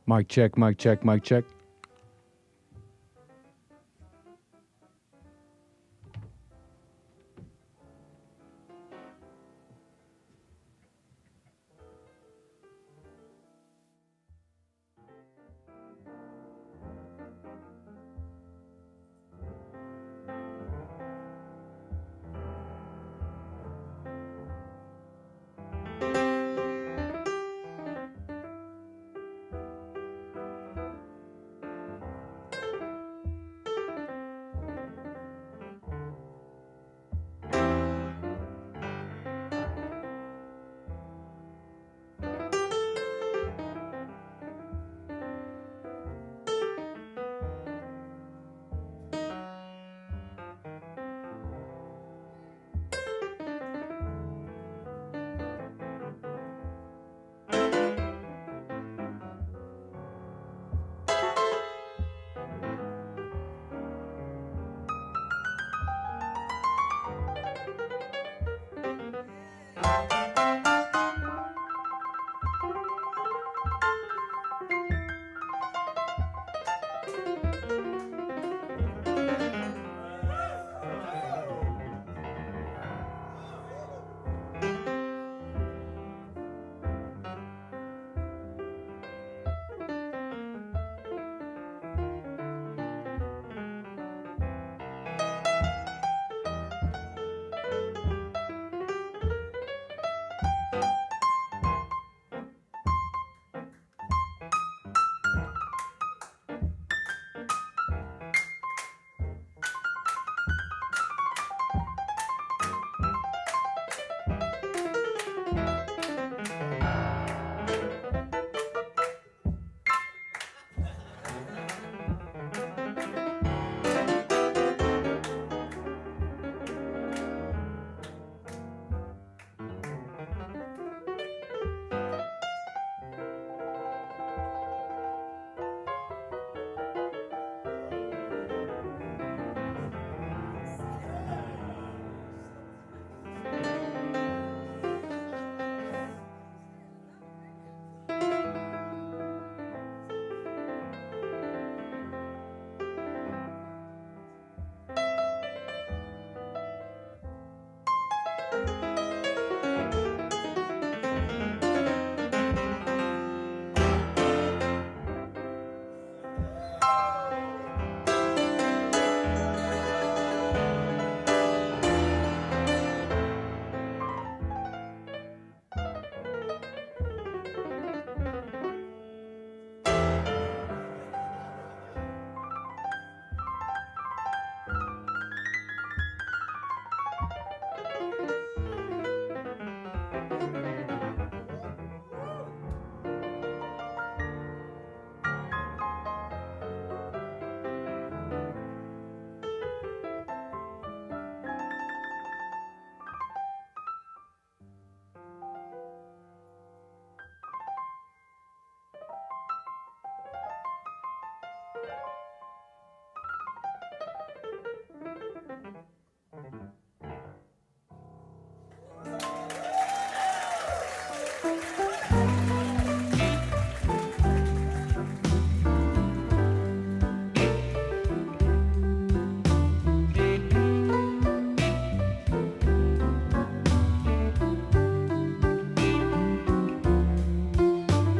Mic check, mic check, mic check.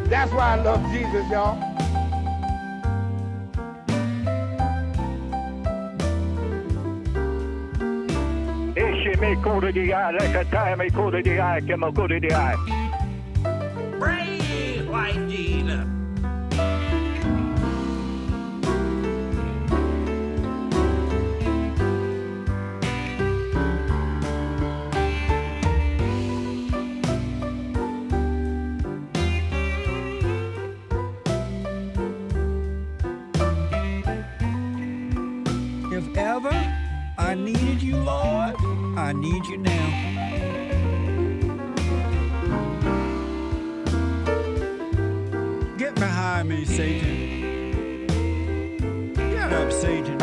That's why I love Jesus, y'all. Esce mi cuore di ale, che te mi cuore di ale, che mi cuore di ale. Brave white Jesus. If ever I needed you, Lord, I need you now. Get behind me, Satan. Get up, Satan.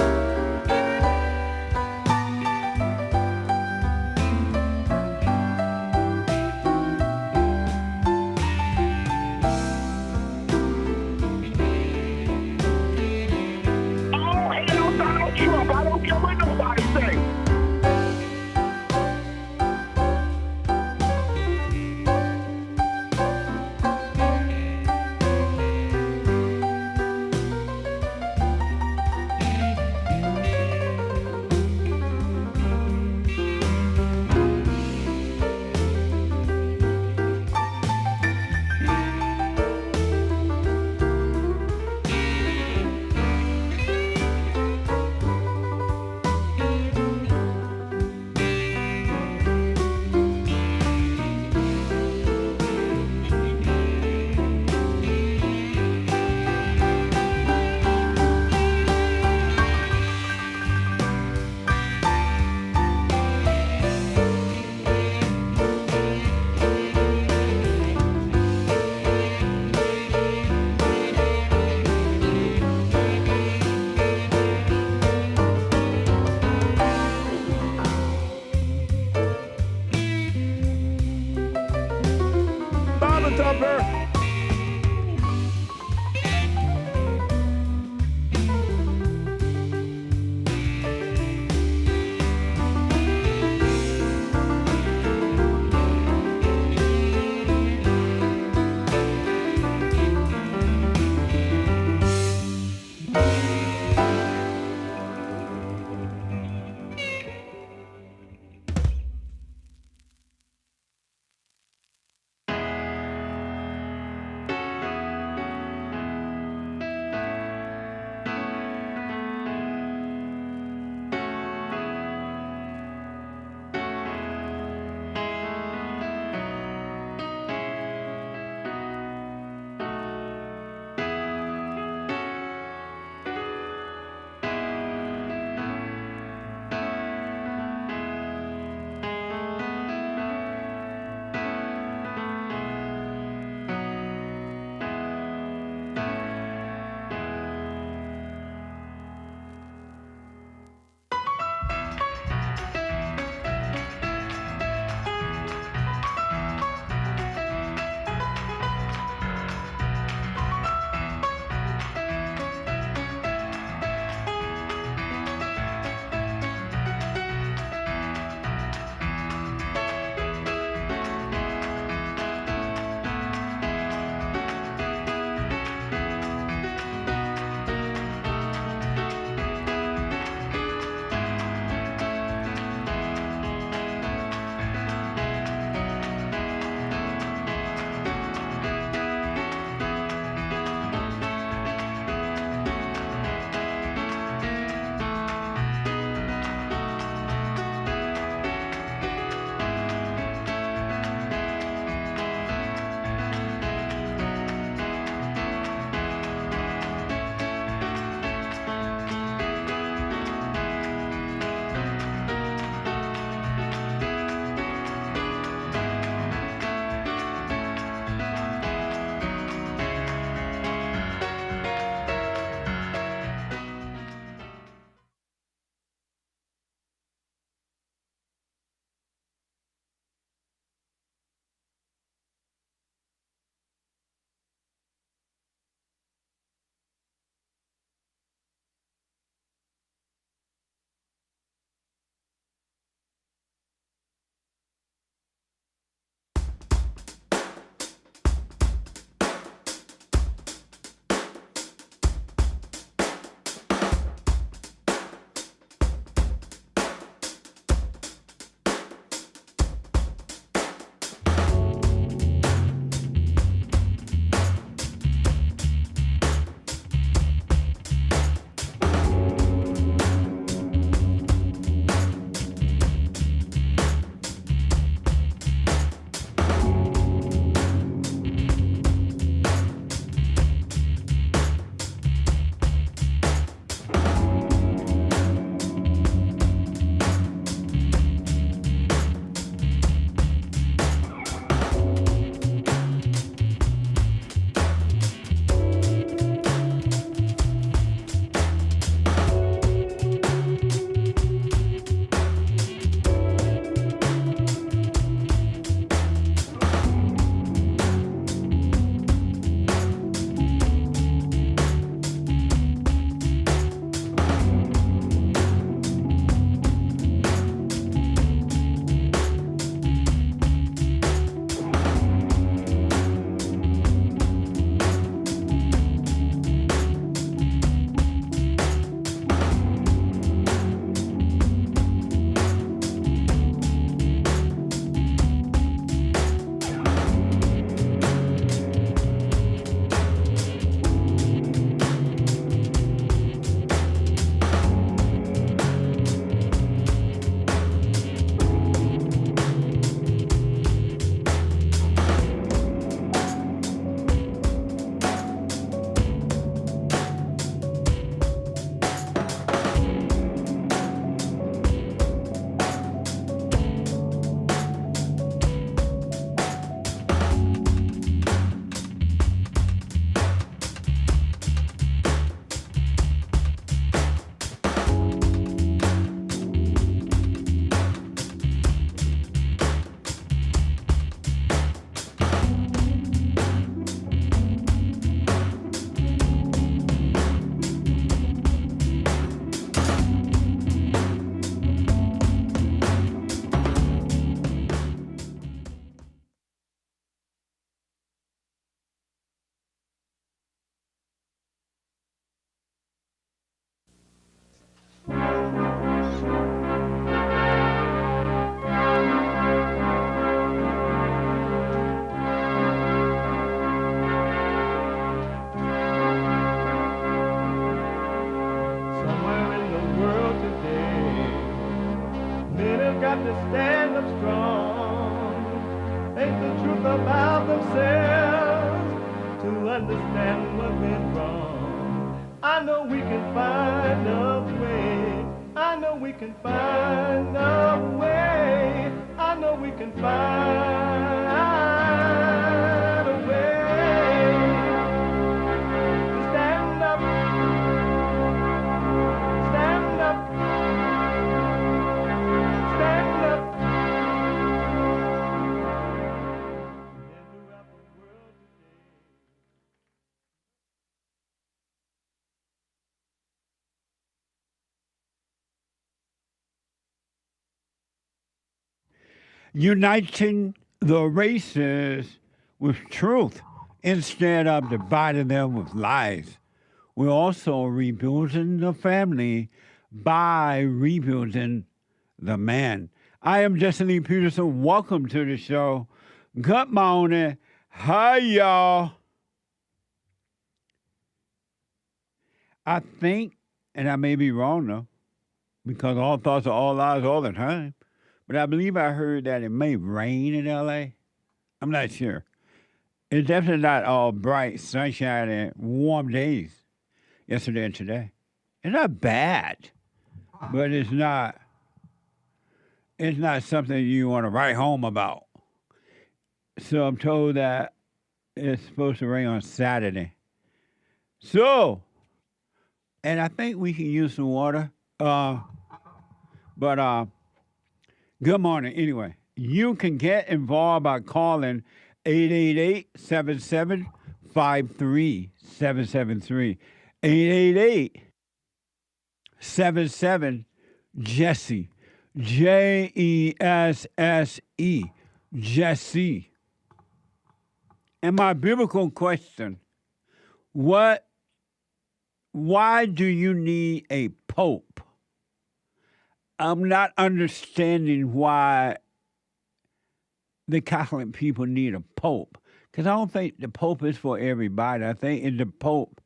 got to stand up strong, face the truth about themselves, to understand what went wrong. I know we can find a way. I know we can find a way. I know we can find a way to stand up, stand up, stand up, and throughout the world today. Uniting the races with truth instead of dividing them with lies. We're also rebuilding the family by rebuilding the man. I am Jesse Lee Peterson. Welcome to the show. Good morning. Hi, y'all. I think, and I may be wrong though, because all thoughts are all lies all the time, but I believe I heard that it may rain in L.A. I'm not sure. It's definitely not all bright, sunshine, and warm days yesterday and today. It's not bad, but it's not something you want to write home about. So I'm told that it's supposed to rain on Saturday. So, and I think we can use some water. Good morning. Anyway, you can get involved by calling 888-77-53773. 888-77-JESSE. Jesse. Jesse. And my biblical question, why do you need a pope? I'm not understanding why the Catholic people need a pope. Because I don't think the pope is for everybody. I think the pope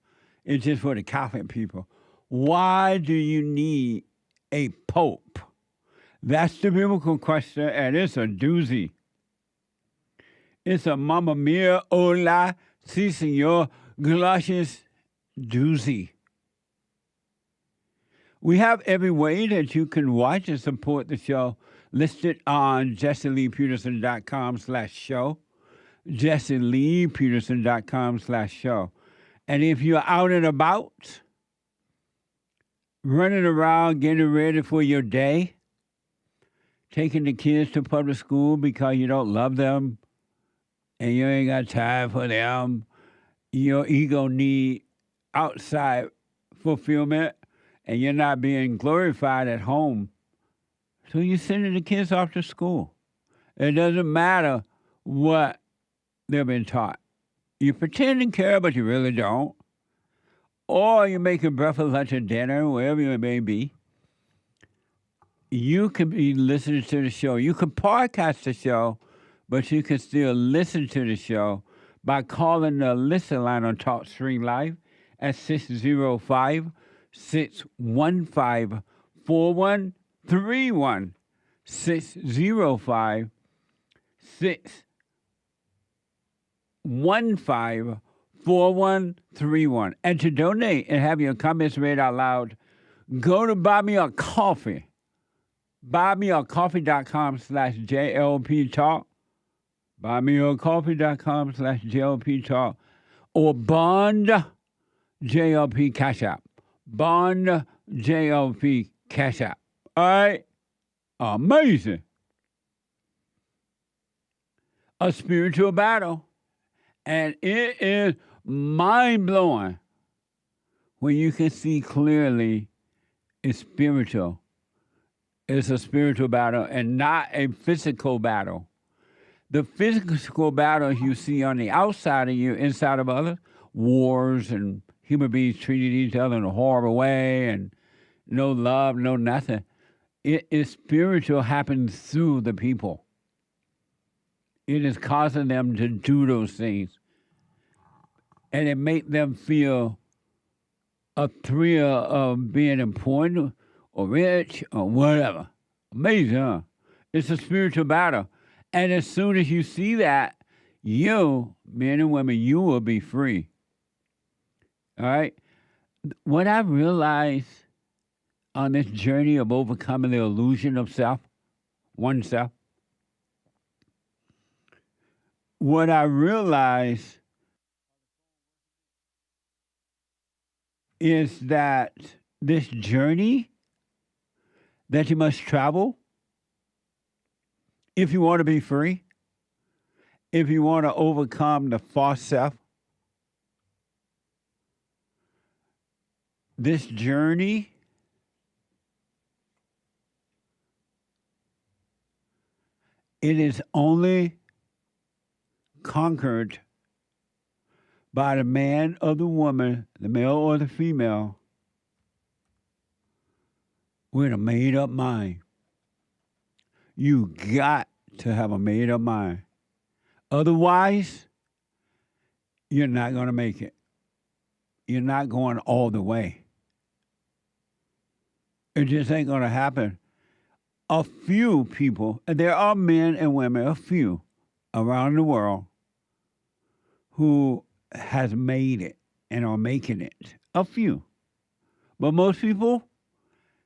is just for the Catholic people. Why do you need a pope? That's the biblical question, and it's a doozy. It's a mamma mia, hola, si senor, gracias, doozy. We have every way that you can watch and support the show listed on jesseleepeterson.com/show, jesseleepeterson.com/show. And if you're out and about, running around, getting ready for your day, taking the kids to public school because you don't love them and you ain't got time for them, your ego need outside fulfillment, and you're not being glorified at home. So you're sending the kids off to school. It doesn't matter what they've been taught. You pretend to care, but you really don't. Or you're making breakfast, lunch, and dinner, wherever you may be. You can be listening to the show. You can podcast the show, but you can still listen to the show by calling the listen line on TalkStream Live at 605-615-4131. 605-615-4131. And to donate and have your comments read out loud, go to Buy Me a Coffee. BuyMeACoffee.com/JLP Talk. BuyMeACoffee.com/JLP Talk. Or Bond JLP Cash App. Bond JLP Cash App. All right? Amazing. A spiritual battle. And it is mind-blowing when you can see clearly it's spiritual. It's a spiritual battle and not a physical battle. The physical battles you see on the outside of you, inside of others, wars and human beings treating each other in a horrible way and no love, no nothing. It is spiritual, happens through the people. It is causing them to do those things. And it makes them feel a thrill of being important or rich or whatever. Amazing, huh? It's a spiritual battle. And as soon as you see that, you, men and women, you will be free. All right? What I realized on this journey of overcoming the illusion of self, oneself, what I realized is that this journey that you must travel if you want to be free, if you want to overcome the false self, this journey it is only conquered by the man or the woman, the male or the female, with a made-up mind. You got to have a made-up mind. Otherwise, you're not going to make it. You're not going all the way. It just ain't going to happen. A few people, and there are men and women, a few around the world who has made it and are making it. A few. But most people,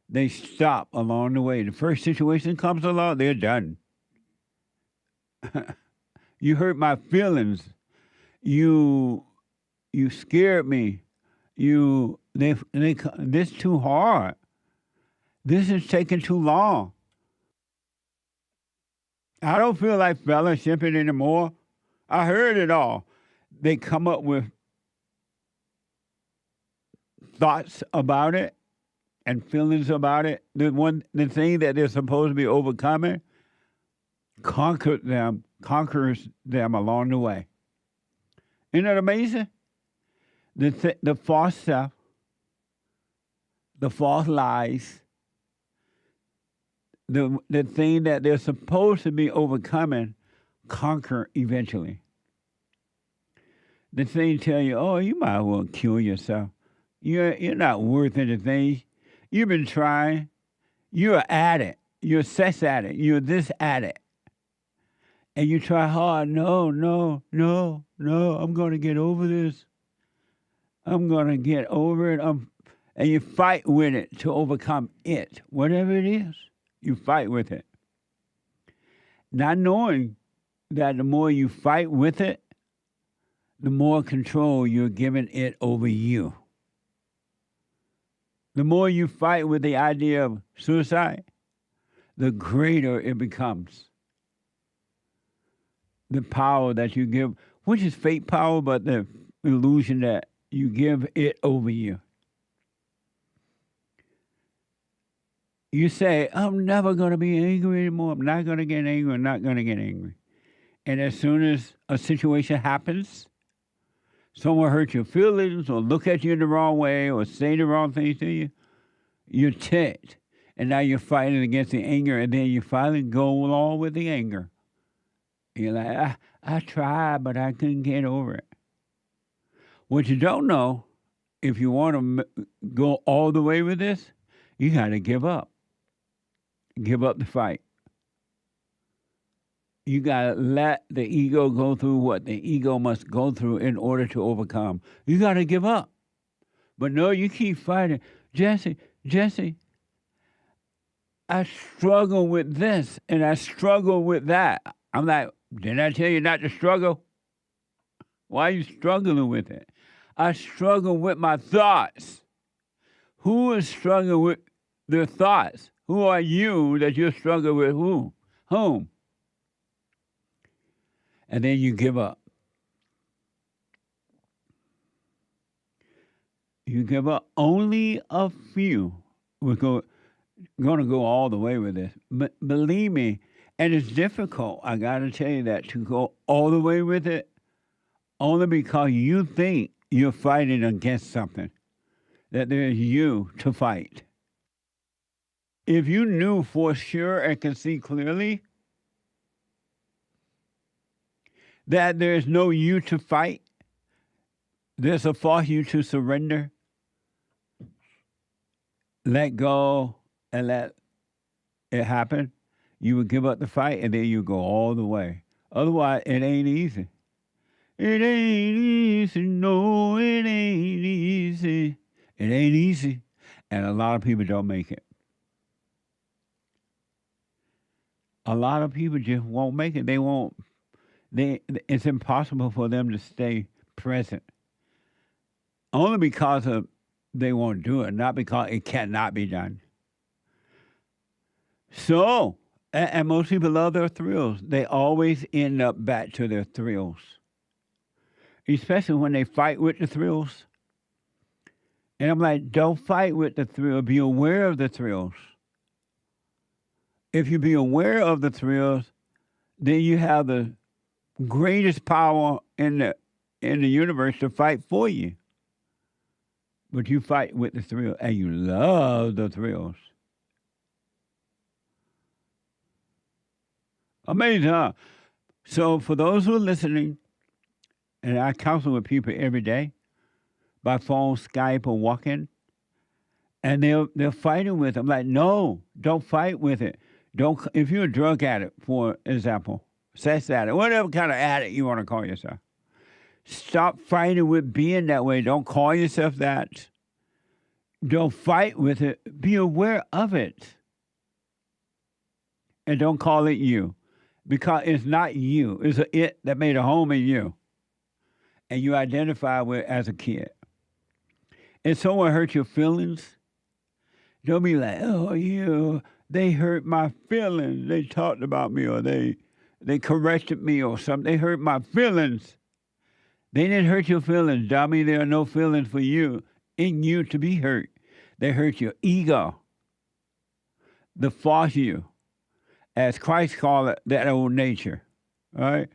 they stop along the way. The first situation comes along, they're done. You hurt my feelings. You scared me. This too hard. This is taking too long. I don't feel like fellowshipping anymore. I heard it all. They come up with thoughts about it and feelings about it. The thing that they're supposed to be overcoming conquers them along the way. Isn't that amazing? The false self, the false lies, the thing that they're supposed to be overcoming conquer eventually. The thing tell you, oh, you might as well kill yourself. You're not worth anything. You've been trying. You're an addict. You're a sex addict. You're this addict. And you try hard. No, I'm going to get over this. I'm going to get over it. And you fight with it to overcome it. Whatever it is, you fight with it. Not knowing that the more you fight with it, the more control you're giving it over you. The more you fight with the idea of suicide, the greater it becomes. The power that you give, which is fake power, but the illusion that you give it over you. You say, I'm never going to be angry anymore. I'm not going to get angry. I'm not going to get angry. And as soon as a situation happens, someone hurts your feelings or look at you in the wrong way or say the wrong things to you, you're ticked. And now you're fighting against the anger, and then you finally go along with the anger. You're like, I tried, but I couldn't get over it. What you don't know, if you want to go all the way with this, you got to give up. Give up the fight. You got to let the ego go through what the ego must go through in order to overcome. You got to give up. But no, you keep fighting. Jesse, I struggle with this and I struggle with that. I'm like, didn't I tell you not to struggle? Why are you struggling with it? I struggle with my thoughts. Who is struggling with their thoughts? Who are you that you're struggling with whom? And then you give up. You give up. Only a few will going to go all the way with this. But believe me, and it's difficult, I got to tell you that, to go all the way with it, only because you think you're fighting against something, that there's you to fight. If you knew for sure and could see clearly that there's no you to fight, there's a false you to surrender, let go and let it happen, You would give up the fight, and then you go all the way. Otherwise, it ain't easy. It ain't easy, no, it ain't easy. It ain't easy, and a lot of people don't make it. A lot of people just won't make it. They won't. It's impossible for them to stay present. Only because of they won't do it, not because it cannot be done. So, and most people love their thrills. They always end up back to their thrills, especially when they fight with the thrills. And I'm like, don't fight with the thrill. Be aware of the thrills. If you be aware of the thrills, then you have the greatest power in the universe to fight for you. But you fight with the thrill, and you love the thrills. Amazing, huh? So for those who are listening, and I counsel with people every day, by phone, Skype, or walk-in, and they're fighting with it. I'm like, no, don't fight with it. Don't. If you're a drug addict, for example, sex addict, whatever kind of addict you want to call yourself, stop fighting with being that way. Don't call yourself that. Don't fight with it. Be aware of it. And don't call it you. Because it's not you. It's it that made a home in you. And you identify with it as a kid. And someone hurt your feelings, don't be like, oh, yeah, they hurt my feelings. They talked about me, or they corrected me or something. They hurt my feelings. They didn't hurt your feelings, dummy. There are no feelings for you, in you to be hurt. They hurt your ego, the false you, as Christ called it, that old nature, all right?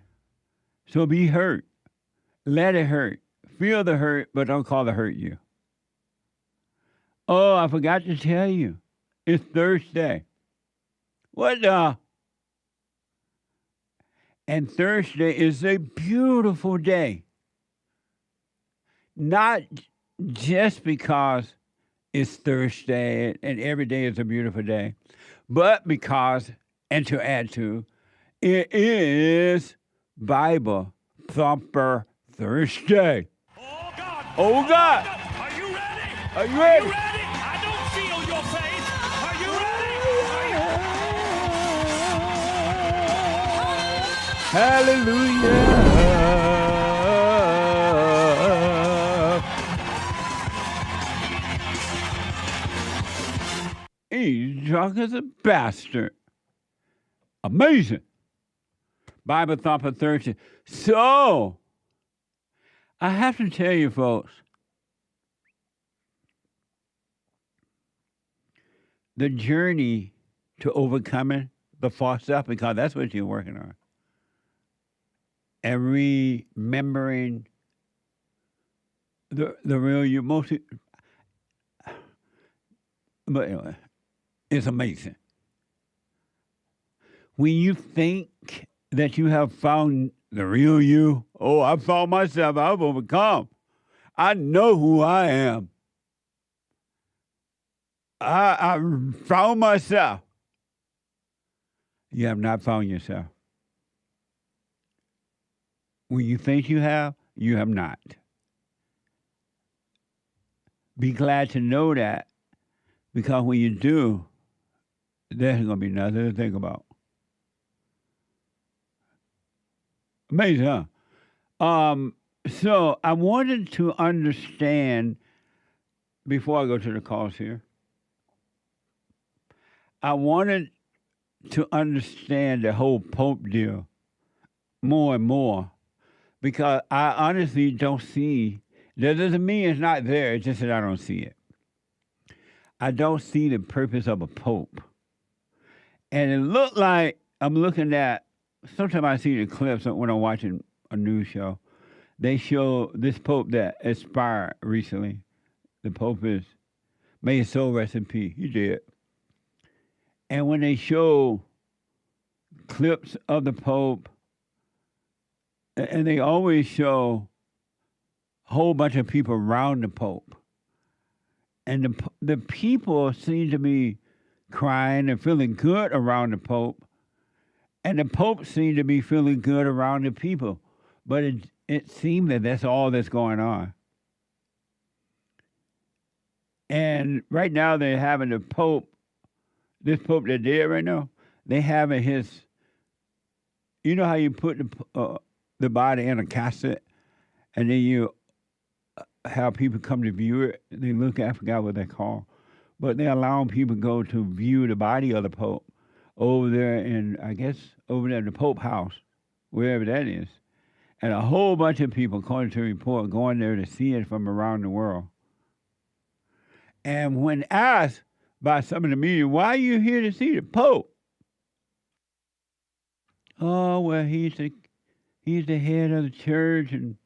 So be hurt. Let it hurt. Feel the hurt, but don't call it hurt you. Oh, I forgot to tell you. It's Thursday. What the? And Thursday is a beautiful day. Not just because it's Thursday and every day is a beautiful day, but because, and to add to, it is Bible Thumper Thursday. Oh, God. Oh, God. Are you ready? Are you ready? Are you ready? I don't feel your faith. Are you ready? Hallelujah. He's drunk as a bastard. Amazing. Bible Thumper Thursday. So, I have to tell you, folks, the journey to overcoming the false self, because that's what you're working on, and remembering the real you, but anyway, it's amazing. When you think that you have found the real you, oh, I found myself, I've overcome. I know who I am. I found myself. You have not found yourself. When you think you have not. Be glad to know that, because when you do, there's going to be nothing to think about. Amazing, huh? So I wanted to understand, before I go to the calls here, I wanted to understand the whole Pope deal more and more, because I honestly don't see, that doesn't mean it's not there, it's just that I don't see it. I don't see the purpose of a Pope. And it looked like I'm looking at, sometimes I see the clips when I'm watching a news show. They show this Pope that expired recently. The Pope is, may his soul rest in peace. He did. And when they show clips of the Pope, and they always show a whole bunch of people around the Pope, and the people seem to be crying and feeling good around the Pope, And the Pope seemed to be feeling good around the people. But it seemed that that's all that's going on. And right now they're having the Pope, this Pope that's there right now, they having his, you know how you put the body in a casket and then you have people come to view it? They look at, I forgot what they call, but they're allowing people to go to view the body of the Pope over there in, I guess, over there in the Pope House, wherever that is. And a whole bunch of people, according to the report, going there to see it from around the world. And when asked by some of the media, why are you here to see the Pope? Oh, well, he's the head of the church and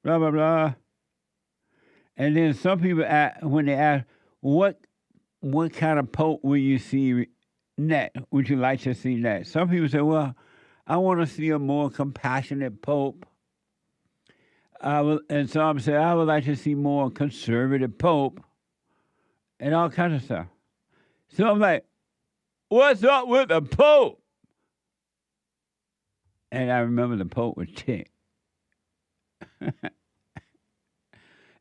blah, blah, blah. And then some people, when they ask, what kind of Pope will you see next? Would you like to see next? Some people say, well, I want to see a more compassionate Pope. And some say, I would like to see more conservative Pope. And all kinds of stuff. So I'm like, what's up with the Pope? And I remember the Pope was ticked.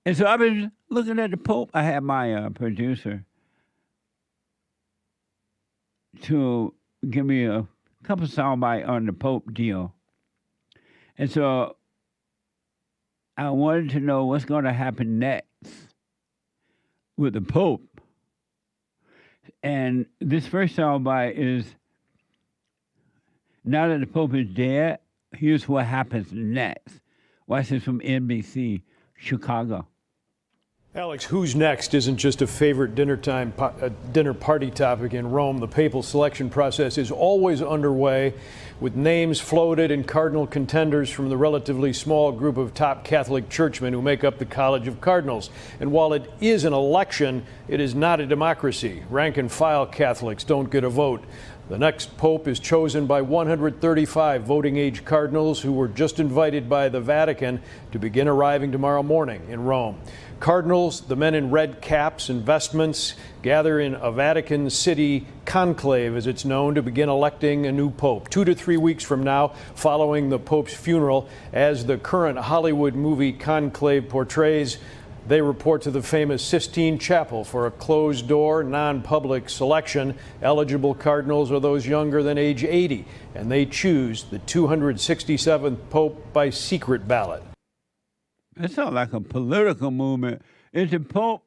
And so I've been looking at the Pope. I had my producer to give me a couple soundbites on the Pope deal. And so I wanted to know what's going to happen next with the Pope. And this first soundbite is, now that the Pope is dead, here's what happens next. Watch this from NBC, Chicago. Alex, who's next isn't just a favorite dinner party topic in Rome. The papal selection process is always underway, with names floated and cardinal contenders from the relatively small group of top Catholic churchmen who make up the College of Cardinals. And while it is an election, it is not a democracy. Rank and file Catholics don't get a vote. The next pope is chosen by 135 voting-age cardinals who were just invited by the Vatican to begin arriving tomorrow morning in Rome. Cardinals, the men in red caps and vestments, gather in a Vatican City conclave, as it's known, to begin electing a new pope 2 to 3 weeks from now, following the pope's funeral. As the current Hollywood movie Conclave portrays, they report to the famous Sistine Chapel for a closed-door, non-public selection. Eligible cardinals are those younger than age 80, and they choose the 267th pope by secret ballot. That sounds like a political movement. Is the Pope,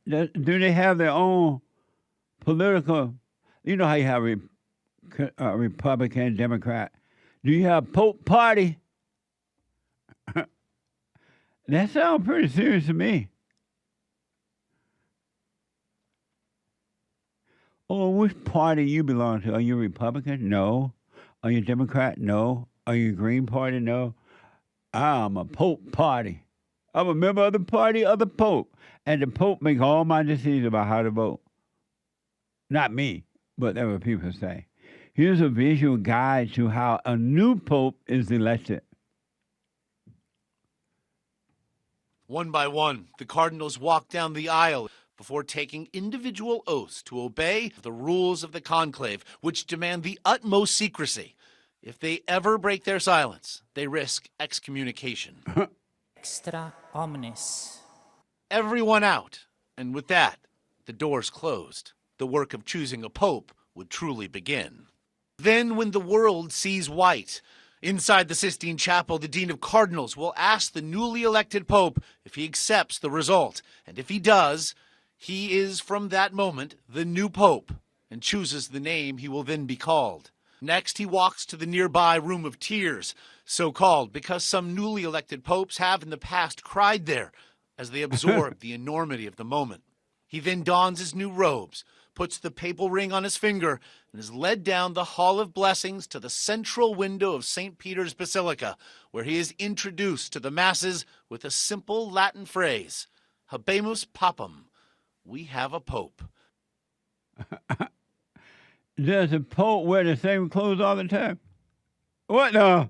do they have their own political, you know how you have Republican, Democrat. Do you have Pope Party? That sounds pretty serious to me. Oh, which party you belong to? Are you Republican? No. Are you Democrat? No. Are you Green Party? No. I'm a Pope Party. I'm a member of the party of the Pope. And the Pope makes all my decisions about how to vote. Not me, but that's what people say. Here's a visual guide to how a new Pope is elected. One by one, the cardinals walk down the aisle before taking individual oaths to obey the rules of the conclave, which demand the utmost secrecy. If they ever break their silence, they risk excommunication. Extra omnes. Everyone out, and with that, the doors closed. The work of choosing a pope would truly begin. Then, when the world sees white, inside the Sistine Chapel, the Dean of Cardinals will ask the newly elected pope if he accepts the result. And if he does, he is, from that moment, the new pope, and chooses the name he will then be called. Next, he walks to the nearby Room of Tears, so called because some newly elected popes have in the past cried there as they absorb the enormity of the moment. He then dons his new robes, puts the papal ring on his finger, and is led down the Hall of Blessings to the central window of St. Peter's Basilica, where he is introduced to the masses with a simple Latin phrase, Habemus Papam, we have a pope. Does the Pope wear the same clothes all the time? What the?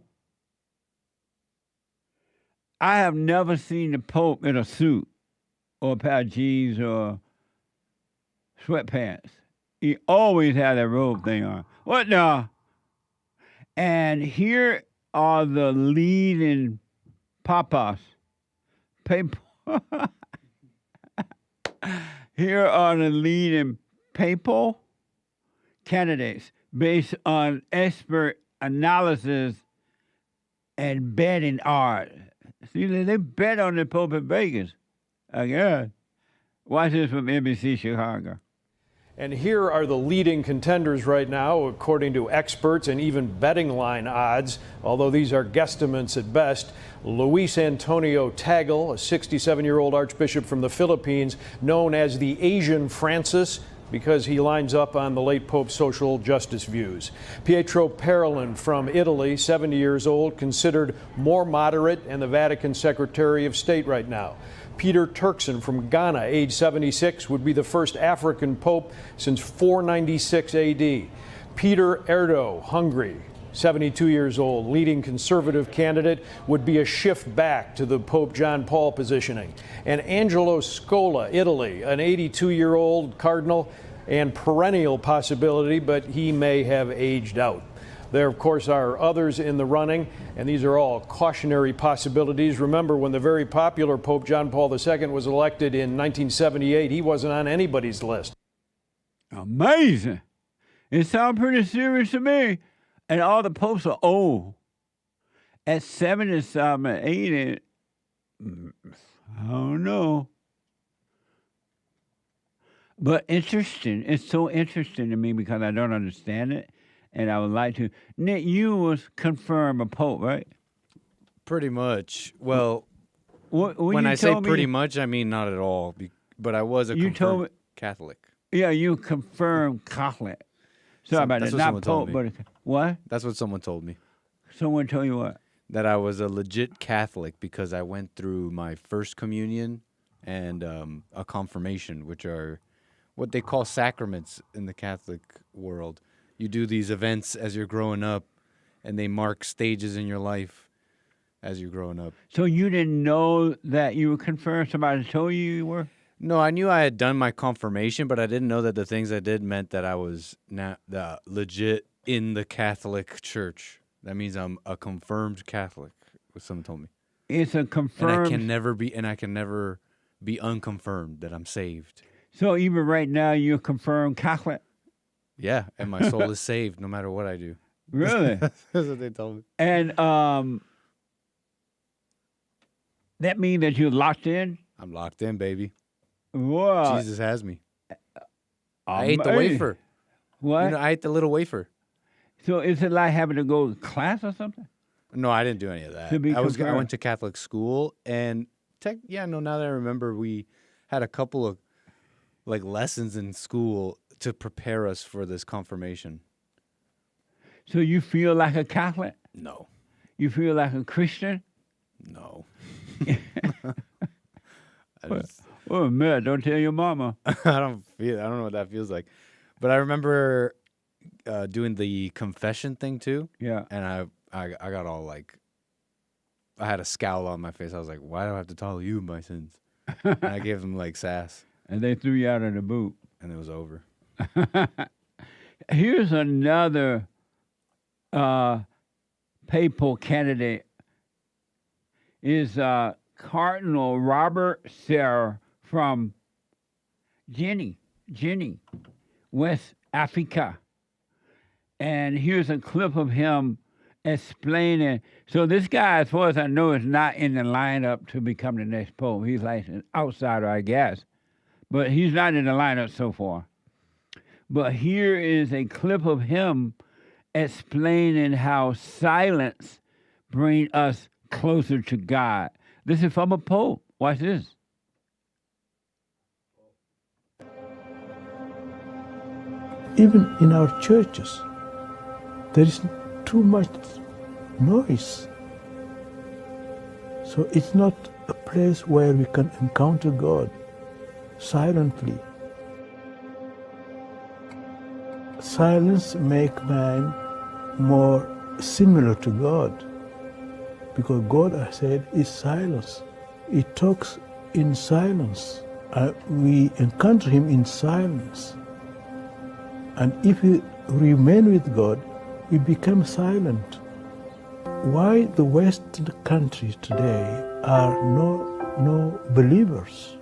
I have never seen the Pope in a suit or a pair of jeans or sweatpants. He always had that robe thing on. What the? And here are the leading papas. Here are the leading papal candidates based on expert analysis and betting odds. See, they bet on the Pope in Vegas. I guess. Watch this from NBC Chicago. And here are the leading contenders right now, according to experts and even betting line odds, although these are guesstimates at best. Luis Antonio Tagle, a 67-year-old archbishop from the Philippines, known as the Asian Francis, because he lines up on the late Pope's social justice views. Pietro Parolin from Italy, 70 years old, considered more moderate and the Vatican Secretary of State right now. Peter Turkson from Ghana, age 76, would be the first African pope since 496 AD. Peter Erdo, Hungary, 72 years old, leading conservative candidate, would be a shift back to the Pope John Paul positioning. And Angelo Scola, Italy, an 82-year-old cardinal and perennial possibility, but he may have aged out. There, of course, are others in the running, and these are all cautionary possibilities. Remember, when the very popular Pope John Paul II was elected in 1978, he wasn't on anybody's list. Amazing. It sounds pretty serious to me. And all the popes are old. At 77, 80, I don't know. But interesting. It's so interesting to me because I don't understand it. And I would like to. Nick, you was confirmed a pope, right? Pretty much. Well, when I say pretty much, I mean not at all. But I was a confirmed Catholic. Yeah, you confirmed Catholic. Sorry about that. Not pope, but what? That's what someone told me. Someone told you what? That I was a legit Catholic because I went through my first communion and a confirmation, which are what they call sacraments in the Catholic world. You do these events as you're growing up, and they mark stages in your life as you're growing up. So you didn't know that you were confirmed? Somebody told you were? No, I knew I had done my confirmation, but I didn't know that the things I did meant that I was not legit in the Catholic Church. That means I'm a confirmed Catholic, what someone told me. It's a confirmed... And I can never be unconfirmed that I'm saved. So even right now, you're confirmed Catholic? Yeah, and my soul is saved no matter what I do. Really? That's what they told me. And that means that you're locked in? I'm locked in, baby. What? Jesus has me. I ate the wafer. What? You know, I ate the little wafer. So is it like having to go to class or something? No, I didn't do any of that. I went to Catholic school, and now that I remember, we had a couple of lessons in school to prepare us for this confirmation. So you feel like a Catholic? No. You feel like a Christian? No. Oh man, don't tell your mama. I don't know what that feels like. But I remember doing the confession thing too. Yeah. And I got all I had a scowl on my face. I was like, why do I have to tell you my sins? And I gave them sass. And they threw you out of the boot. And it was over. Here's another papal candidate. Is Cardinal Robert Serra from Guinea, West Africa. And here's a clip of him explaining. So this guy, as far as I know, is not in the lineup to become the next pope. He's like an outsider, I guess. But he's not in the lineup so far. But here is a clip of him explaining how silence brings us closer to God. This is from a pope. Watch this. Even in our churches, there is too much noise. So it's not a place where we can encounter God silently. Silence makes man more similar to God, because God, I said, is silence. He talks in silence. We encounter him in silence. And if we remain with God, we become silent. Why the Western countries today are no believers,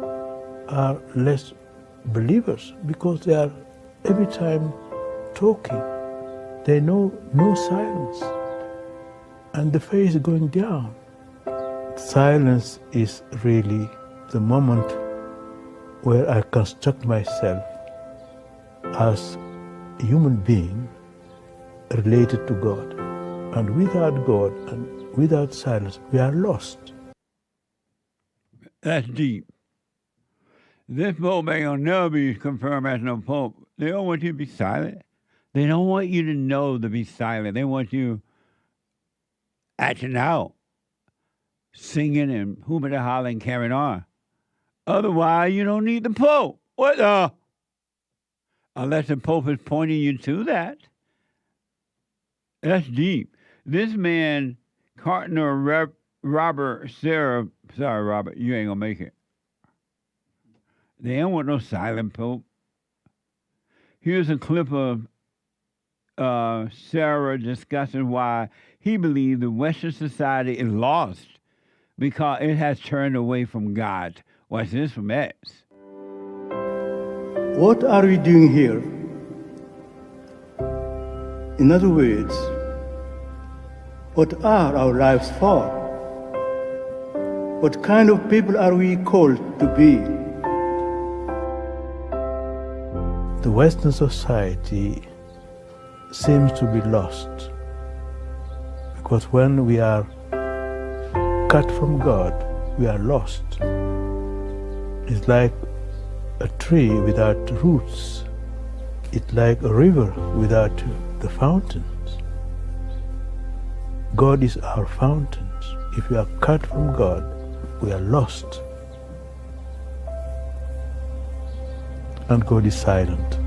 are less believers, because they are every time talking. They know no silence, and the faith is going down. Silence is really the moment where I construct myself as a human being related to God. And without God and without silence, we are lost. That's deep. This Pope ain't gonna never be confirmed as no Pope. They don't want you to be silent. They don't want you to know to be silent. They want you acting out, singing and hooping and hollering, carrying on. Otherwise, you don't need the Pope. What the? Unless the Pope is pointing you to that. That's deep. This man, Cardinal Robert Sarah, sorry, Robert, you ain't gonna make it. They don't want no silent Pope. Here's a clip of Sarah discussing why he believes the Western society is lost because it has turned away from God. Watch this from X. What are we doing here? In other words, what are our lives for? What kind of people are we called to be? The Western society seems to be lost because when we are cut from God, we are lost. It's like a tree without roots. It's like a river without the fountains. God is our fountains. If we are cut from God, we are lost. And God is silent.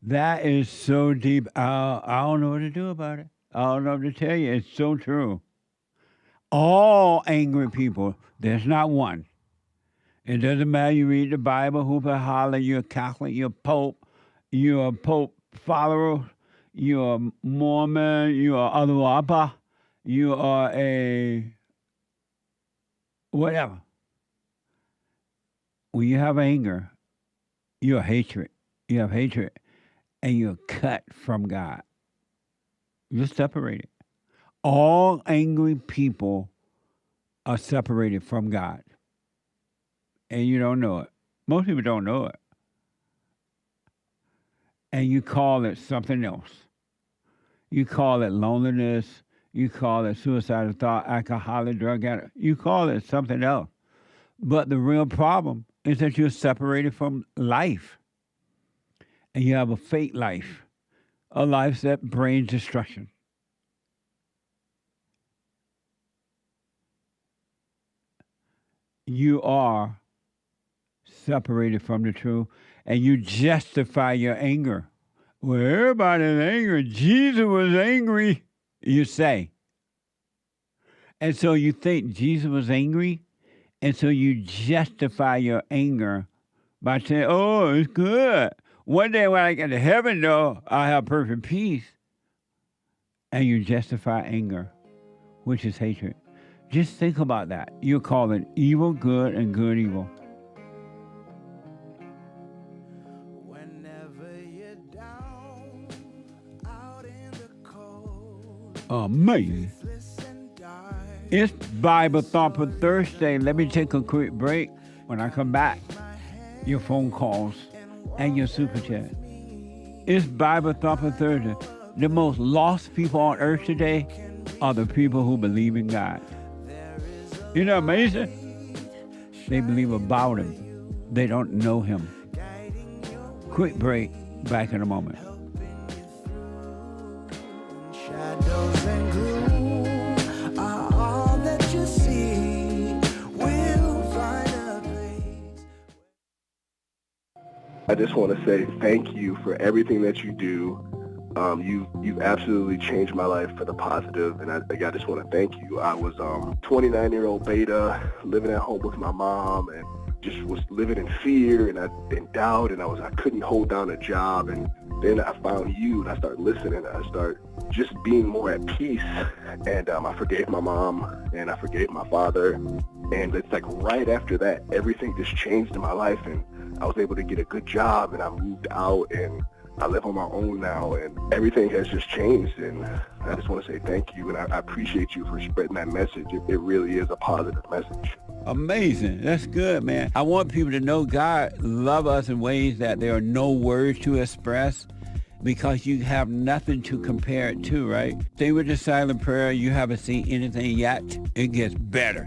That is so deep. I don't know what to do about it. I don't know what to tell you. It's so true. All angry people, there's not one. It doesn't matter. You read the Bible, hoop and holler, you're a Catholic, you're a Pope, you're a Pope follower, you're a Mormon, you're a Aluapa, you are a whatever. When you have anger, you're hatred. You have hatred, and you're cut from God. You're separated. All angry people are separated from God. And you don't know it. Most people don't know it. And you call it something else. You call it loneliness. You call it suicidal thought, alcoholic, drug addict. You call it something else. But the real problem is that you're separated from life. And you have a fake life. A life that brings destruction. You are separated from the truth, and you justify your anger. Well, everybody's angry. Jesus was angry, you say. And so you think Jesus was angry, and so you justify your anger by saying, oh, it's good. One day when I get to heaven, though, I'll have perfect peace. And you justify anger, which is hatred. Just think about that. You're calling evil good and good evil. Amazing. It's Bible Thumper Thursday. Let me take a quick break. When I come back, your phone calls and your super chat. It's Bible Thumper Thursday. The most lost people on earth today are the people who believe in God. Isn't that amazing? They believe about Him. They don't know Him. Quick break. Back in a moment. Shadows and gloom are all that you see. We'll find a place. I just want to say thank you for everything that you do. You've absolutely changed my life for the positive, and I just want to thank you. I was 29-year-old beta, living at home with my mom, and just was living in fear and in doubt, and I couldn't hold down a job, and then I found you, and I started listening. I started just being more at peace, and I forgave my mom, and I forgave my father, and it's like right after that, everything just changed in my life, and I was able to get a good job, and I moved out, and I live on my own now, and everything has just changed, and I just want to say thank you, and I appreciate you for spreading that message. It really is a positive message. Amazing. That's good, man. I want people to know God loves us in ways that there are no words to express, because you have nothing to compare it to, right? Stay with the silent prayer. You haven't seen anything yet. It gets better.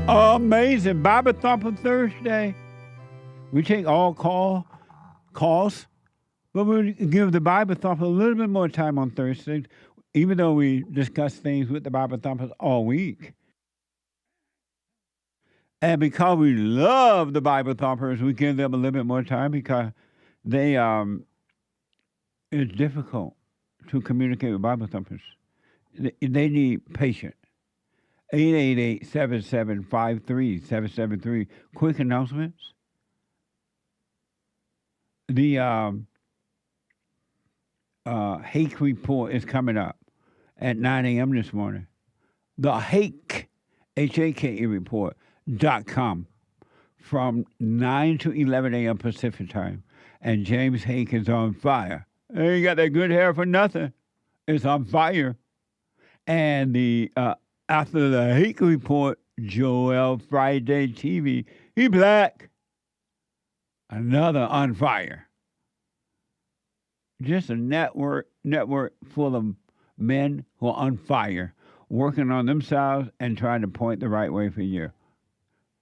Amazing. Bible Thumper Thursday. We take all calls, but we give the Bible Thumper a little bit more time on Thursdays, even though we discuss things with the Bible Thumpers all week. And because we love the Bible Thumpers, we give them a little bit more time because they it's difficult to communicate with Bible Thumpers. They need patience. 888-7753-773. Quick announcements. The Hake report is coming up at 9 a.m. this morning. The Hake, H-A-K-E report.com from 9 to 11 a.m. Pacific time. And James Hake is on fire. He ain't got that good hair for nothing. It's on fire. And the after the Hake report, Joel Friday TV, he black. Another on fire. Just a network full of men who are on fire, working on themselves and trying to point the right way for you.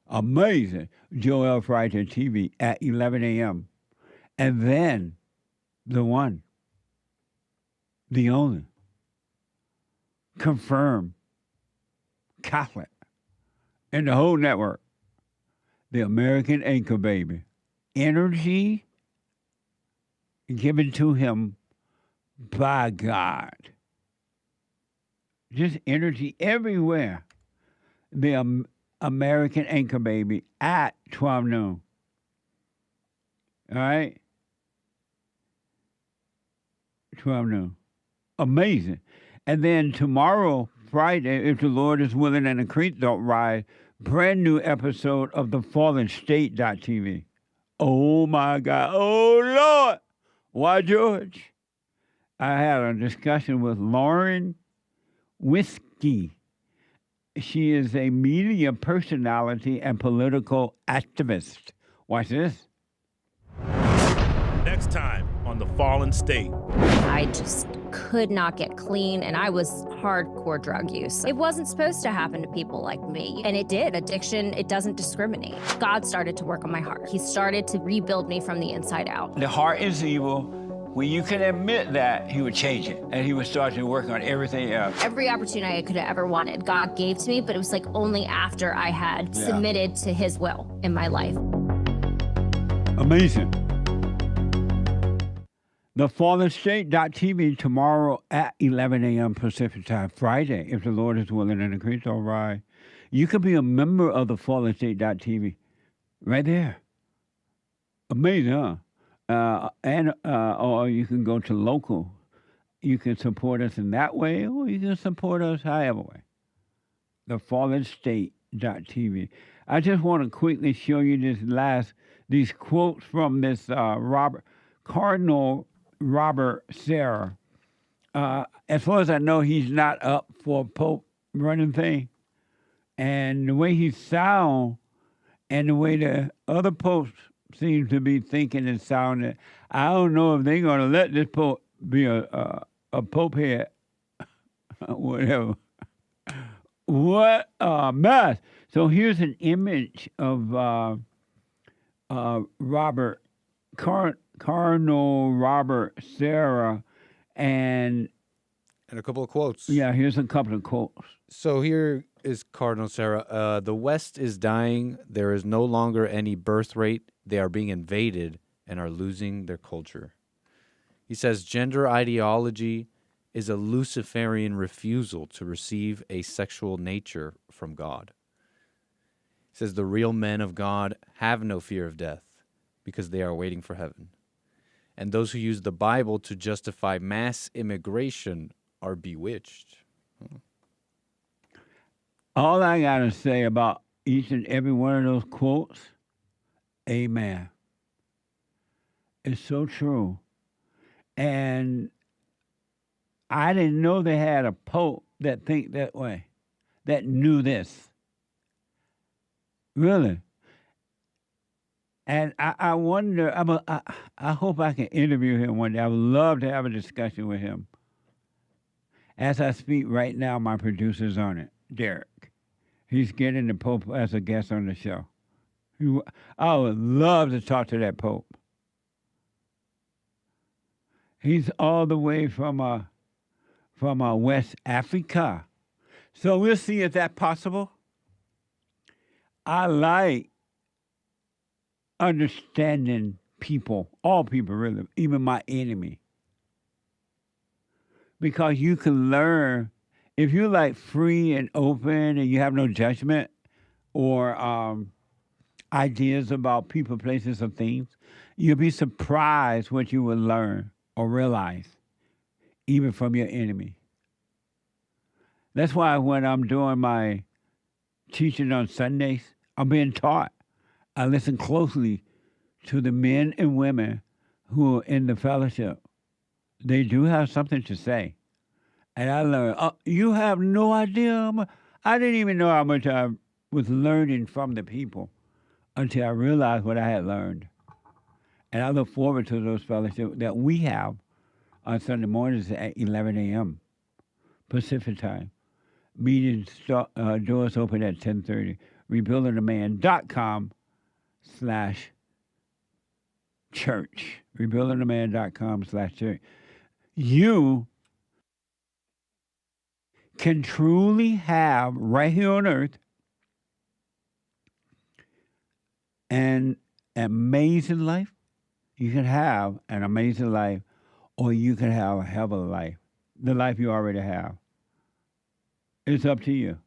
Amazing. Joel Friday TV at 11 a.m. And then the one, the only, confirmed Catholic in the whole network, the American anchor baby. Energy given to him by God. Just energy everywhere. The American anchor baby at 12 noon. All right? 12 noon. Amazing. And then tomorrow, Friday, if the Lord is willing and the creek don't rise, brand new episode of the Fallen State.tv. Oh my God. Oh Lord. Why, George? I had a discussion with Lauren Whiskey. She is a media personality and political activist. Watch this. Next time on The Fallen State. I just could not get clean, and I was hardcore drug use. It wasn't supposed to happen to people like me, and it did. Addiction, it doesn't discriminate. God started to work on my heart. He started to rebuild me from the inside out. The heart is evil. When you can admit that, he would change it, and he would start to work on everything else. Every opportunity I could have ever wanted, God gave to me, but it was like only after I had submitted to his will in my life. Amazing. TheFallenState.tv tomorrow at 11 a.m. Pacific time. Friday, if the Lord is willing and the creek all right. You can be a member of TheFallenState.tv right there. Amazing, huh? Or you can go to local. You can support us in that way, or you can support us however way. TheFallenState.tv. I just want to quickly show you these quotes from this Cardinal Robert Sarah. As far as I know, he's not up for Pope running thing. And the way he sound and the way the other popes seem to be thinking and sounding, I don't know if they're going to let this pope be a pope head. Whatever. What a mess. So here's an image of Cardinal Robert Sarah and a couple of quotes. Yeah, here's a couple of quotes. So here is Cardinal Sarah. The West is dying. There is no longer any birth rate. They are being invaded and are losing their culture. He says gender ideology is a Luciferian refusal to receive a sexual nature from God. He says the real men of God have no fear of death because they are waiting for heaven. And those who use the Bible to justify mass immigration are bewitched. All I got to say about each and every one of those quotes, amen. It's so true. And I didn't know they had a pope that think that way, that knew this. Really. And I wonder, I hope I can interview him one day. I would love to have a discussion with him. As I speak right now, my producer's on it, Derek. He's getting the Pope as a guest on the show. I would love to talk to that Pope. He's all the way from West Africa. So we'll see if that's possible. I like understanding people, all people really, even my enemy. Because you can learn, if you're like free and open and you have no judgment or ideas about people, places, or things, you'll be surprised what you will learn or realize, even from your enemy. That's why when I'm doing my teaching on Sundays, I'm being taught. I listen closely to the men and women who are in the fellowship. They do have something to say. And I learned, you have no idea. I didn't even know how much I was learning from the people until I realized what I had learned. And I look forward to those fellowships that we have on Sunday mornings at 11 a.m. Pacific time. Meetings doors open at 10:30. RebuildingTheMan.com/church. RebuildingTheMan.com/church. You can truly have right here on earth an amazing life. You can have an amazing life, or you can have a hell of a life. The life you already have. It's up to you.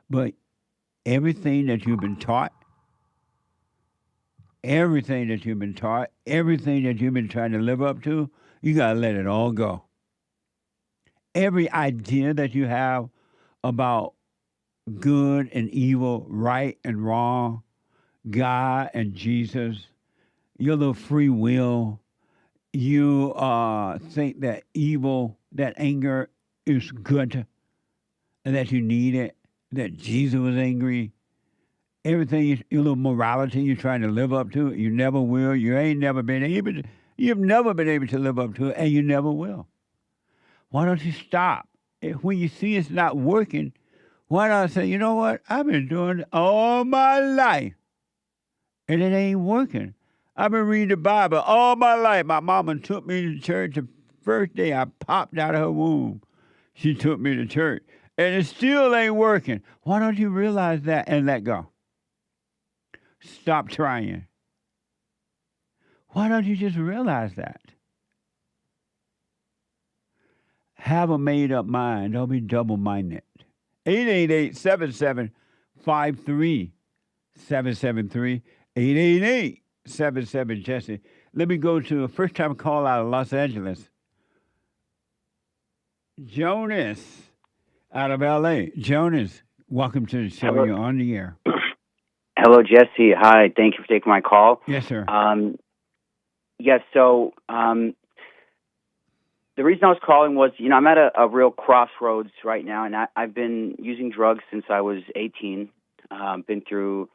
But everything that you've been taught, everything that you've been trying to live up to, you got to let it all go. Every idea that you have about good and evil, right and wrong, God and Jesus, your little free will, you think that evil, that anger is good and that you need it, that Jesus was angry. Everything, your little morality you're trying to live up to, you never will. You've never been able to live up to it, and you never will. Why don't you stop? When you see it's not working, why not say, you know what? I've been doing it all my life, and it ain't working. I've been reading the Bible all my life. My mama took me to church the first day I popped out of her womb. She took me to church, and it still ain't working. Why don't you realize that and let go? Stop trying. Why don't you just realize that? Have a made-up mind. Don't be double-minded. 888-7753-773. 888-77-JESSE. Let me go to a first-time call out of Los Angeles. Jonas out of L.A. Jonas, welcome to the show. Hello. You're on the air. Hello, Jesse. Hi. Thank you for taking my call. Yes, sir. Yes. So the reason I was calling was, I'm at a real crossroads right now, and I've been using drugs since I was 18. Been through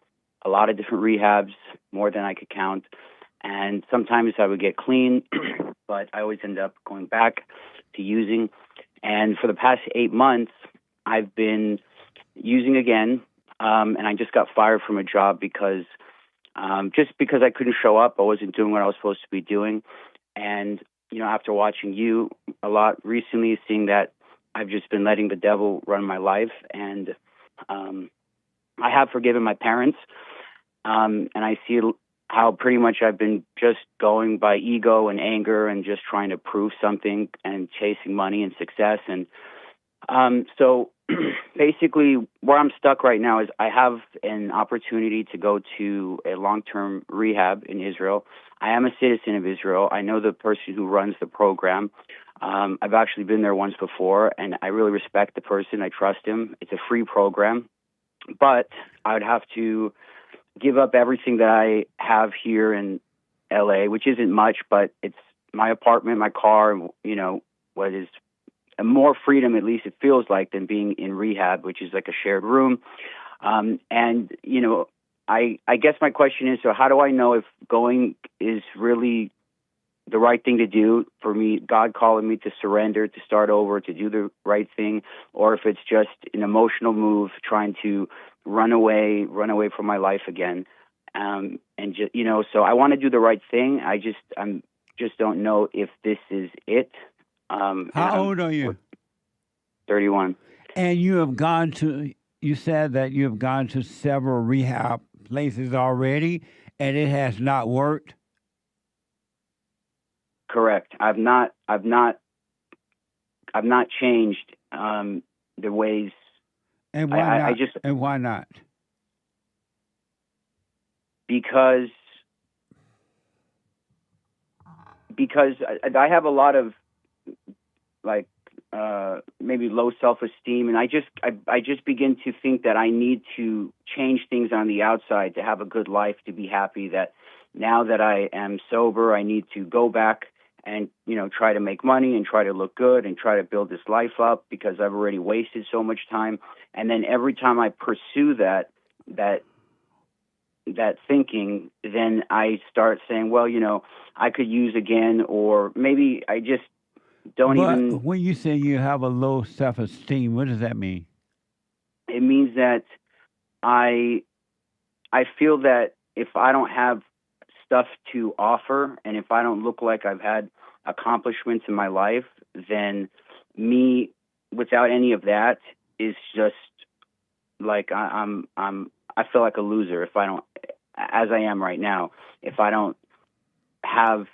a lot of different rehabs, more than I could count. And sometimes I would get clean, but I always end up going back to using. And for the past 8 months, I've been using again. And I just got fired from a job because I couldn't show up. I wasn't doing what I was supposed to be doing. And, after watching you a lot recently, seeing that I've just been letting the devil run my life. And I have forgiven my parents. And I see how pretty much I've been just going by ego and anger and just trying to prove something and chasing money and success. And so basically where I'm stuck right now is I have an opportunity to go to a long-term rehab in Israel. I am a citizen of Israel. I know the person who runs the program. I've actually been there once before, and I really respect the person. I trust him. It's a free program. But I would have to give up everything that I have here in LA, which isn't much, but it's my apartment, my car, what is more freedom, at least it feels like, than being in rehab, which is like a shared room. I guess my question is, so how do I know if going is really the right thing to do for me, God calling me to surrender, to start over, to do the right thing, or if it's just an emotional move trying to run away from my life again. So I want to do the right thing. I just don't know if this is it. How old are you? 31. And you said that you have gone to several rehab places already, and it has not worked? Correct. I've not changed the ways. And why not? And why not? Because I have a lot of maybe low self-esteem, and I just begin to think that I need to change things on the outside to have a good life, to be happy. That now that I am sober, I need to go back and try to make money and try to look good and try to build this life up because I've already wasted so much time. And then every time I pursue that thinking, then I start saying, well, I could use again, or maybe I just don't even. When you say you have a low self-esteem, what does that mean? It means that I feel that if I don't have stuff to offer, and if I don't look like I've had accomplishments in my life, then me without any of that is just like I feel like a loser if I don't, as I am right now, if I don't have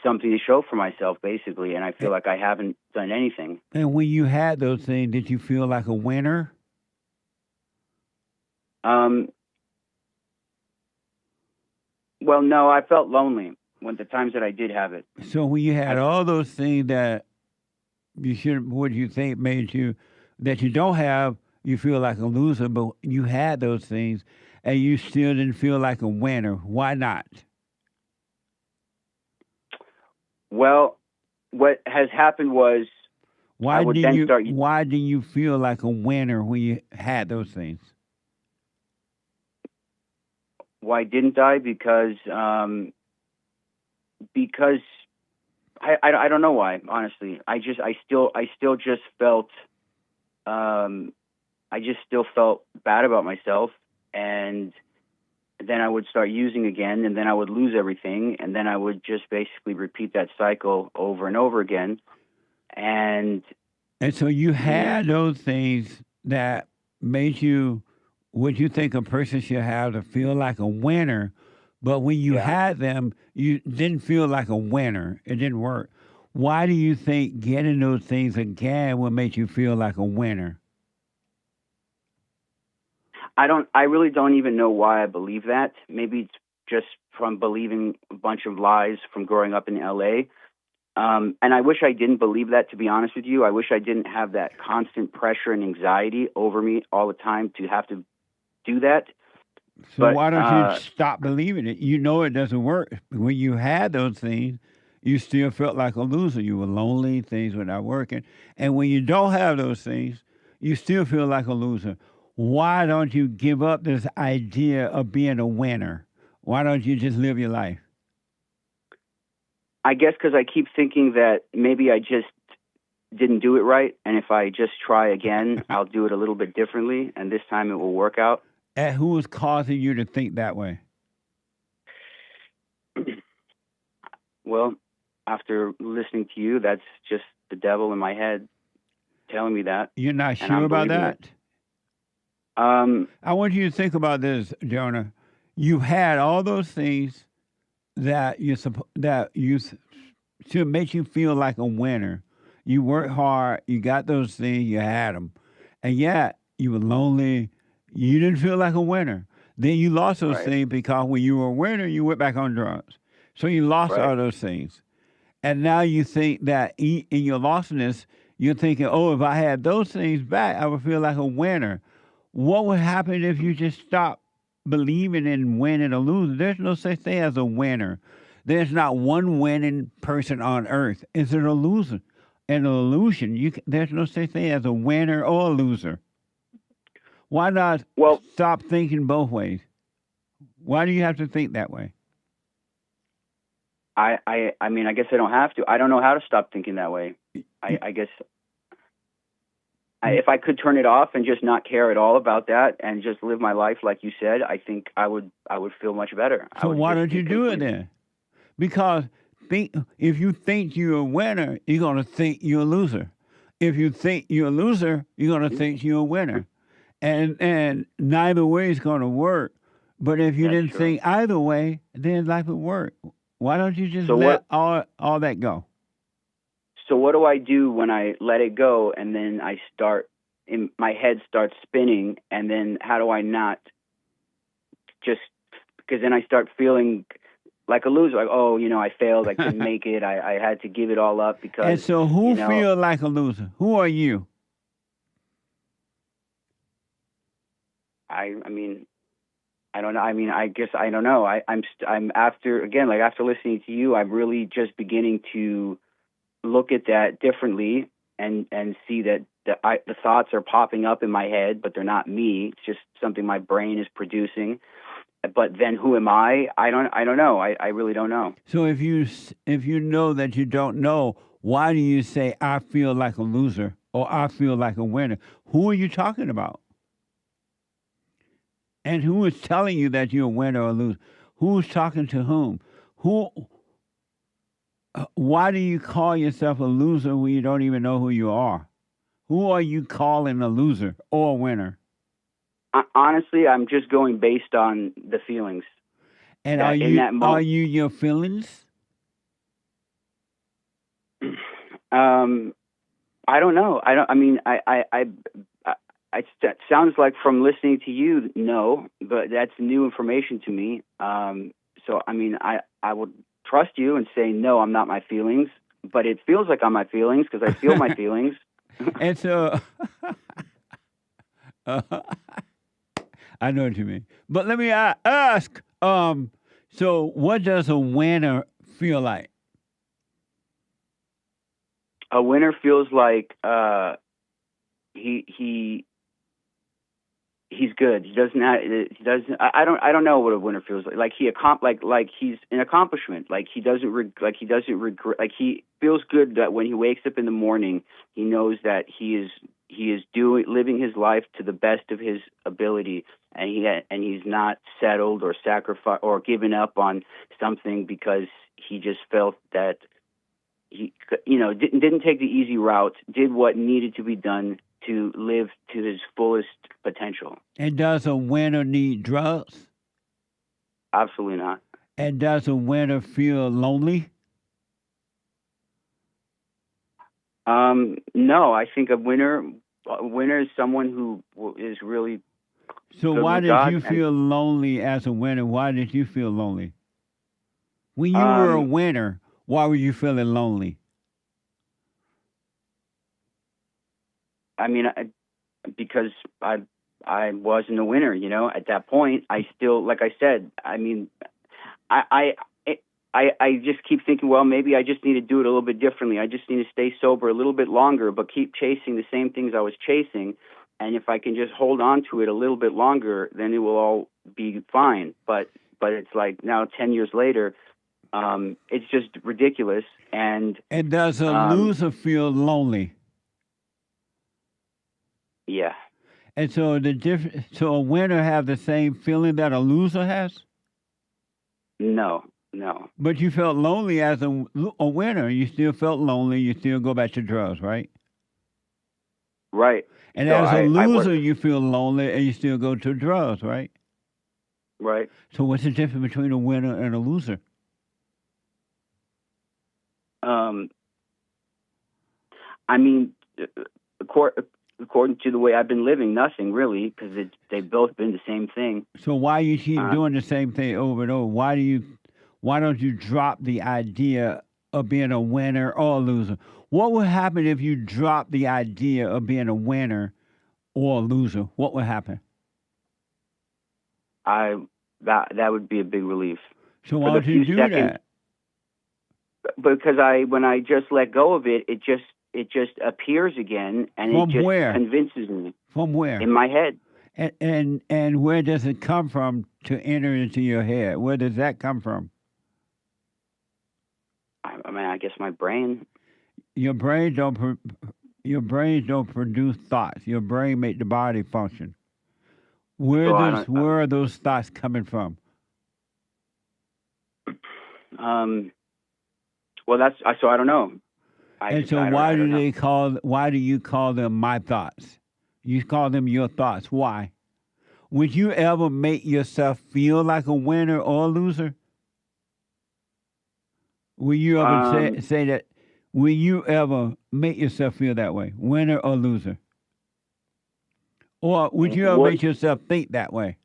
something to show for myself, basically, and I feel like I haven't done anything. And when you had those things, did you feel like a winner? Well, no, I felt lonely when the times that I did have it. So when you had all those things that what you think made you, that you don't have, you feel like a loser, but you had those things and you still didn't feel like a winner. Why not? Well, what has happened was why did you feel like a winner when you had those things? Why didn't I? Because I don't know why, honestly. I still just felt I just still felt bad about myself, and then I would start using again, and then I would lose everything, and then I would just basically repeat that cycle over and over again. And so you had those things that made you what you think a person should have to feel like a winner, but when you had them, you didn't feel like a winner. It didn't work. Why do you think getting those things again will make you feel like a winner? I really don't even know why I believe that. Maybe it's just from believing a bunch of lies from growing up in LA. And I wish I didn't believe that, to be honest with you. I wish I didn't have that constant pressure and anxiety over me all the time to have to do that. So But, why don't you stop believing it? You know it doesn't work. When you had those things, you still felt like a loser. You were lonely, things were not working. And when you don't have those things, you still feel like a loser. Why don't you give up this idea of being a winner? Why don't you just live your life? I guess because I keep thinking that maybe I just didn't do it right, and if I just try again, I'll do it a little bit differently, and this time it will work out. And who is causing you to think that way? Well, after listening to you, that's just the devil in my head telling me that. You're not and I'm sure about believing that? it. I want you to think about this, Jonah. You had all those things that should make you feel like a winner. You worked hard. You got those things. You had them, and yet you were lonely. You didn't feel like a winner. Then you lost those things because when you were a winner, you went back on drugs. So you lost all those things, and now you think that in your lostness, you're thinking, "Oh, if I had those things back, I would feel like a winner." What would happen if you just stopped believing in winning or losing? There's no such thing as a winner. There's not one winning person on earth. It's an illusion. An illusion. There's no such thing as a winner or a loser. Why not stop thinking both ways? Why do you have to think that way? I mean, I guess I don't have to. I don't know how to stop thinking that way. I guess if I could turn it off and just not care at all about that and just live my life like you said, I think I would feel much better. So why don't you do it then? Because if you think you're a winner, you're going to think you're a loser. If you think you're a loser, you're going to think you're a winner. And neither way is going to work. But if you didn't think either way, then life would work. Why don't you just let all that go? So what do I do when I let it go and then my head starts spinning, and then how do I not just, because then I start feeling like a loser, like, oh, I failed, I couldn't make it, I had to give it all up because. And so who feel like a loser? Who are you? I mean, I don't know. I mean, I guess I don't know. I'm after listening to you, I'm really just beginning to look at that differently and see that the thoughts are popping up in my head, but they're not me. It's just something my brain is producing. But then who am I? I don't know. I really don't know. So if you know that you don't know, why do you say I feel like a loser or I feel like a winner? Who are you talking about? And who is telling you that you're a winner or a loser? Who's talking to whom? Why do you call yourself a loser when you don't even know who you are? Who are you calling a loser or a winner? Honestly, I'm just going based on the feelings. And are you your feelings? I don't know. It sounds like from listening to you, no, but that's new information to me. So, I mean, I would trust you and say, no, I'm not my feelings, but it feels like I'm my feelings because I feel my feelings. And so, I know what you mean. But let me ask, so what does a winner feel like? A winner feels like he's good. He doesn't. I don't know what a winner feels like. Like he's an accomplishment. Like he doesn't regret. Like he feels good that when he wakes up in the morning, he knows that he is living his life to the best of his ability, and he's not settled or sacrificed or given up on something because he just felt that he didn't take the easy route, did what needed to be done to live to his fullest potential. And does a winner need drugs? Absolutely not. And does a winner feel lonely? No, I think a winner is someone who is really. So why did you feel lonely as a winner? Why did you feel lonely? When you were a winner, why were you feeling lonely? I mean, because I I wasn't a winner. You know, at that point, I still, like I said, I mean, I just keep thinking, well, maybe I just need to do it a little bit differently. I just need to stay sober a little bit longer, but keep chasing the same things I was chasing. And if I can just hold on to it a little bit longer, then it will all be fine. But it's like now 10 years later, it's just ridiculous. And does a loser feel lonely? Yeah. And so so a winner have the same feeling that a loser has? No. But you felt lonely as a winner. You still felt lonely. You still go back to drugs, right? Right. And So as a I loser, you feel lonely and you still go to drugs, right? Right. So what's the difference between a winner and a loser? I mean, according to the way I've been living, nothing really, because they've both been the same thing. So why you keep doing the same thing over and over? Why don't you drop the idea of being a winner or a loser? What would happen if you dropped the idea of being a winner or a loser? What would happen? That would be a big relief. So why don't you do that? Because when I just let go of it, it just appears again, and From it just where? convinces me. From where? In my head. And where does it come from to enter into your head? Where does that come from? I mean, I guess my brain. Your brain don't produce thoughts. Your brain make the body function. Where are those thoughts coming from? Well, so I don't know. Why do you call them my thoughts? You call them your thoughts. Why? Would you ever make yourself feel like a winner or a loser? Will you ever say that? Will you ever make yourself feel that way, winner or loser? Or would you ever make yourself think that way?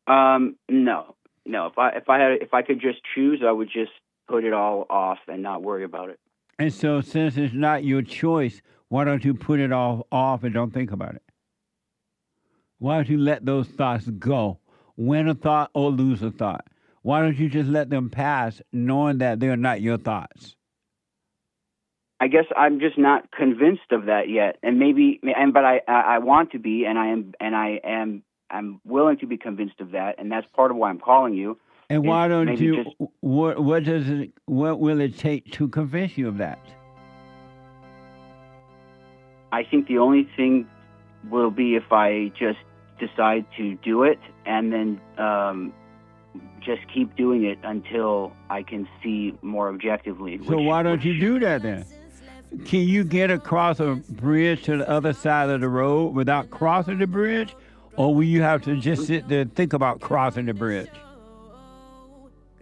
No. If I could just choose, I would just put it all off and not worry about it. And so, since it's not your choice, why don't you put it all off and don't think about it? Why don't you let those thoughts go? Win a thought or lose a thought? Why don't you just let them pass, knowing that they're not your thoughts? I guess I'm just not convinced of that yet, but I want to be, I'm willing to be convinced of that, and that's part of why I'm calling you. And why don't you? What will it take to convince you of that? I think the only thing will be if I just decide to do it, and then just keep doing it until I can see more objectively. So why don't you do that then? Can you get across a bridge to the other side of the road without crossing the bridge? Or will you have to just sit there and think about crossing the bridge?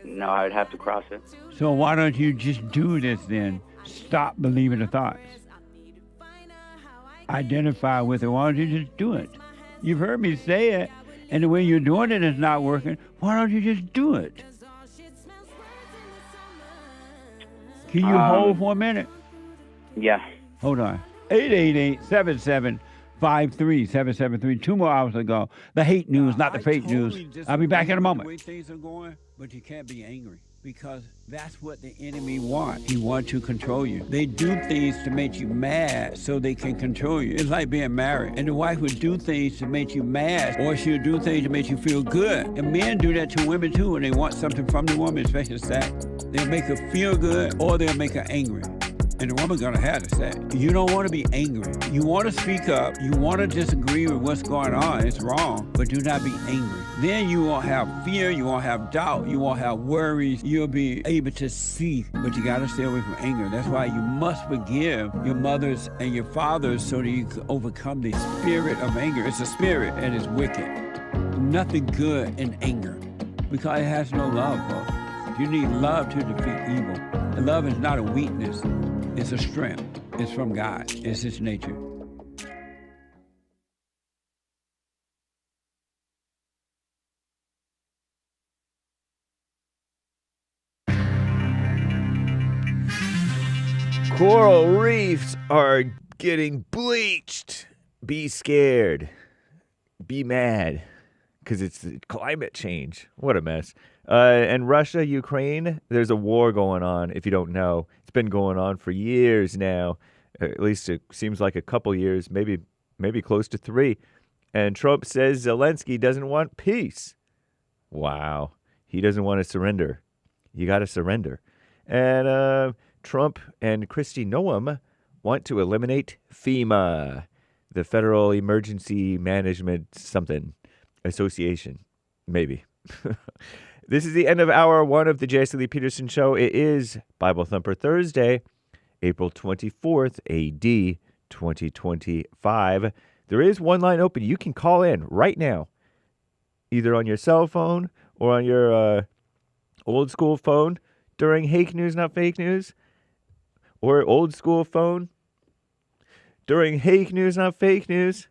No, I'd have to cross it. So why don't you just do this then? Stop believing the thoughts. Identify with it. Why don't you just do it? You've heard me say it, and the way you're doing it is not working. Why don't you just do it? Can you hold for a minute? Yeah. Hold on. 888-77-53-773. 2 more hours ago. The hate news, not the fake news. I'll be back in a moment. The way things are going, but you can't be angry because that's what the enemy wants. He wants to control you. They do things to make you mad so they can control you. It's like being married. And the wife would do things to make you mad, or she'll do things to make you feel good. And men do that to women too when they want something from the woman, especially sex. They'll make her feel good or they'll make her angry. And the woman's gonna have to say, you don't want to be angry. You want to speak up. You want to disagree with what's going on. It's wrong, but do not be angry. Then you won't have fear. You won't have doubt. You won't have worries. You'll be able to see, but you got to stay away from anger. That's why you must forgive your mothers and your fathers so that you can overcome the spirit of anger. It's a spirit and it's wicked. Nothing good in anger because it has no love, folks. You need love to defeat evil. And love is not a weakness. It's a strength. It's from God. It's His nature. Coral reefs are getting bleached be scared, be mad, because it's climate change. What a mess. And Russia, Ukraine, there's a war going on, if you don't know. It's been going on for years now. At least it seems like a couple years, maybe close to 3. And Trump says Zelensky doesn't want peace. Wow. He doesn't want to surrender. You got to surrender. And Trump and Kristi Noem want to eliminate FEMA, the Federal Emergency Management something Association. Maybe. This is the end of hour 1 of the J.C. Lee Peterson Show. It is Bible Thumper Thursday, April 24th, A.D. 2025. There is one line open. You can call in right now, either on your cell phone or on your old school phone during Hake News, Not Fake News, or old school phone during Hake News, Not Fake News.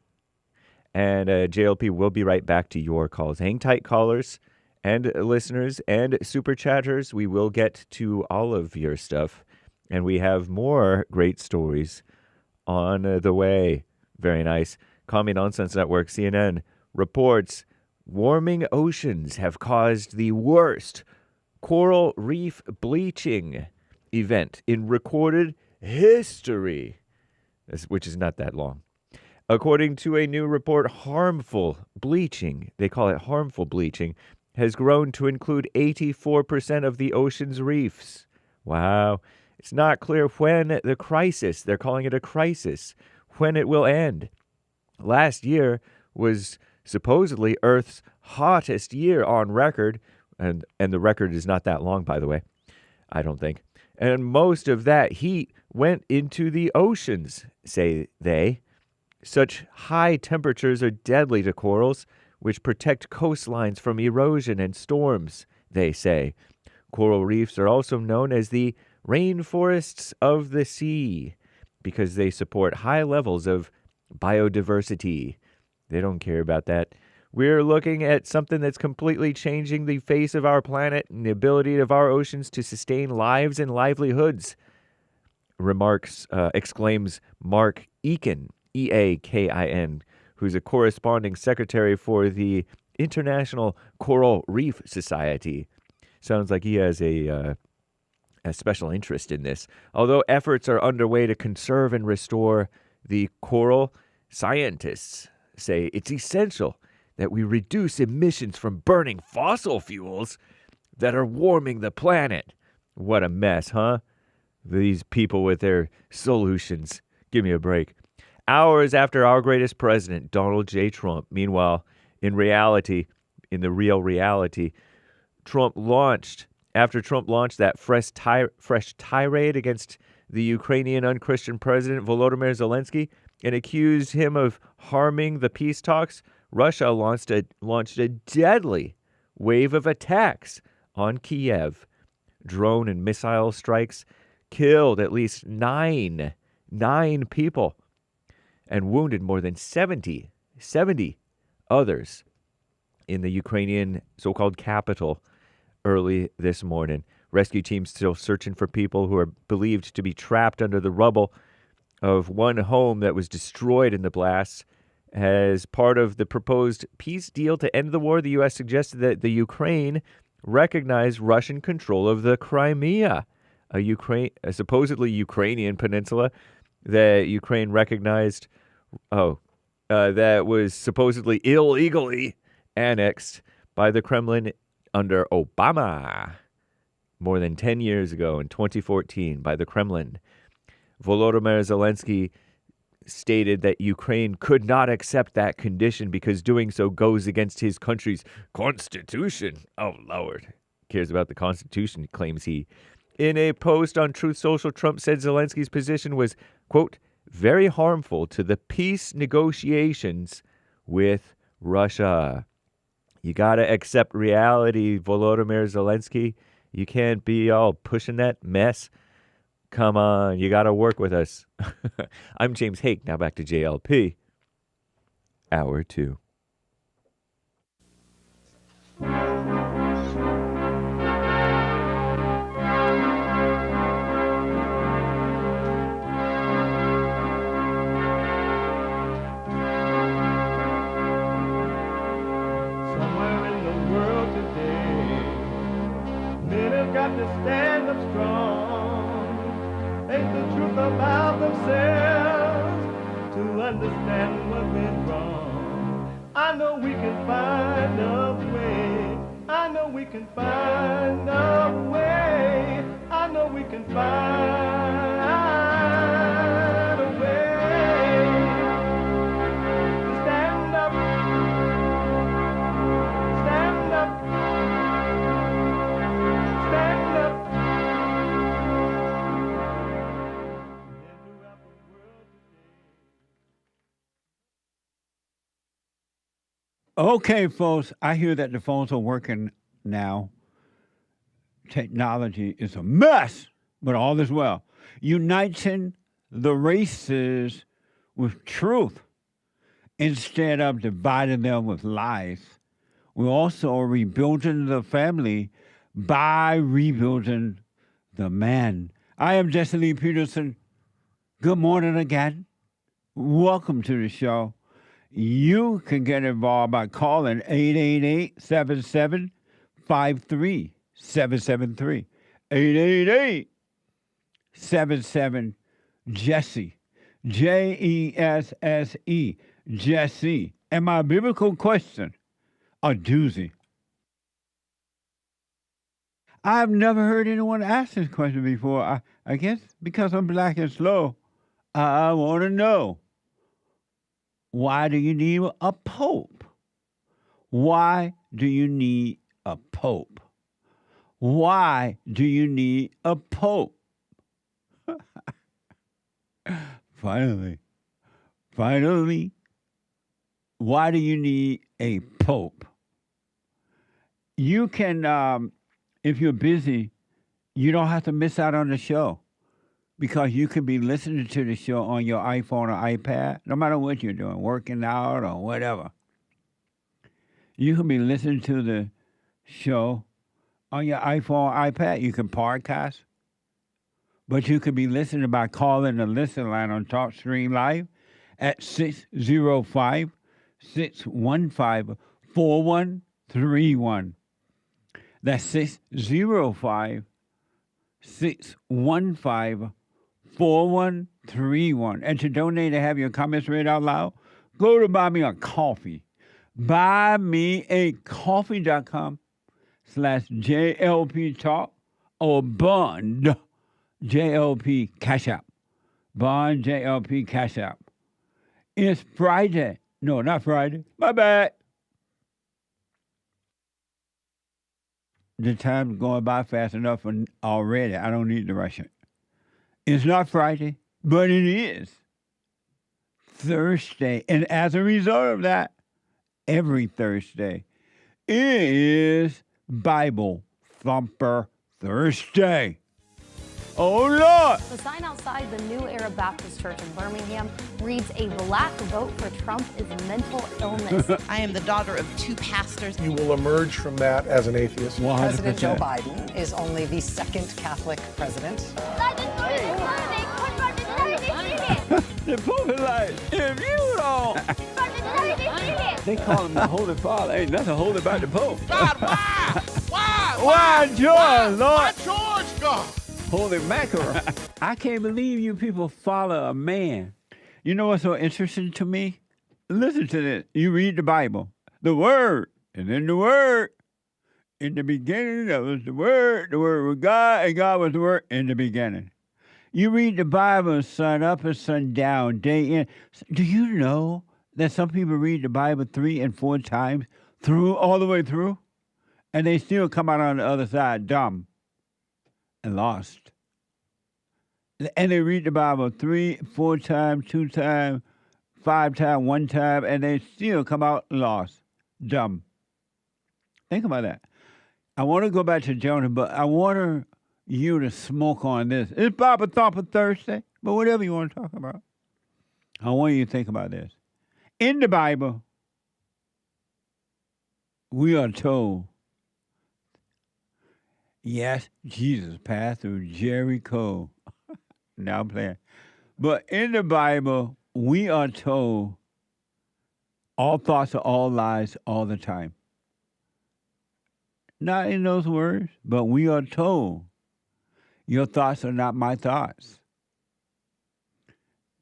And JLP will be right back to your calls. Hang tight, callers and listeners and super chatters. We will get to all of your stuff. And we have more great stories on the way. Very nice. Commie Nonsense Network, CNN, reports warming oceans have caused the worst coral reef bleaching event in recorded history, which is not that long. According to a new report, harmful bleaching, they call it harmful bleaching, has grown to include 84% of the ocean's reefs. Wow. It's not clear when the crisis, they're calling it a crisis, when it will end. Last year was supposedly Earth's hottest year on record, and the record is not that long, by the way, I don't think. And most of that heat went into the oceans, say they. Such high temperatures are deadly to corals, which protect coastlines from erosion and storms, they say. Coral reefs are also known as the rainforests of the sea because they support high levels of biodiversity. They don't care about that. We're looking at something that's completely changing the face of our planet and the ability of our oceans to sustain lives and livelihoods, exclaims Mark Eakin, E-A-K-I-N, who's a corresponding secretary for the International Coral Reef Society. Sounds like he has a special interest in this. Although efforts are underway to conserve and restore the coral, scientists say it's essential that we reduce emissions from burning fossil fuels that are warming the planet. What a mess, huh? These people with their solutions. Give me a break. Hours after our greatest president, Donald J. Trump, meanwhile, in the real reality, after Trump launched that fresh tirade against the Ukrainian unchristian president, Volodymyr Zelensky, and accused him of harming the peace talks, Russia launched a deadly wave of attacks on Kiev. Drone and missile strikes killed at least nine people and wounded more than 70 others in the Ukrainian so-called capital early this morning. Rescue teams still searching for people who are believed to be trapped under the rubble of one home that was destroyed in the blasts. As part of the proposed peace deal to end the war, the U.S. suggested that the Ukraine recognize Russian control of the Crimea, a supposedly Ukrainian peninsula that Ukraine recognized, that was supposedly illegally annexed by the Kremlin under Obama more than 10 years ago in 2014 by the Kremlin. Volodymyr Zelensky stated that Ukraine could not accept that condition because doing so goes against his country's constitution. Oh, Lord. Cares about the Constitution, claims he. In a post on Truth Social, Trump said Zelensky's position was, quote, very harmful to the peace negotiations with Russia. You got to accept reality, Volodymyr Zelensky. You can't be all pushing that mess. Come on, you got to work with us. I'm James Hake. Now back to JLP. Hour 2. got to stand up strong, face the truth about themselves, to understand what's been wrong. I know we can find a way. I know we can find a way. I know we can find a way to stand up, stand up, stand up. Okay, folks, I hear that the phones are working now. Technology is a mess, but all is well. Uniting the races with truth instead of dividing them with lies. We're also rebuilding the family by rebuilding the man. I am Jesse Lee Peterson. Good morning again. Welcome to the show. You can get involved by calling 888-77-53-773. 888-77-JESSE. Jesse. Jesse. And my biblical question, a doozy. I've never heard anyone ask this question before. I guess because I'm black and slow, I want to know. Why do you need a pope? Why do you need a pope? Why do you need a pope? Finally, why do you need a pope? You can, if you're busy, you don't have to miss out on the show. Because you can be listening to the show on your iPhone or iPad, no matter what you're doing, working out or whatever. You can be listening to the show on your iPhone or iPad. You can podcast. But you can be listening by calling the listen line on TalkStream Live at 605-615-4131. That's 605-615-4131. And to donate and have your comments read out loud, go to Buy Me a Coffee. BuyMeACoffee.com/JLP Talk or Bond JLP Cash App. Bond JLP Cash App. It's Friday. No, not Friday. My bad. The time's going by fast enough already. I don't need to rush it. It's not Friday, but it is Thursday. And as a result of that, every Thursday is Bible Thumper Thursday. Oh, Lord! The sign outside the New Era Baptist Church in Birmingham reads, "A black vote for Trump is mental illness." I am the daughter of two pastors. You will emerge from that as an atheist. 100%. President Joe Biden is only the second Catholic president. The Pope is like, if you don't... They call him the Holy Father. Ain't nothing holy about the Pope. God, why? Why, George, Lord? Why George, God? Holy mackerel. I can't believe you people follow a man. You know what's so interesting to me? Listen to this. You read the Bible. The Word. And then the Word. In the beginning, there was the Word. The Word was God, and God was the Word in the beginning. You read the Bible sun up and sun down, day in. Do you know that some people read the Bible 3 and 4 times all the way through? And they still come out on the other side dumb and lost. And they read the Bible 3, 4 times, 2 times, 5 times, 1 time, and they still come out lost, dumb. Think about that. I want to go back to Jonah, but I want you to smoke on this. It's Bible Thumper Thursday, but whatever you want to talk about. I want you to think about this. In the Bible, we are told, yes, Jesus passed through Jericho. Now I'm playing. But in the Bible, we are told all thoughts are all lies all the time. Not in those words, but we are told, your thoughts are not my thoughts.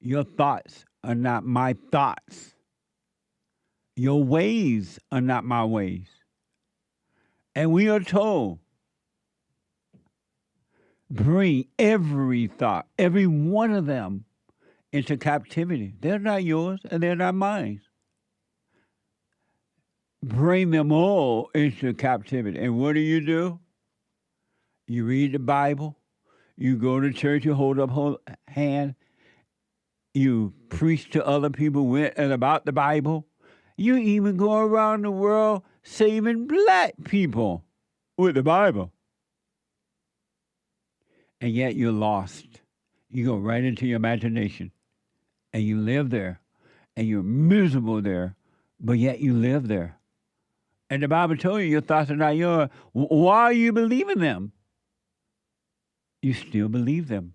Your thoughts are not my thoughts. Your ways are not my ways. And we are told, bring every thought, every one of them, into captivity. They're not yours and they're not mine. Bring them all into captivity. And what do? You read the Bible. You go to church, you hold up hand. You preach to other people with and about the Bible. You even go around the world saving black people with the Bible. And yet you're lost. You go right into your imagination. And you live there. And you're miserable there. But yet you live there. And the Bible told you your thoughts are not yours. Why are you believing them? You still believe them.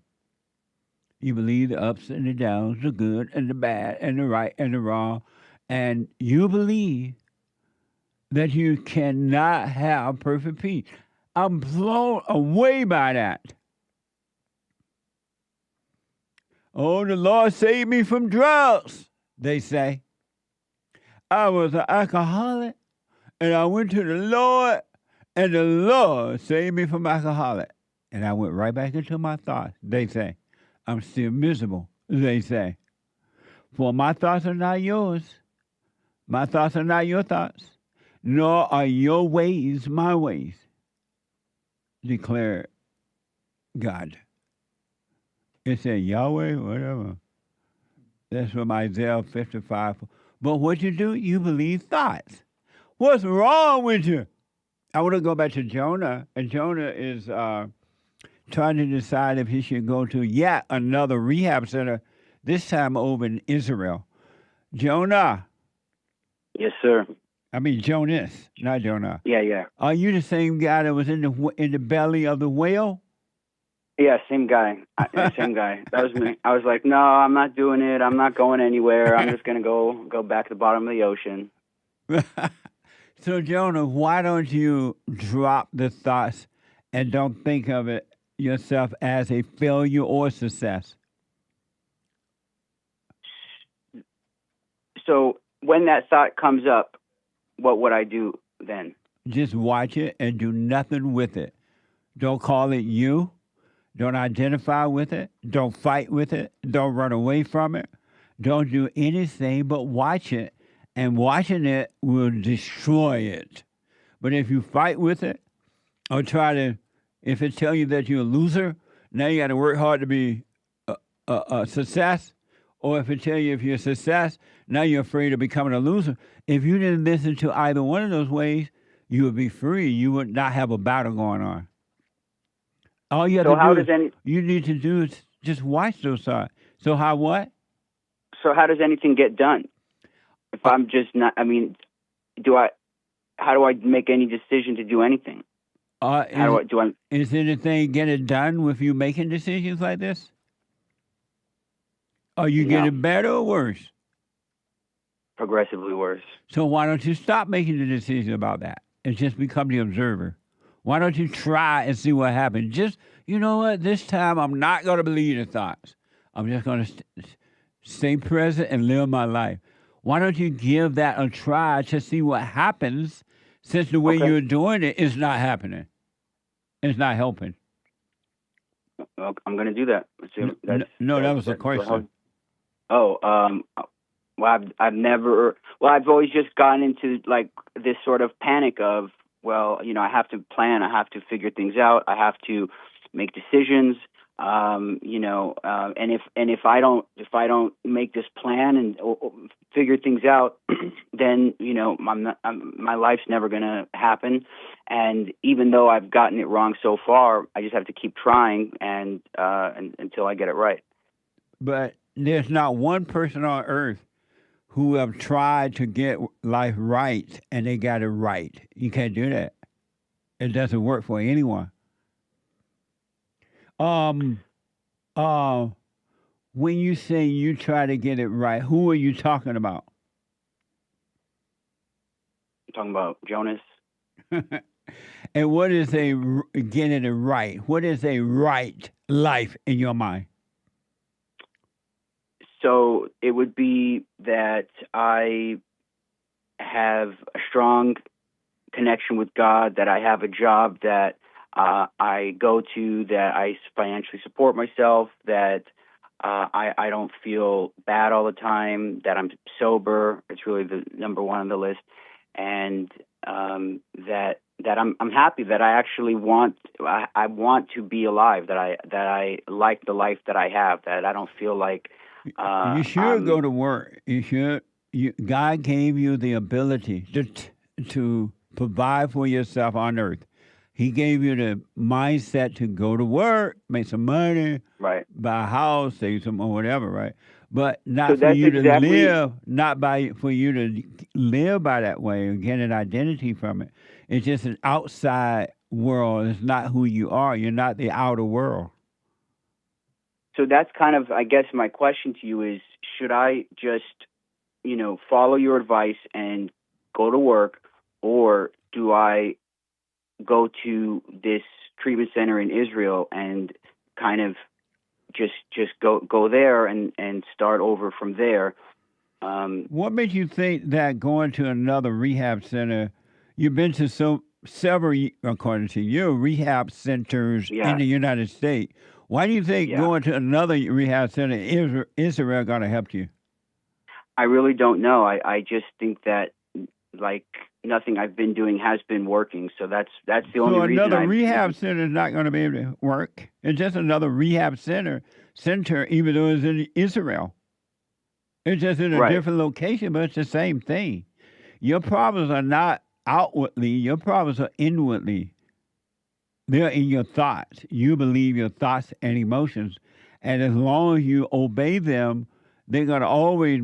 You believe the ups and the downs, the good and the bad, and the right and the wrong. And you believe that you cannot have perfect peace. I'm blown away by that. Oh, the Lord saved me from drugs, they say. I was an alcoholic, and I went to the Lord, and the Lord saved me from alcoholic. And I went right back into my thoughts, they say. I'm still miserable, they say. For my thoughts are not yours. My thoughts are not your thoughts, nor are your ways my ways, declared God. It said Yahweh, whatever. That's from Isaiah 55. But what you do, you believe thoughts. What's wrong with you? I want to go back to Jonah, and Jonah is trying to decide if he should go to yet another rehab center, this time over in Israel. Jonah. Yes, sir. I mean Jonas, not Jonah. Yeah. Are you the same guy that was in the belly of the whale? Yeah, same guy. Same guy. That was me. I was like, no, I'm not doing it. I'm not going anywhere. I'm just going to go back to the bottom of the ocean. So, Jonah, why don't you drop the thoughts and don't think of it yourself as a failure or success? So when that thought comes up, what would I do then? Just watch it and do nothing with it. Don't call it you. Don't identify with it. Don't fight with it. Don't run away from it. Don't do anything but watch it. And watching it will destroy it. But if you fight with it or if it tells you that you're a loser, now you got to work hard to be a success. Or if it tells you if you're a success, now you're afraid of becoming a loser. If you didn't listen to either one of those ways, you would be free. You would not have a battle going on. All you have you need to do is just watch those thoughts. So how what? So how does anything get done? If I'm just not, how do I make any decision to do anything? Is anything getting done with you making decisions like this? Are you getting better or worse? Progressively worse. So why don't you stop making the decision about that and just become the observer? Why don't you try and see what happens? Just, you know what, this time I'm not going to believe the thoughts. I'm just going to stay present and live my life. Why don't you give that a try to see what happens, since the way you're doing it is not happening? It's not helping. Well, I'm going to do that. That was the question. I've always just gotten into like this sort of panic of, I have to plan, I have to figure things out, I have to make decisions. And if I don't make this plan and figure things out, then my life's never going to happen. And even though I've gotten it wrong so far, I just have to keep trying and until I get it right. But there's not one person on earth who have tried to get life right and they got it right. You can't do that. It doesn't work for anyone. When you say you try to get it right, who are you talking about? I'm talking about Jonas. And what is getting it right? What is a right life in your mind? So it would be that I have a strong connection with God, that I have a job that I go to, that I financially support myself, that I don't feel bad all the time, that I'm sober. It's really the number one on the list. And that I'm happy, that I actually want to be alive, that I like the life that I have, that I don't feel like you should go to work. You should. God gave you the ability to provide for yourself on earth. He gave you the mindset to go to work, make some money, right, buy a house, save some or whatever, right? But not So for that's you to exactly- live, for you to live by that way and get an identity from it. It's just an outside world. It's not who you are. You're not the outer world. So that's kind of, I guess, my question to you is, should I just, follow your advice and go to work, or do I go to this treatment center in Israel and kind of just go there and start over from there? What made you think that going to another rehab center? You've been to several, according to you, rehab centers in the United States. Why do you think going to another rehab center in Israel going to help you? I really don't know. I just think that, like, nothing I've been doing has been working. So that's the only reason. So another rehab center is not going to be able to work. It's just another rehab center, even though it's in Israel. It's just in a different location, but it's the same thing. Your problems are not outwardly. Your problems are inwardly. They're in your thoughts. You believe your thoughts and emotions. And as long as you obey them, they're going to always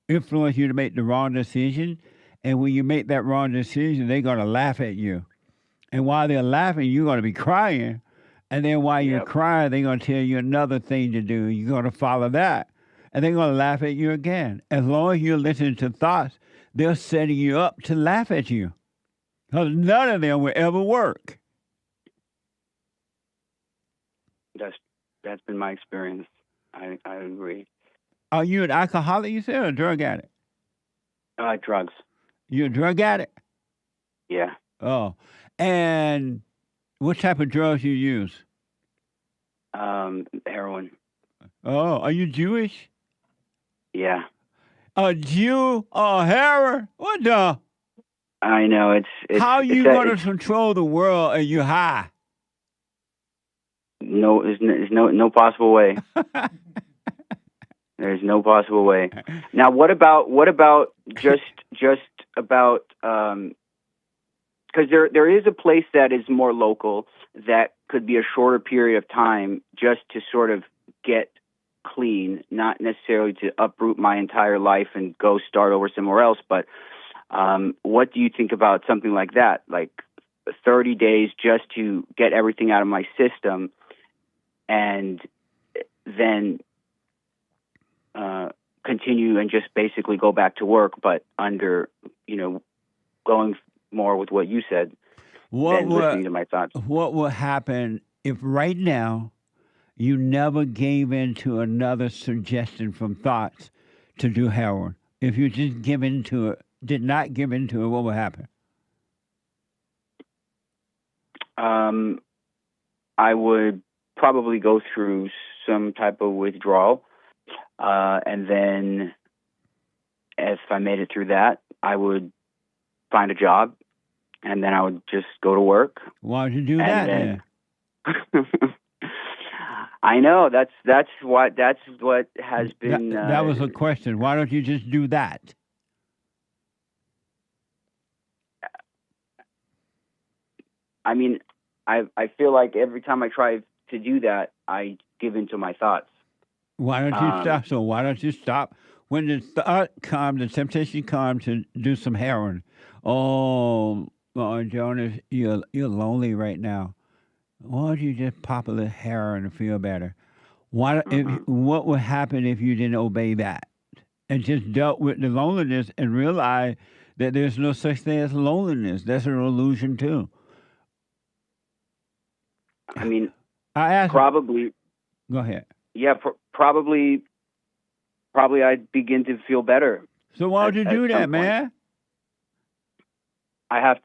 influence you to make the wrong decision. And when you make that wrong decision, they're going to laugh at you. And while they're laughing, you're going to be crying. And then while you're crying, they're going to tell you another thing to do. You're going to follow that. And they're going to laugh at you again. As long as you're listening to thoughts, they're setting you up to laugh at you. Because none of them will ever work. That's been my experience. I agree. Are you an alcoholic, you said, or a drug addict? Drugs. You're a drug addict? Yeah. Oh. And what type of drugs you use? Heroin. Oh, are you Jewish? Yeah. A Jew or heroin? What the? I know. It's how are you going to control the world and you high? No, there's no possible way. There's no possible way. Now, what about just about because there is a place that is more local that could be a shorter period of time just to sort of get clean, not necessarily to uproot my entire life and go start over somewhere else. But what do you think about something like that? Like 30 days just to get everything out of my system, and then continue and just basically go back to work, but under, going more with what you said than listening to my thoughts. What will happen if right now you never gave in to another suggestion from thoughts to do heroin? If you just did not give in to it, what would happen? I would probably go through some type of withdrawal. And then if I made it through that, I would find a job, and then I would just go to work. Why would you do that then? I know that's what has been. That was a question. Why don't you just do that? I mean, I feel like every time I try to do that, I give in to my thoughts. Why don't you stop? So why don't you stop when the thought comes, the temptation comes to do some heroin? Oh, Jonas, you're lonely right now. Why don't you just pop a little heroin and feel better? What would happen if you didn't obey that and just dealt with the loneliness and realized that there's no such thing as loneliness? That's an illusion too. I mean, I asked. probably. Go ahead. Yeah, probably I'd begin to feel better. So why don't you do at that, some point. man? I have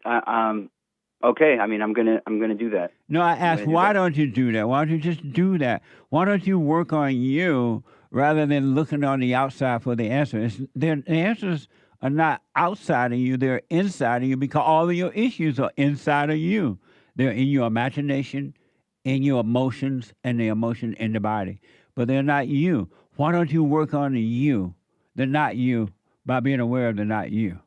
okay. I mean, I'm gonna do that. No, I asked, do why that. don't you do that? Why don't you just do that? Why don't you work on you rather than looking on the outside for the answers? The answers are not outside of you; they're inside of you because all of your issues are inside of you. They're in your imagination, in your emotions, and the emotion in the body. But they're not you. Why don't you work on the you, the not you, by being aware of the not you?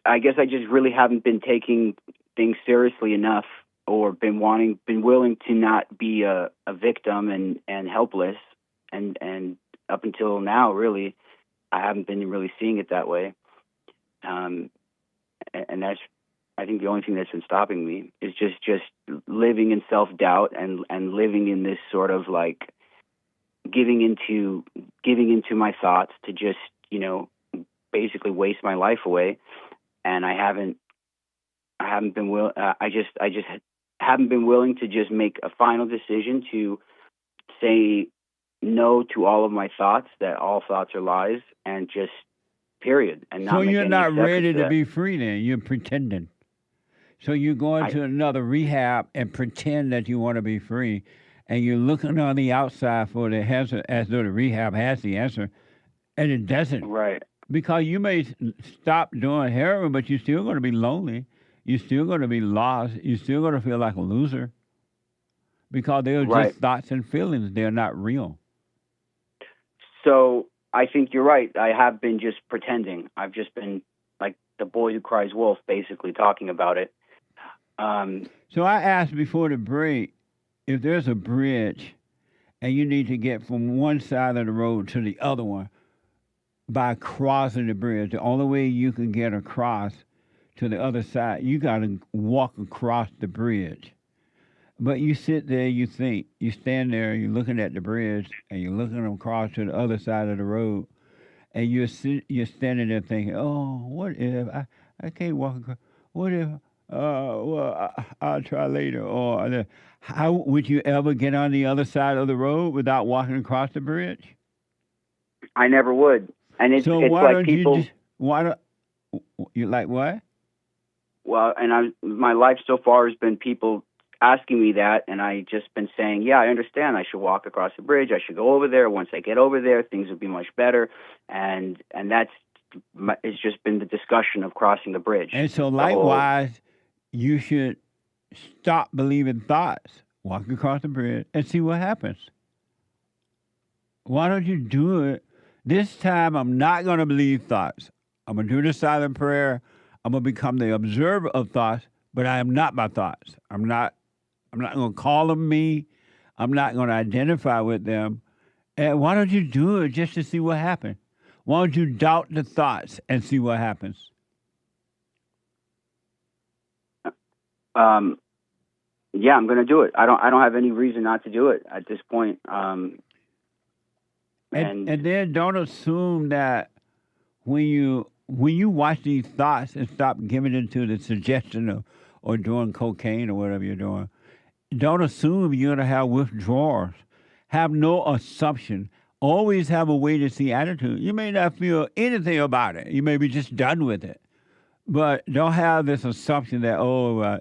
I guess I just really haven't been taking things seriously enough, or been willing to not be a victim and helpless, and up until now, really, I haven't been really seeing it that way. And that's, I think, the only thing that's been stopping me is just living in self-doubt and living in this sort of like giving into my thoughts to just, basically waste my life away. And I haven't been I just haven't been willing to just make a final decision to say no to all of my thoughts, that all thoughts are lies, and just period. And not So make you're any not exceptions ready to that. be free then. You're pretending. So you go into another rehab and pretend that you want to be free, and you're looking on the outside for the answer as though the rehab has the answer, and it doesn't. Right. Because you may stop doing heroin, but you're still going to be lonely. You're still going to be lost. You're still going to feel like a loser. Because they're Right. just thoughts and feelings. They're not real. So I think you're right. I have been just pretending. I've just been like the boy who cries wolf, basically talking about it. So I asked before the break, if there's a bridge and you need to get from one side of the road to the other one by crossing the bridge, the only way you can get across to the other side, you got to walk across the bridge. But you sit there, you think, you stand there, you're looking at the bridge, and you're looking across to the other side of the road, and you're standing there thinking, oh, what if I can't walk across? What if, I'll try later. Or how would you ever get on the other side of the road without walking across the bridge? I never would. And it's why like don't people. You like what? Well, and my life so far has been people asking me that, and I just been saying, yeah, I understand. I should walk across the bridge. I should go over there. Once I get over there, things will be much better. And it's just been the discussion of crossing the bridge. And so likewise, you should stop believing thoughts, walk across the bridge, and see what happens. Why don't you do it? This time, I'm not going to believe thoughts. I'm going to do the silent prayer. I'm going to become the observer of thoughts, but I am not my thoughts. I'm not going to call them me. I'm not going to identify with them. And why don't you do it just to see what happens? Why don't you doubt the thoughts and see what happens? Yeah, I'm going to do it. I don't have any reason not to do it at this point. And then don't assume that when you watch these thoughts and stop giving into the suggestion of or doing cocaine or whatever you're doing, don't assume you're going to have withdrawals. Have no assumption. Always have a wait-and-see attitude. You may not feel anything about it. You may be just done with it. But don't have this assumption that,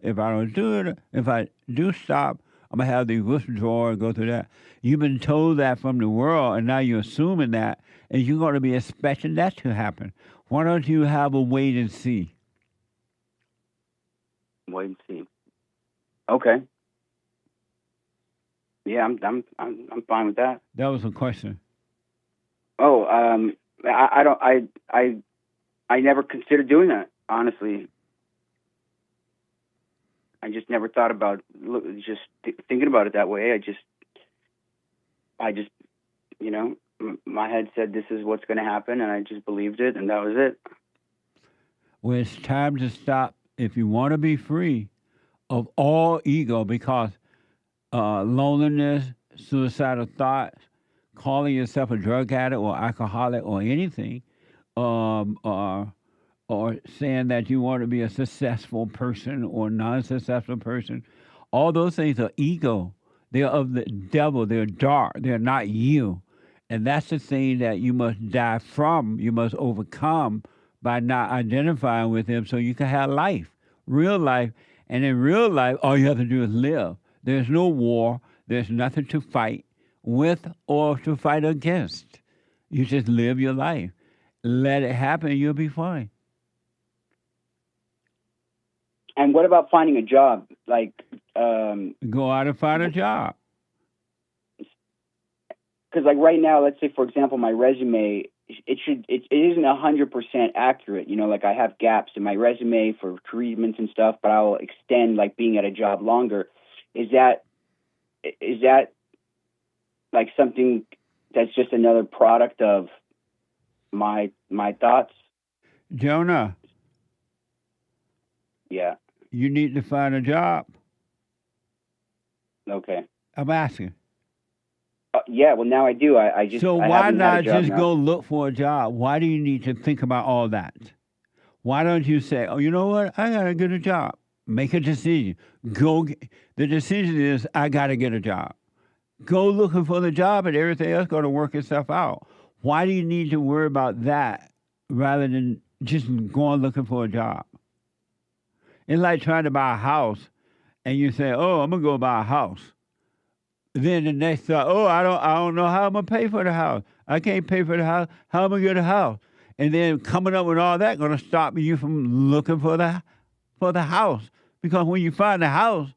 if I don't do it, if I do stop, I'm going to have the withdrawal and go through that. You've been told that from the world, and now you're assuming that, and you're going to be expecting that to happen. Why don't you have a wait and see? Wait and see. Okay. Yeah, I'm fine with that. That was a question. Oh, I never considered doing that, honestly. I just never thought about thinking about it that way. I just, my head said this is what's going to happen, and I just believed it, and that was it. Well, it's time to stop. If you want to be free of all ego, because loneliness, suicidal thoughts, calling yourself a drug addict or alcoholic or anything, or saying that you want to be a successful person or non-successful person. All those things are ego. They're of the devil. They're dark. They're not you. And that's the thing that you must die from. You must overcome by not identifying with them so you can have life, real life. And in real life, all you have to do is live. There's no war. There's nothing to fight with or to fight against. You just live your life. Let it happen. You'll be fine. And what about finding a job? Like, go out and find a job. Because, like, right now, let's say, for example, my resume, it isn't 100% accurate. You know, like, I have gaps in my resume for treatments and stuff, but I'll extend, like, being at a job longer. Is that like something that's just another product of my thoughts? Jonah. Yeah. You need to find a job. Okay. I'm asking. Yeah, well, now I do. I just. So I why haven't had a not job just now. go look for a job? Why do you need to think about all that? Why don't you say, oh, you know what? I got to get a job. Make a decision. The decision is, I got to get a job. Go looking for the job and everything else going to work itself out. Why do you need to worry about that rather than just going looking for a job? It's like trying to buy a house and you say, oh, I'm going to go buy a house. Then the next thought, oh, I don't know how I'm going to pay for the house. I can't pay for the house. How am I going to get a house? And then coming up with all that going to stop you from looking for the house. Because when you find the house,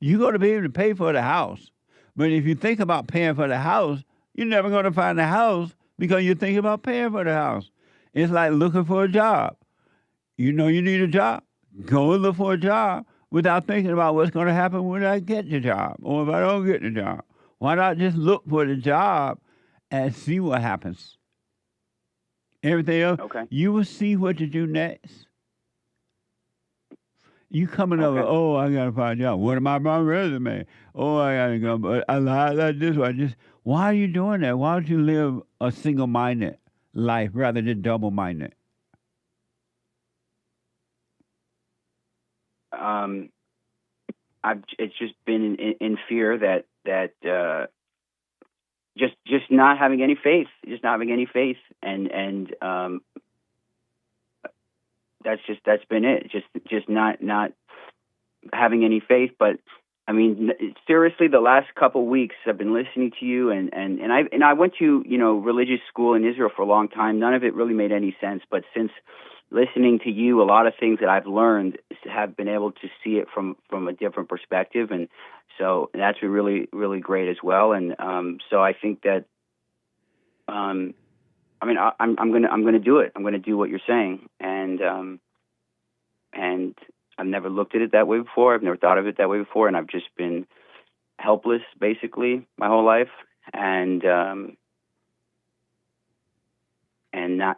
you're going to be able to pay for the house. But if you think about paying for the house, you're never going to find the house because you're thinking about paying for the house. It's like looking for a job. You know you need a job. Go and look for a job without thinking about what's going to happen when I get the job or if I don't get the job. Why not just look for the job and see what happens? Everything else, you will see what to do next. You coming over, oh, I got to find a job. What about my resume? Oh, I got to go, but I lied like this. Why are you doing that? Why don't you live a single-minded life rather than double-minded? It's just been in fear that just not having any faith, and that's been it. Just not having any faith. But I mean, seriously, the last couple of weeks I've been listening to you, and I went to religious school in Israel for a long time. None of it really made any sense, but since listening to you, a lot of things that I've learned have been able to see it from a different perspective, and so that's been really, really great as well. And so I think that, I'm gonna do it. I'm gonna do what you're saying, and I've never looked at it that way before. I've never thought of it that way before, and I've just been helpless basically my whole life, and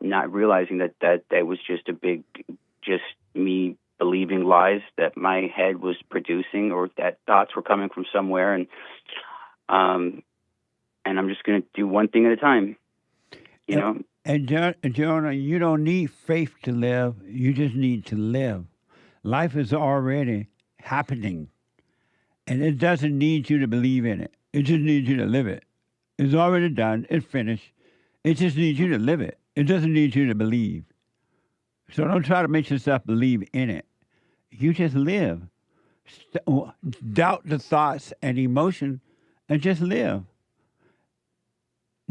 not realizing that was just me believing lies that my head was producing, or that thoughts were coming from somewhere, and I'm just going to do one thing at a time, you know. And Jonah, you don't need faith to live. You just need to live. Life is already happening, and it doesn't need you to believe in it. It just needs you to live it. It's already done. It's finished. It just needs you to live it. It doesn't need you to believe. So don't try to make yourself believe in it. You just live. Doubt the thoughts and emotion and just live.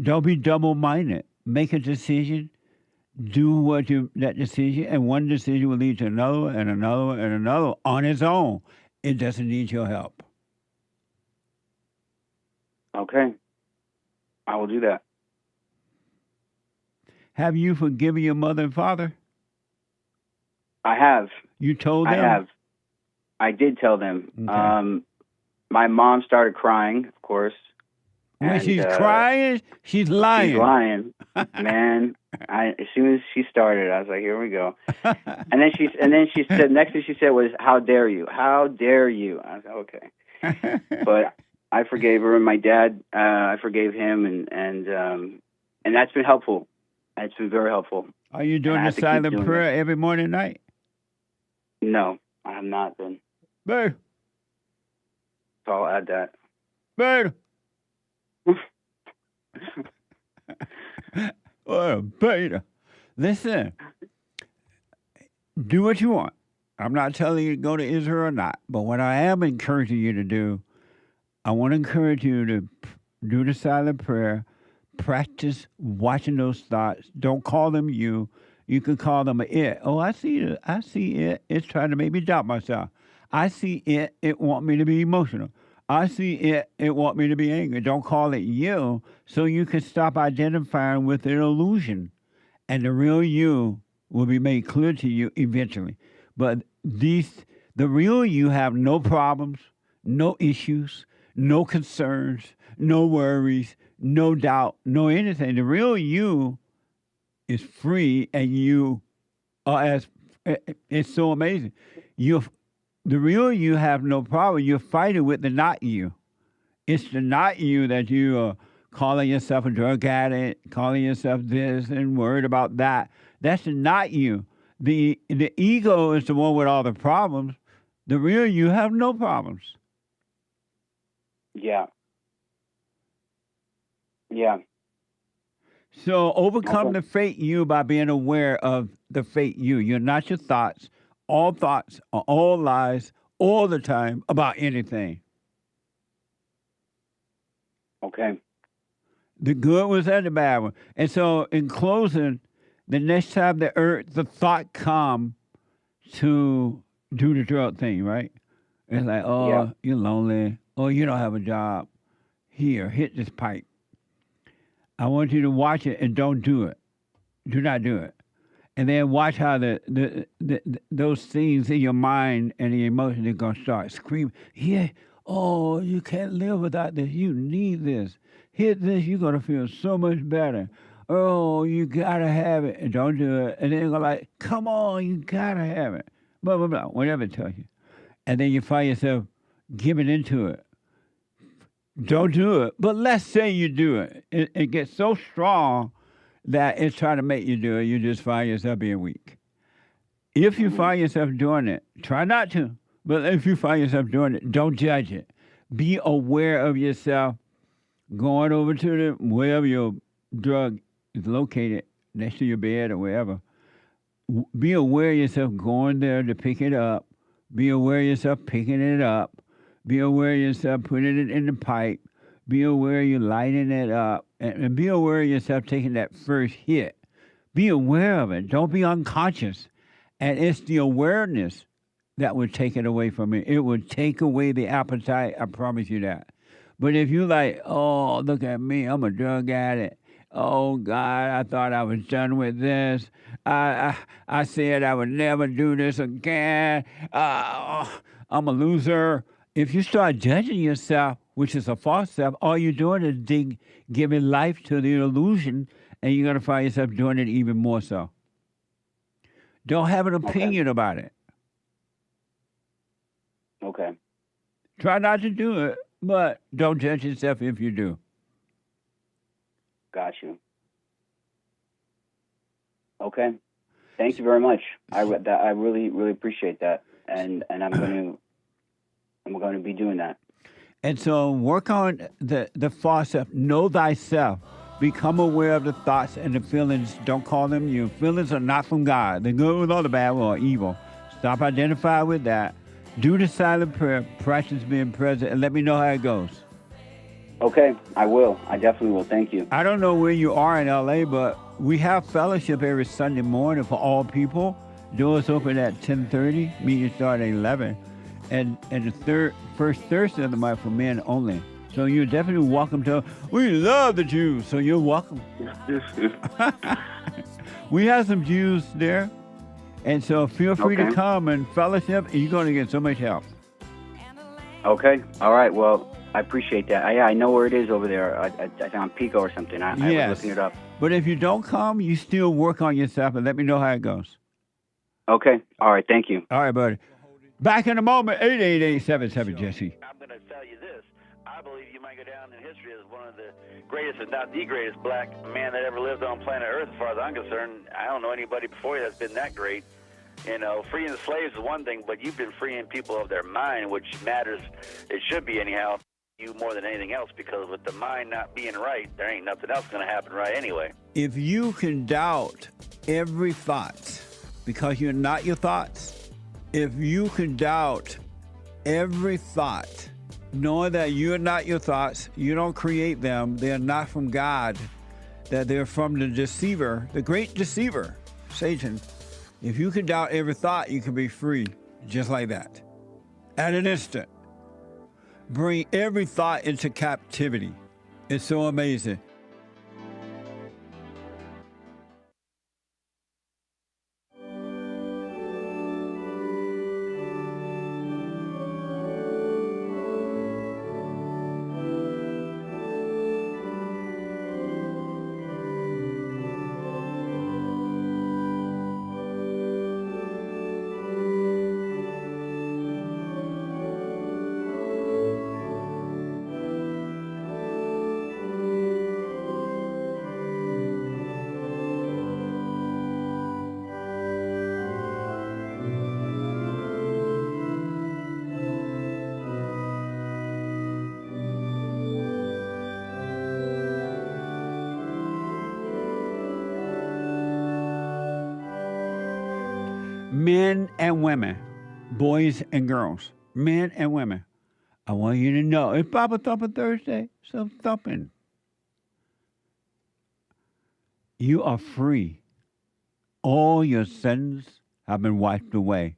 Don't be double-minded. Make a decision. Do that decision, and one decision will lead to another and another and another on its own. It doesn't need your help. Okay. I will do that. Have you forgiven your mother and father? I have. You told them? I have. I did tell them. Okay. My mom started crying, of course. When she's crying, she's lying. She's lying, man. As soon as she started, I was like, "Here we go." and then she said, next thing she said was, "How dare you? How dare you?" I was like, "Okay." But I forgave her, and my dad, I forgave him, and that's been helpful. It's been very helpful. Are you doing And I the have to keep silent doing prayer every morning and night? No, I have not been. Beta. So I'll add that. Beta. Oh, beta. Listen, do what you want. I'm not telling you to go to Israel or not, but what I am encouraging you to do, I want to encourage you to do the silent prayer, practice watching those thoughts. Don't call them you. You can call them it. Oh, I see it. I see it. It's trying to make me doubt myself. I see it. It want me to be emotional. I see it. It want me to be angry. Don't call it you, so you can stop identifying with an illusion, and the real you will be made clear to you eventually. But the real you have no problems, no issues, no concerns, no worries, no doubt, no anything. The real you is free, and you are as. It's so amazing. The real you have no problem. You're fighting with the not you. It's the not you that you are calling yourself a drug addict, calling yourself this, and worried about that. That's the not you. The ego is the one with all the problems. The real you have no problems. Yeah. Yeah. So overcome the fake you by being aware of the fake you. You're not your thoughts. All thoughts are all lies all the time about anything. Okay. The good ones and the bad ones. And so in closing, the next time the thought come to do the drug thing, right? It's like, oh, Yeah. you're lonely. Oh, you don't have a job. Here, hit this pipe. I want you to watch it and don't do it. Do not do it. And then watch how those things in your mind and the emotions are going to start screaming. Yeah, oh, you can't live without this. You need this. Hit this, you're going to feel so much better. Oh, you got to have it. And don't do it. And then they're like, come on, you got to have it. Blah, blah, blah, whatever it tells you. And then you find yourself giving into it. Don't do it. But let's say you do it. It gets so strong that it's trying to make you do it. You just find yourself being weak. If you find yourself doing it, try not to. But if you find yourself doing it, don't judge it. Be aware of yourself going over to wherever your drug is located, next to your bed or wherever. Be aware of yourself going there to pick it up. Be aware of yourself picking it up. Be aware of yourself putting it in the pipe. Be aware you lighting it up. And be aware of yourself taking that first hit. Be aware of it. Don't be unconscious. And it's the awareness that would take it away from you. It would take away the appetite. I promise you that. But if you like, oh, look at me, I'm a drug addict. Oh, God, I thought I was done with this. I said I would never do this again. I'm a loser. If you start judging yourself, which is a false self, all you're doing is giving life to the illusion, and you're going to find yourself doing it even more so. Don't have an opinion about it. Okay. Try not to do it, but don't judge yourself if you do. Got you. Okay. Thank you very much. I really, really appreciate that, and I'm going to be doing that. And so work on the false self. Know thyself. Become aware of the thoughts and the feelings. Don't call them you. Feelings are not from God. The good or the bad or evil. Stop identifying with that. Do the silent prayer. Practice being present, and let me know how it goes. Okay, I will. I definitely will. Thank you. I don't know where you are in L.A., but we have fellowship every Sunday morning for all people. Doors open at 10:30. Meetings start at 11. And the first Thursday of the month for men only. So you're definitely welcome to. We love the Jews, so you're welcome. We have some Jews there, and so feel free to come and fellowship, and you're going to get so much help. Okay. All right. Well, I appreciate that. I know where it is over there. I found Pico or something. I was looking it up. But if you don't come, you still work on yourself, and let me know how it goes. Okay. All right. Thank you. All right, buddy. Back in a moment, 888-77-JESSE. I'm going to tell you this. I believe you might go down in history as one of the greatest, if not the greatest, black man that ever lived on planet Earth, as far as I'm concerned. I don't know anybody before you that's been that great. You know, freeing the slaves is one thing, but you've been freeing people of their mind, which matters. It should be anyhow, you more than anything else, because with the mind not being right, there ain't nothing else going to happen right anyway. If you can doubt every thought because you're not your thoughts, if you can doubt every thought, knowing that you're not your thoughts, you don't create them, they're not from God, that they're from the deceiver, the great deceiver, Satan. If you can doubt every thought, you can be free just like that. At an instant. Bring every thought into captivity. It's so amazing. Men and women, boys and girls, men and women, I want you to know, it's Papa Thumper Thursday, so thumping. You are free. All your sins have been wiped away.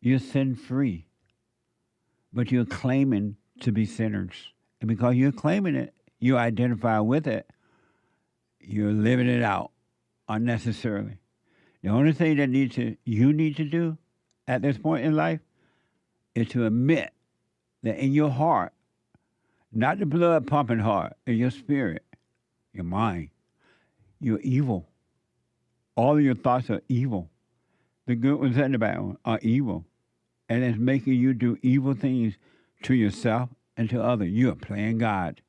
You're sin free, but you're claiming to be sinners. And because you're claiming it, you identify with it, you're living it out unnecessarily. The only thing that you need to do at this point in life is to admit that in your heart, not the blood pumping heart, in your spirit, your mind, you're evil. All of your thoughts are evil. The good ones and the bad ones are evil. And it's making you do evil things to yourself and to others. You are playing God.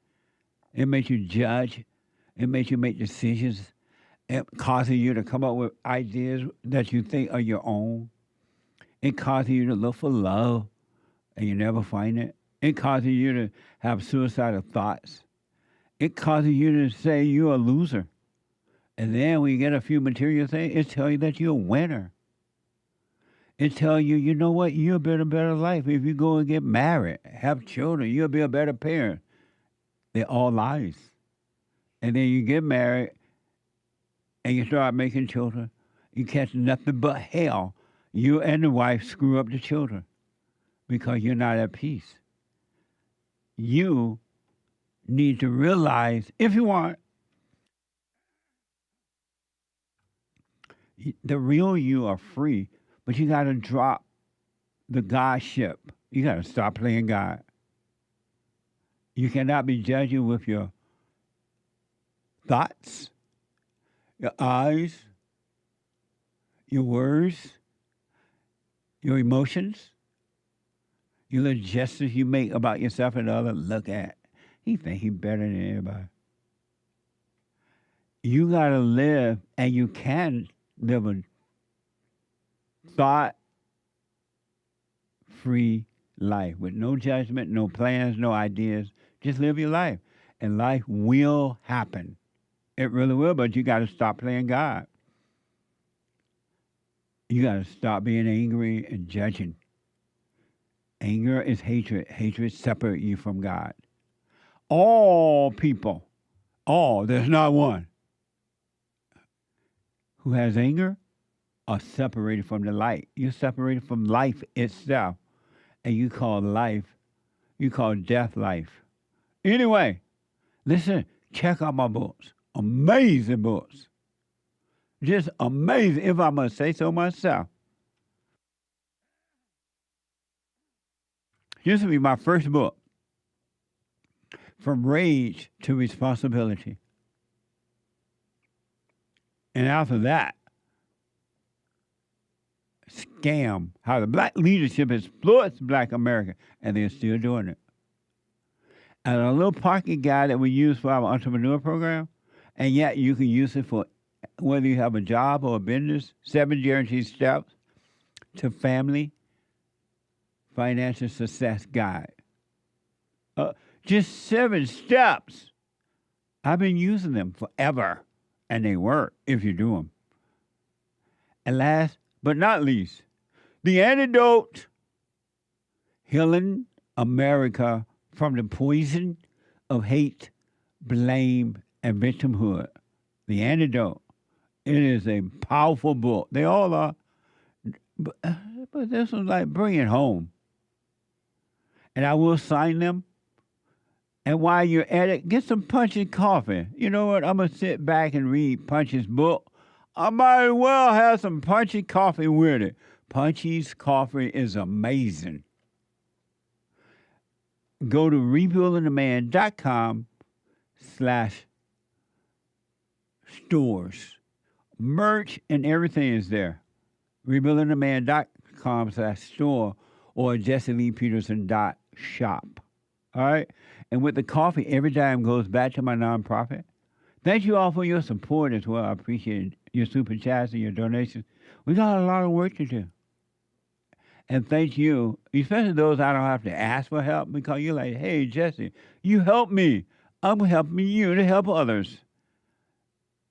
It makes you judge. It makes you make decisions. It causes you to come up with ideas that you think are your own. It causes you to look for love, and you never find it. It causes you to have suicidal thoughts. It causes you to say you're a loser. And then when you get a few material things, it tells you that you're a winner. It tells you, you know what, you'll build a better life. If you go and get married, have children, you'll be a better parent. They're all lies. And then you get married, and you start making children, you catch nothing but hell. You and the wife screw up the children because you're not at peace. You need to realize, if you want, the real you are free, but you got to drop the God ship. You got to stop playing God. You cannot be judging with your thoughts, your eyes, your words, your emotions, your little gestures you make about yourself and others. Look at. He think he better than everybody. You got to live, and you can live a thought-free life with no judgment, no plans, no ideas. Just live your life, and life will happen. It really will, but you got to stop playing God. You got to stop being angry and judging. Anger is hatred. Hatred separates you from God. All people, there's not one, who has anger are separated from the light. You're separated from life itself. And you call death life. Anyway, listen, check out my books. Amazing books. Just amazing, if I must say so myself. This will be my first book. From Rage to Responsibility. And after that, Scam, how the black leadership exploits black America, and they're still doing it. and a little pocket guide that we use for our entrepreneur program, and yet you can use it for whether you have a job or a business. 7 guaranteed steps to family financial success guide. Just 7 steps. I've been using them forever, and they work if you do them. And last but not least, the antidote, healing America from the poison of hate, blame, and victimhood. The antidote. It is a powerful book. They all are. But this was like bring it home. And I will sign them. And while you're at it, get some Punch's coffee. You know what? I'm going to sit back and read Punch's book. I might as well have some Punchy coffee with it. Punchy's coffee is amazing. Go to rebuildingtheman.com/stores. Merch and everything is there. rebuildingtheman.com/store or jesseleepeterson.shop. All right? And with the coffee, every dime goes back to my nonprofit. Thank you all for your support as well. I appreciate your super chats and your donations. We got a lot of work to do. And thank you, especially those I don't have to ask for help, because you're like, hey, Jesse, you help me. I'm helping you to help others.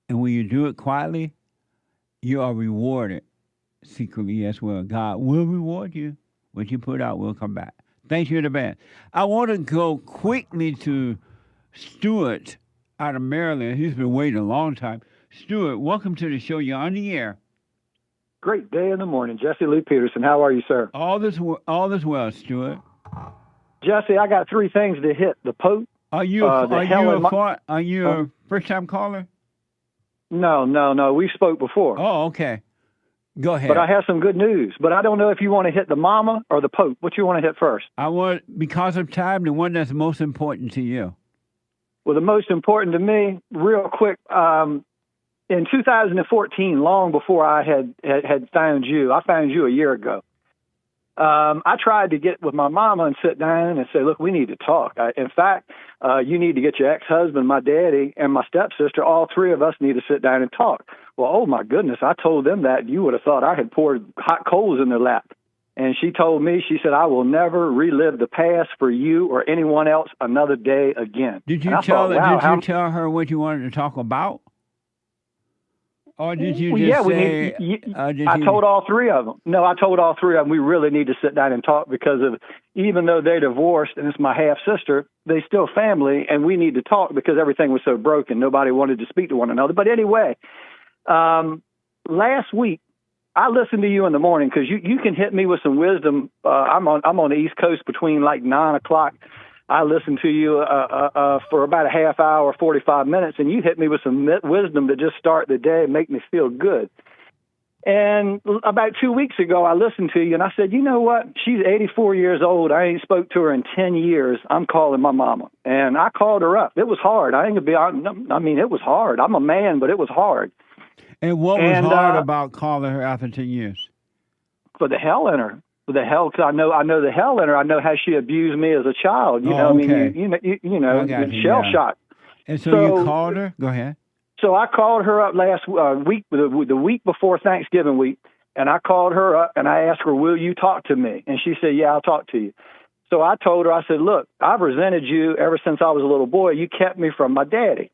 And when you do it quietly, you are rewarded secretly as well. God will reward you. What you put out will come back. Thank you in advance. I want to go quickly to Stuart out of Maryland. He's been waiting a long time. Stuart, welcome to the show. You're on the air. Great day in the morning. Jesse Lee Peterson. How are you, sir? All this well, Stuart. Jesse, I got 3 things to hit. The Pope. Are you a first-time caller? No. We spoke before. Oh, okay. Go ahead. But I have some good news. But I don't know if you want to hit the Mama or the Pope. What you want to hit first? I want, because of time, the one that's most important to you. Well, the most important to me, real quick, in 2014, long before I had found you, I found you a year ago. I tried to get with my mama and sit down and say, look, we need to talk. In fact, you need to get your ex-husband, my daddy, and my stepsister. All 3 of us need to sit down and talk. Well, oh, my goodness, I told them that. You would have thought I had poured hot coals in their lap. And she told me, she said, I will never relive the past for you or anyone else another day again. Did you tell her what you wanted to talk about? Or did you just say... I told all 3 of them. No, I told all 3 of them we really need to sit down and talk because of, even though they're divorced and it's my half-sister, they still family, and we need to talk because everything was so broken. Nobody wanted to speak to one another. But anyway, last week, I listened to you in the morning because you can hit me with some wisdom. I'm on the East Coast between like 9 o'clock. I listened to you for about a half hour, 45 minutes, and you hit me with some wisdom to just start the day and make me feel good. And about 2 weeks ago, I listened to you, and I said, you know what? She's 84 years old. I ain't spoke to her in 10 years. I'm calling my mama. And I called her up. It was hard. It was hard. I'm a man, but it was hard. And what was hard about calling her after 10 years? For the hell in her. For the hell, because I know the hell in her. I know how she abused me as a child. Shell shock. And so you called her? Go ahead. So I called her up last week, the week before Thanksgiving week, and I called her up and I asked her, will you talk to me? And she said, yeah, I'll talk to you. So I told her, I said, look, I've resented you ever since I was a little boy. You kept me from my daddy.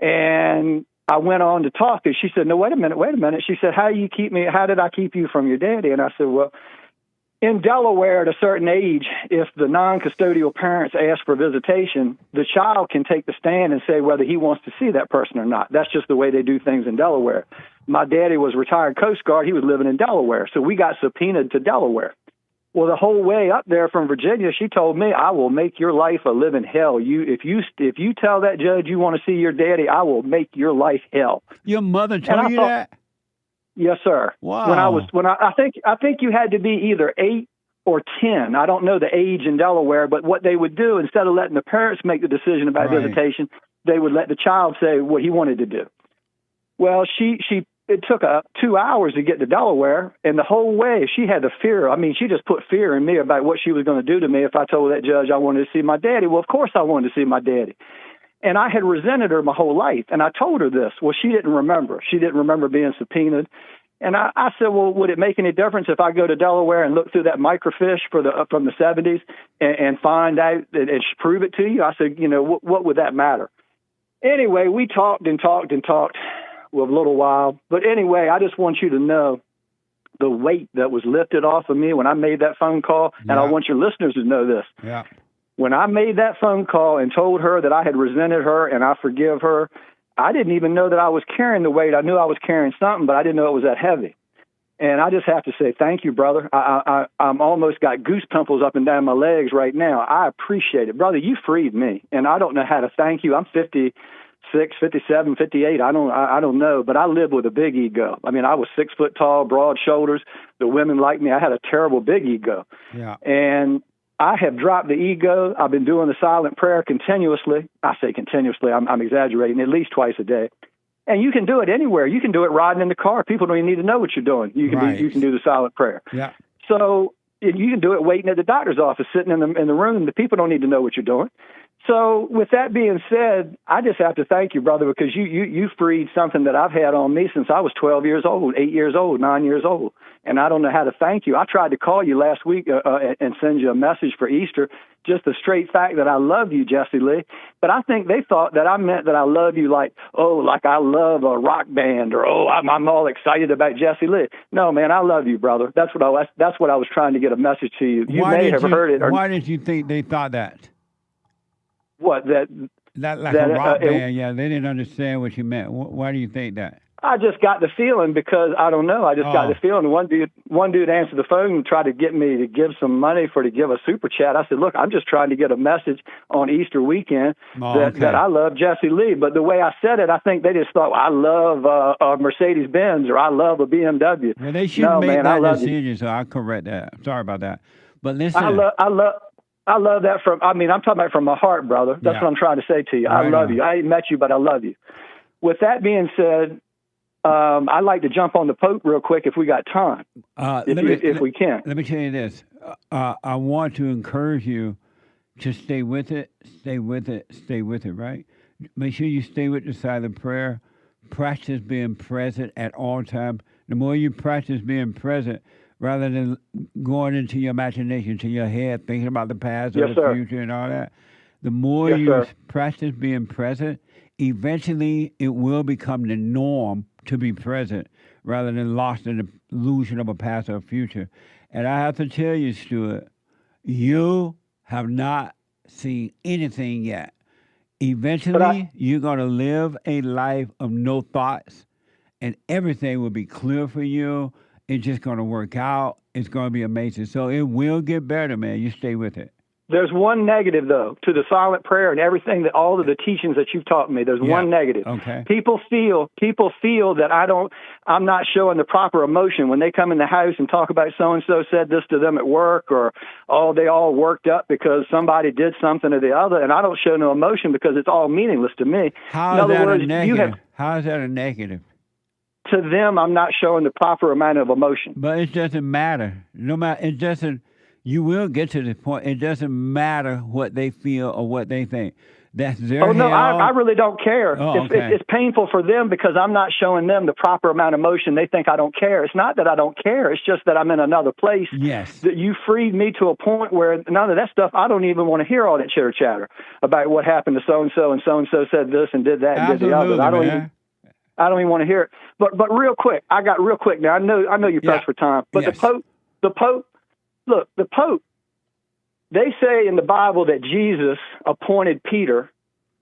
And I went on to talk to her. She said, no, wait a minute. She said, how did I keep you from your daddy? And I said, well, in Delaware, at a certain age, if the non-custodial parents ask for visitation, the child can take the stand and say whether he wants to see that person or not. That's just the way they do things in Delaware. My daddy was retired Coast Guard. He was living in Delaware, so we got subpoenaed to Delaware. Well, the whole way up there from Virginia, she told me, I will make your life a living hell. If you tell that judge you want to see your daddy, I will make your life hell. Your mother told you that? Yes, sir. Wow. I think you had to be either 8 or 10. I don't know the age in Delaware, but what they would do, instead of letting the parents make the decision about visitation, they would let the child say what he wanted to do. Well, she it took 2 hours to get to Delaware, and the whole way she had the fear. I mean, she just put fear in me about what she was going to do to me if I told that judge I wanted to see my daddy. Well, of course I wanted to see my daddy. And I had resented her my whole life, and I told her this. Well, she didn't remember. She didn't remember being subpoenaed. And I said, well, would it make any difference if I go to Delaware and look through that microfiche from the 70s and find out and prove it to you? I said, what would that matter? Anyway, we talked and talked and talked for a little while. But anyway, I just want you to know the weight that was lifted off of me when I made that phone call, and I want your listeners to know this. Yeah. When I made that phone call and told her that I had resented her and I forgive her, I didn't even know that I was carrying the weight. I knew I was carrying something, but I didn't know it was that heavy. And I just have to say thank you, brother. I'm almost got goose pimples up and down my legs right now. I appreciate it. Brother, you freed me, and I don't know how to thank you. I'm 56, 57, 58. I don't know, but I live with a big ego. I mean, I was 6 foot tall, broad shoulders. The women liked me. I had a terrible big ego. Yeah. And I have dropped the ego. I've been doing the silent prayer continuously. I say continuously. I'm exaggerating, at least twice a day. And you can do it anywhere. You can do it riding in the car. People don't even need to know what you're doing. You can do the silent prayer. Yeah. So you can do it waiting at the doctor's office, sitting in the room. The people don't need to know what you're doing. So with that being said, I just have to thank you, brother, because you freed something that I've had on me since I was 12 years old, 8 years old, 9 years old. And I don't know how to thank you. I tried to call you last week and send you a message for Easter, just the straight fact that I love you, Jesse Lee. But I think they thought that I meant that I love you like I love a rock band, or, I'm all excited about Jesse Lee. No, man, I love you, brother. That's what I was trying to get a message to you. You may have heard it. Why did you think they thought that? What, that a rock band, yeah, they didn't understand what you meant. Why do you think that? I just got the feeling because I don't know. I just got the feeling. One dude answered the phone and tried to get me to give some money to give a super chat. I said, look, I'm just trying to get a message on Easter weekend that I love Jesse Lee. But the way I said it, I think they just thought, I love a Mercedes Benz, or I love a BMW. Well, they shouldn't make that decision, so I'll correct that. Sorry about that. But listen, I love that I'm talking about from my heart, brother. That's what I'm trying to say to you. I love you. I ain't met you, but I love you. With that being said, I'd like to jump on the Pope real quick if we got time, if we can. Let me tell you this. I want to encourage you to stay with it, right? Make sure you stay with the silent prayer. Practice being present at all times. The more you practice being present, rather than going into your imagination, to your head, thinking about the past or the future and all that, the more you practice being present, eventually it will become the norm to be present rather than lost in the illusion of a past or future. And I have to tell you, Stuart, you have not seen anything yet. Eventually, you're going to live a life of no thoughts, and everything will be clear for you. It's just going to work out. It's going to be amazing. So it will get better, man. You stay with it. There's one negative, though, to the silent prayer and everything, that all of the teachings that you've taught me. There's one negative. Okay. People feel that I'm not showing the proper emotion when they come in the house and talk about so-and-so said this to them at work, or, they all worked up because somebody did something or the other, and I don't show no emotion because it's all meaningless to me. How is that a negative? How is that a negative? To them, I'm not showing the proper amount of emotion. But it doesn't matter. It doesn't. You will get to the point. It doesn't matter what they feel or what they think. That's their Oh, no, hell. I really don't care. Okay. It's painful for them because I'm not showing them the proper amount of emotion. They think I don't care. It's not that I don't care. It's just that I'm in another place. Yes. That you freed me to a point where none of that stuff, I don't even want to hear all that chitter-chatter about what happened to so-and-so, and so-and-so said this and did that and did the other. I don't even want to hear it. But real quick, now. I know you're pressed for time. But the Pope, look, the Pope, they say in the Bible that Jesus appointed Peter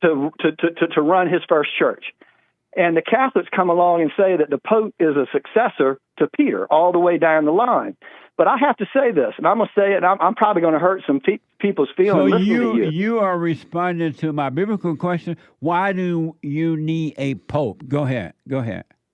to run his first church. And the Catholics come along and say that the Pope is a successor to Peter all the way down the line. But I have to say this, and I'm going to say it, and I'm probably going to hurt some people's feelings. So you. You are responding to my biblical question. Why do you need a Pope? Go ahead.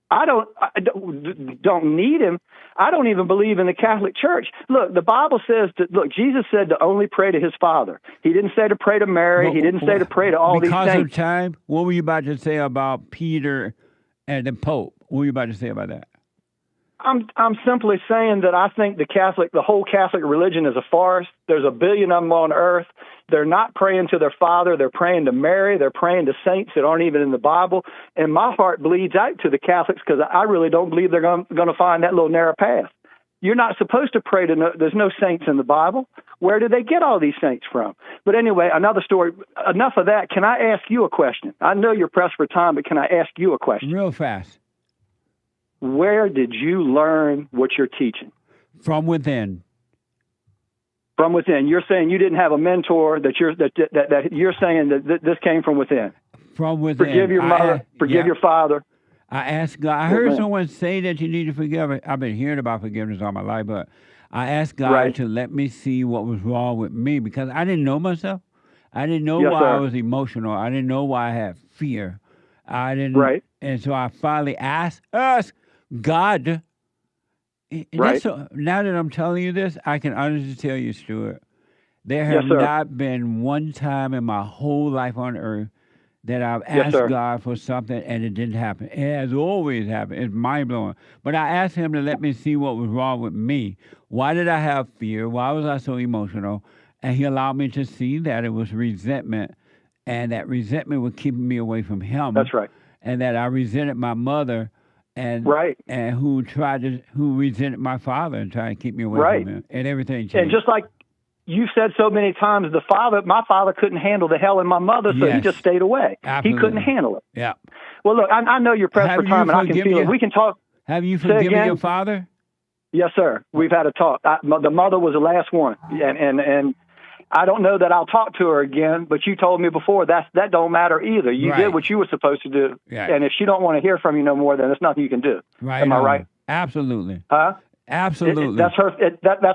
I don't need him. I don't even believe in the Catholic Church. Look, the Bible says Jesus said to only pray to his Father. He didn't say to pray to Mary. He didn't say to pray to all these saints. Because of time, what were you about to say about Peter and the Pope? What are you about to say about that? I'm simply saying that I think the whole Catholic religion is a farce. There's a billion of them on earth. They're not praying to their Father. They're praying to Mary. They're praying to saints that aren't even in the Bible. And my heart bleeds out to the Catholics because I really don't believe they're going to find that little narrow path. You're not supposed to pray to there's no saints in the Bible. Where do they get all these saints from? But anyway, another story. Enough of that. Can I ask you a question? I know you're pressed for time, but can I ask you a question? Real fast. Where did you learn what you're teaching? From within. From within. You're saying you didn't have a mentor. That you're saying that this came from within. From within. Forgive your mother. Forgive your father. I asked God. I heard someone say that you need to forgive. I've been hearing about forgiveness all my life, but I asked God to let me see what was wrong with me because I didn't know myself. I didn't know why I was emotional. I didn't know why I had fear. I didn't. Right. And so I finally asked God. Right. So, now that I'm telling you this, I can honestly tell you, Stuart, there have not been one time in my whole life on earth that I've asked God for something and it didn't happen. It has always happened. It's mind-blowing. But I asked him to let me see what was wrong with me. Why did I have fear? Why was I so emotional? And he allowed me to see that it was resentment, and that resentment was keeping me away from him. That's right. And that I resented my mother and who resented my father and tried to keep me away from him. And everything changed. And just like you said so many times, my father couldn't handle the hell in my mother, so he just stayed away. Absolutely. He couldn't handle it. Yeah. Well, look, I know you're pressed for time, and I can feel it. We can talk. Have you forgiven your father? Yes, sir. We've had a talk. The mother was the last one, and I don't know that I'll talk to her again. But you told me before that don't matter either. You did what you were supposed to do, and if she don't want to hear from you no more, then there's nothing you can do. Right. Am I right? Absolutely. Huh? Absolutely. That's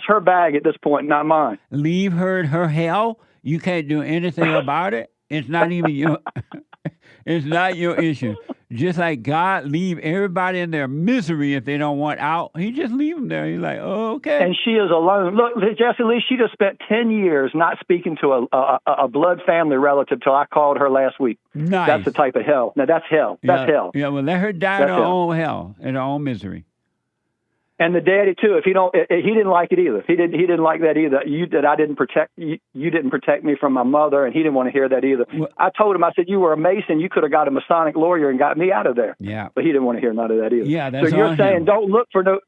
her bag at this point, not mine. Leave her in her hell. You can't do anything about it. It's not even your. It's not your issue. Just like God leave everybody in their misery if they don't want out, he just leave them there. He's like, oh, okay. And she is alone. Look, Jesse Lee, she just spent 10 years not speaking to a blood family relative till I called her last week. Nice. That's the type of hell. Now, that's hell. That's hell. Yeah, well, let her die in her own hell, in her own misery. And the daddy too. If he didn't like it either. He didn't like that either. I didn't protect you. You didn't protect me from my mother, and he didn't want to hear that either. Well, I told him. I said, you were a Mason. You could have got a Masonic lawyer and got me out of there. Yeah. But he didn't want to hear none of that either. Yeah, that's so you're saying don't look for them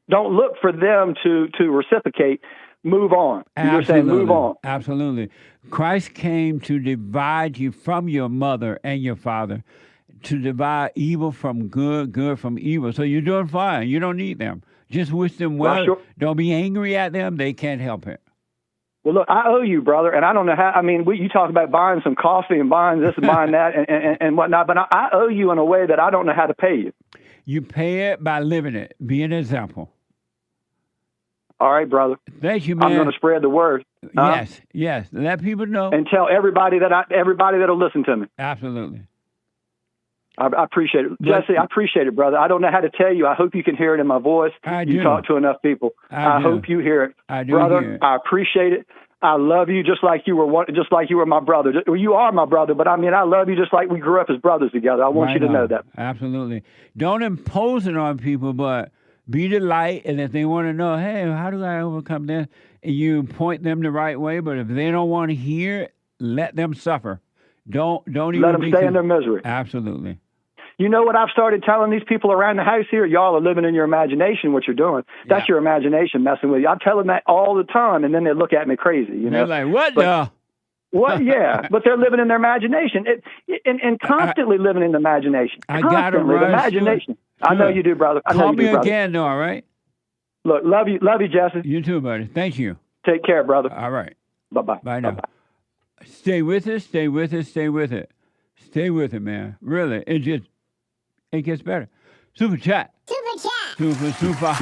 to reciprocate. Move on. Absolutely. You're saying move on. Absolutely. Christ came to divide you from your mother and your father, to divide evil from good, good from evil. So you're doing fine. You don't need them. Just wish them well. Sure. Don't be angry at them. They can't help it. Well, look, I owe you, brother, and I don't know how. I mean, you talk about buying some coffee and buying this and buying that and whatnot, but I owe you in a way that I don't know how to pay you. You pay it by living it. Be an example. All right, brother. Thank you, man. I'm going to spread the word. Yes. Let people know. And tell everybody that'll listen to me. Absolutely. I appreciate it. Jesse, I appreciate it, brother. I don't know how to tell you. I hope you can hear it in my voice. You talk to enough people. I hope you hear it. I do, brother. Hear it. I appreciate it. I love you just like you were my brother. You are my brother, but I mean, I love you just like we grew up as brothers together. I want you to know that. Absolutely. Don't impose it on people, but be the light. And if they want to know, hey, how do I overcome this? And you point them the right way. But if they don't want to hear it, let them suffer. Don't even let them stay in their misery. Absolutely. You know what I've started telling these people around the house here? Y'all are living in your imagination, what you're doing. That's your imagination messing with you. I'm telling that all the time, and then they look at me crazy. You know? They're like, what the? What? Yeah, but they're living in their imagination and constantly living in the imagination. I got it right. Imagination. Sure. I know you do, brother. Call me again, though, all right? Look, love you, Jesse. You too, buddy. Thank you. Take care, brother. All right. Bye-bye. Bye now. Bye-bye. Stay with it, stay with it, stay with it. Stay with it, man. Really. It gets better. Super chat. Super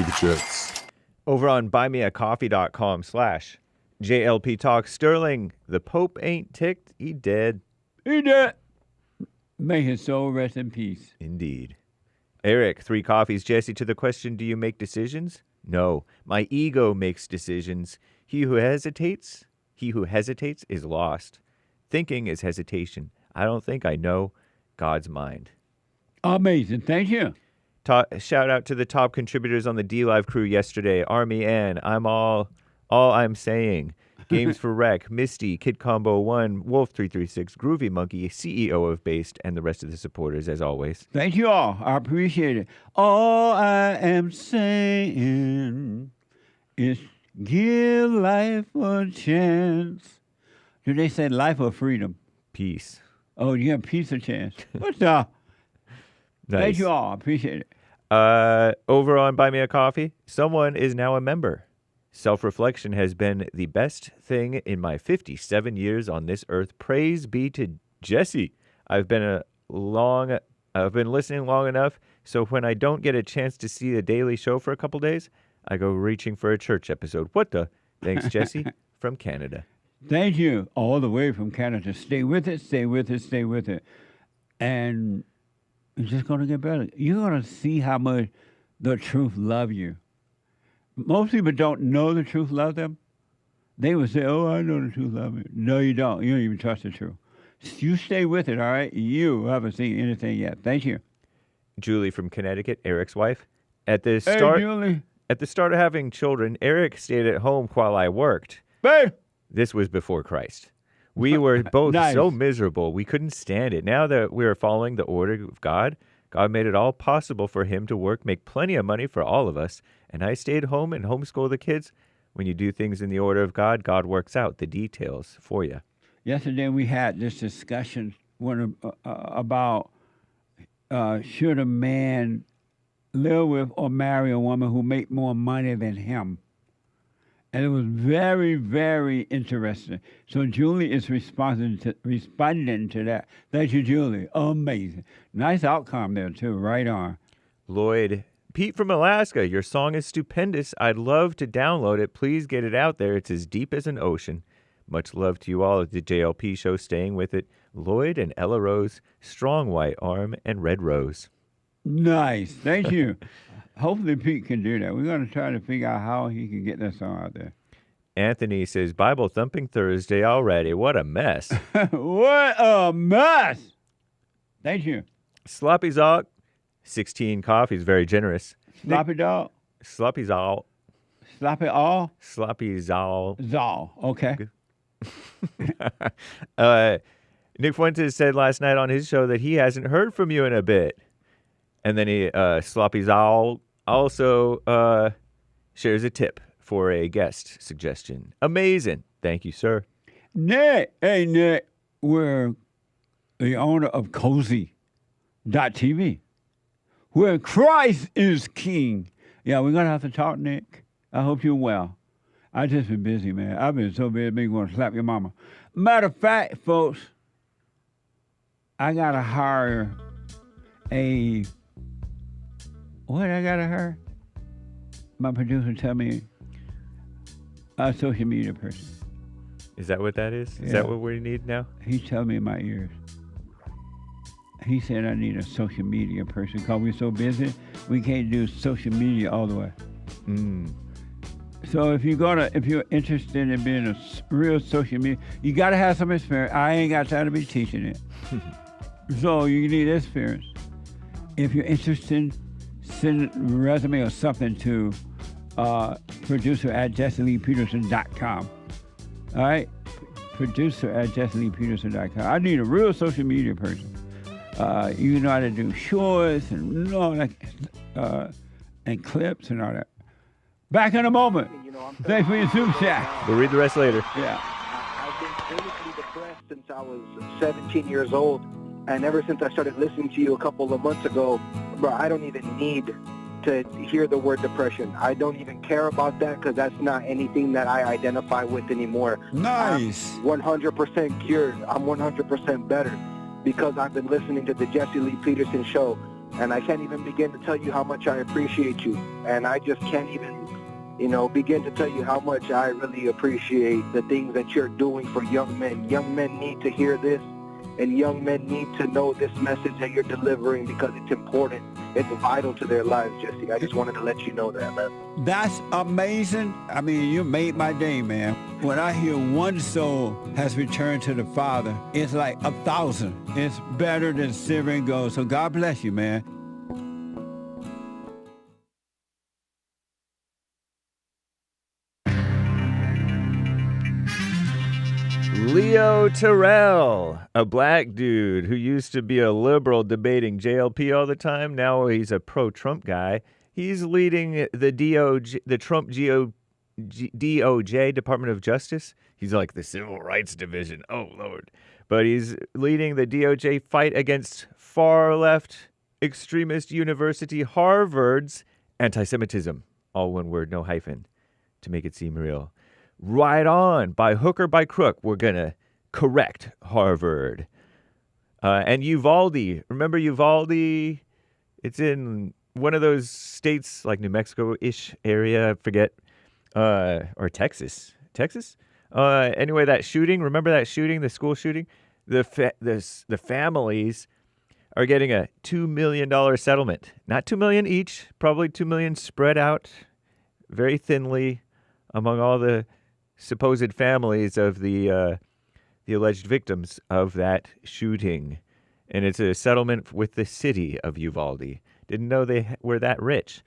chats. Over on buymeacoffee.com/JLP Talk. Sterling, the Pope ain't ticked. He dead. He dead. May his soul rest in peace. Indeed. Eric, 3 coffees. Jesse, to the question, do you make decisions? No. My ego makes decisions. He who hesitates is lost. Thinking is hesitation. I don't think I know God's mind. Amazing. Thank you. Shout out to the top contributors on the D-Live crew yesterday. Army Ann, I'm all I'm saying. Games for Rec, Misty, Kid Combo 1, Wolf336, Groovy Monkey, CEO of Based, and the rest of the supporters, as always. Thank you all. I appreciate it. All I am saying is give life a chance. Do they say life or freedom? Peace. Oh, you have peace a chance. What's up? Nice. Thank you all. I appreciate it. Over on Buy Me a Coffee, someone is now a member. Self-reflection has been the best thing in my 57 years on this earth. Praise be to Jesse. I've been listening long enough, so when I don't get a chance to see the daily show for a couple days, I go reaching for a church episode. What the? Thanks, Jesse, from Canada. Thank you, all the way from Canada. Stay with it, stay with it, stay with it. And it's just going to get better. You're going to see how much the truth love you. Most people don't know the truth love them. They would say, oh, I know the truth love me. No, you don't. You don't even trust the truth. You stay with it, all right? You haven't seen anything yet. Thank you. Julie from Connecticut, Eric's wife. At the start of having children, Eric stayed at home while I worked. Hey! This was before Christ. We were both so miserable. We couldn't stand it. Now that we are following the order of God, God made it all possible for him to work, make plenty of money for all of us. And I stayed home and homeschooled the kids. When you do things in the order of God, God works out the details for you. Yesterday we had this discussion about should a man live with or marry a woman who make more money than him. And it was very, very interesting. So Julie is responding to that. Thank you, Julie. Amazing. Nice outcome there, too. Right on. Lloyd, Pete from Alaska, your song is stupendous. I'd love to download it. Please get it out there. It's as deep as an ocean. Much love to you all at the JLP show, staying with it. Lloyd and Ella Rose, Strong White Arm, and Red Rose. Nice. Thank you. Hopefully Pete can do that. We're going to try to figure out how he can get that song out there. Anthony says, Bible Thumping Thursday already. What a mess. What a mess. Thank you. Sloppy Zock, 16 coffees, very generous. Sloppy dog? Sloppy Zoll. Sloppy all? Sloppy Zoll. Zoll, okay. Nick Fuentes said last night on his show that he hasn't heard from you in a bit. And then Sloppy Zoll also shares a tip for a guest suggestion. Amazing. Thank you, sir. Nick, hey, Nick, we're the owner of Cozy.tv, where Christ is king. Yeah, we're going to have to talk, Nick. I hope you're well. I just been busy, man. I've been so busy, I'm going to slap your mama. Matter of fact, folks, I got to hire what I got to hire? My producer tell me a social media person. Is that what that is? Is that what we need now? He told me in my ears. He said I need a social media person because we're so busy, we can't do social media all the way. So if you're interested in being a real social media, you got to have some experience. I ain't got time to be teaching it. So you need experience. If you're interested, send a resume or something to producer@JesseLeePeterson.com. All right? Producer@JesseLeePeterson.com. I need a real social media person. You know how to do shorts and all that, and clips and all that. Back in a moment. Thanks for your Zoom chat. We'll read the rest later. Yeah. I've been clinically depressed since I was 17 years old. And ever since I started listening to you a couple of months ago, bro, I don't even need to hear the word depression. I don't even care about that because that's not anything that I identify with anymore. Nice. I'm 100% cured. I'm 100% better because I've been listening to the Jesse Lee Peterson show. And I can't even begin to tell you how much I appreciate you. And I just can't even, begin to tell you how much I really appreciate the things that you're doing for young men. Young men need to hear this. And young men need to know this message that you're delivering because it's important. It's vital to their lives, Jesse. I just wanted to let you know that, man. That's amazing. I mean, you made my day, man. When I hear one soul has returned to the Father, it's like 1,000. It's better than silver and gold. So God bless you, man. Leo Terrell, a black dude who used to be a liberal debating JLP all the time. Now he's a pro-Trump guy. He's leading the Trump DOJ, Department of Justice. He's like the Civil Rights Division. Oh, Lord. But he's leading the DOJ fight against far-left extremist university Harvard's anti-Semitism. All one word, no hyphen, to make it seem real. Right on. By hook or by crook, we're going to correct Harvard. And Uvalde. Remember Uvalde? It's in one of those states like New Mexico-ish area, I forget. Or Texas. Texas? Anyway, that shooting, remember that shooting, the school shooting? The families are getting a $2 million settlement. Not $2 million each, probably $2 million spread out very thinly among all the supposed families of the alleged victims of that shooting. And it's a settlement with the city of Uvalde. Didn't know they were that rich.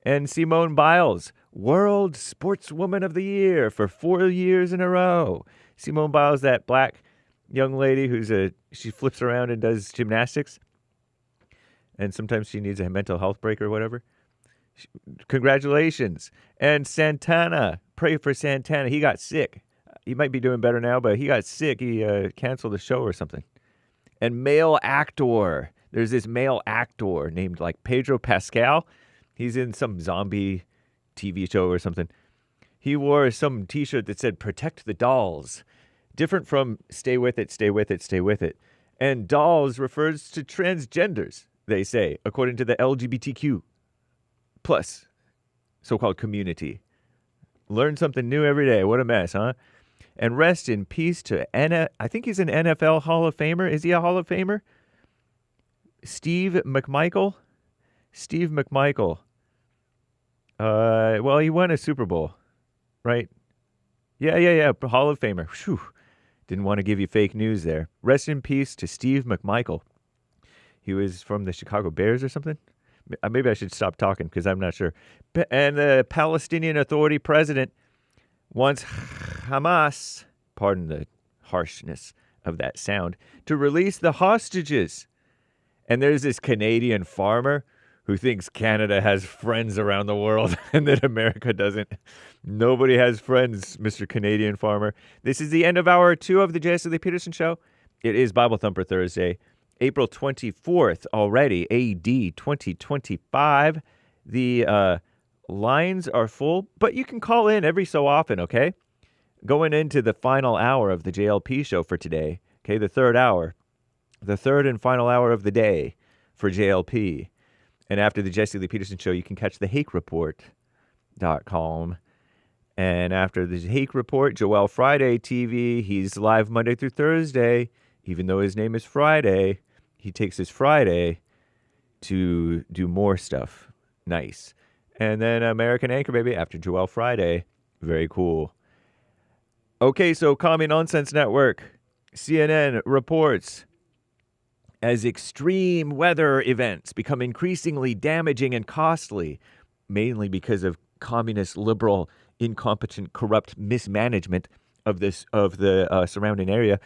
And Simone Biles, World Sportswoman of the Year for 4 years in a row. Simone Biles, that black young lady she flips around and does gymnastics. And sometimes she needs a mental health break or whatever. Congratulations. And Santana, pray for Santana. He got sick. He might be doing better now, but he got sick. He canceled the show or something. And male actor. There's this male actor named like Pedro Pascal. He's in some zombie TV show or something. He wore some T-shirt that said, "Protect the dolls." Different from "Stay with it, stay with it, stay with it." And dolls refers to transgenders, they say, according to the LGBTQ plus so-called community. Learn something new every day. What a mess, huh? And rest in peace to I think he's an NFL Hall of Famer. Is he a Hall of Famer? Steve McMichael. Steve McMichael. Well, he won a Super Bowl, right? Yeah. Hall of Famer. Whew. Didn't want to give you fake news there. Rest in peace to Steve McMichael. He was from the Chicago Bears or something. Maybe I should stop talking because I'm not sure. And the Palestinian Authority president wants Hamas, pardon the harshness of that sound, to release the hostages. And there's this Canadian farmer who thinks Canada has friends around the world and that America doesn't. Nobody has friends, Mr. Canadian farmer. This is the end of hour 2 of the JLP Peterson Show. It is Bible Thumper Thursday, April 24th already, AD 2025. The lines are full, but you can call in every so often, okay? Going into the final hour of the JLP Show for today, okay, the third hour. The third and final hour of the day for JLP. And after the JLP Peterson Show, you can catch the HakeReport.com. And after the Hake Report, Joel Friday TV, he's live Monday through Thursday. Even though his name is Friday, he takes his Friday to do more stuff. Nice. And then American Anchor, baby, after Joel Friday. Very cool. Okay, so Commie Nonsense Network, CNN reports, as extreme weather events become increasingly damaging and costly, mainly because of communist, liberal, incompetent, corrupt mismanagement of the surrounding area,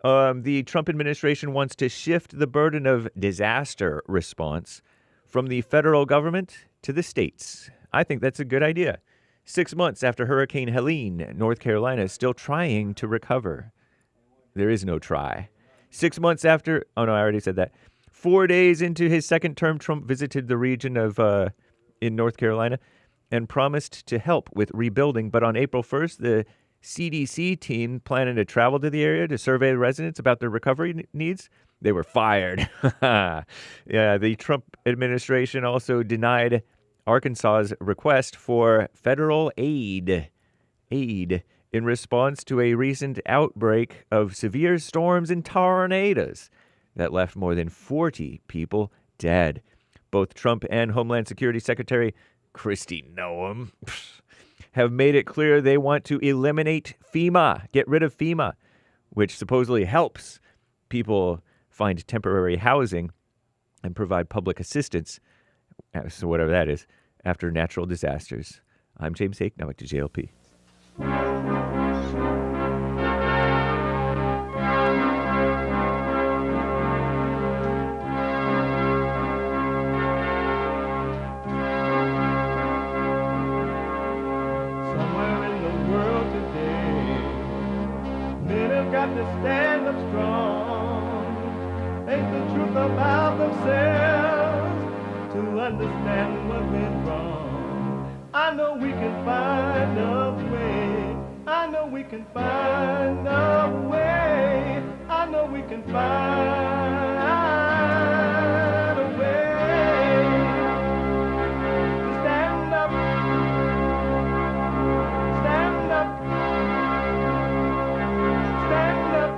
the Trump administration wants to shift the burden of disaster response from the federal government to the states. I think that's a good idea. 6 months after Hurricane Helene, North Carolina is still trying to recover. There is no try. 6 months after, oh no, I already said that. 4 days into his second term, Trump visited the region of in North Carolina and promised to help with rebuilding. But on April 1st, the CDC team planning to travel to the area to survey residents about their recovery needs, they were fired. Yeah, the Trump administration also denied Arkansas's request for federal aid in response to a recent outbreak of severe storms and tornadoes that left more than 40 people dead. Both Trump and Homeland Security Secretary Kristi Noem have made it clear they want to eliminate FEMA, get rid of FEMA, which supposedly helps people find temporary housing and provide public assistance, so whatever that is, after natural disasters. I'm James Hake, now back to JLP. got to stand up strong, think the truth about themselves, to understand what went wrong. I know we can find a way. I know we can find a way. I know we can find a way to stand up, stand up, stand up.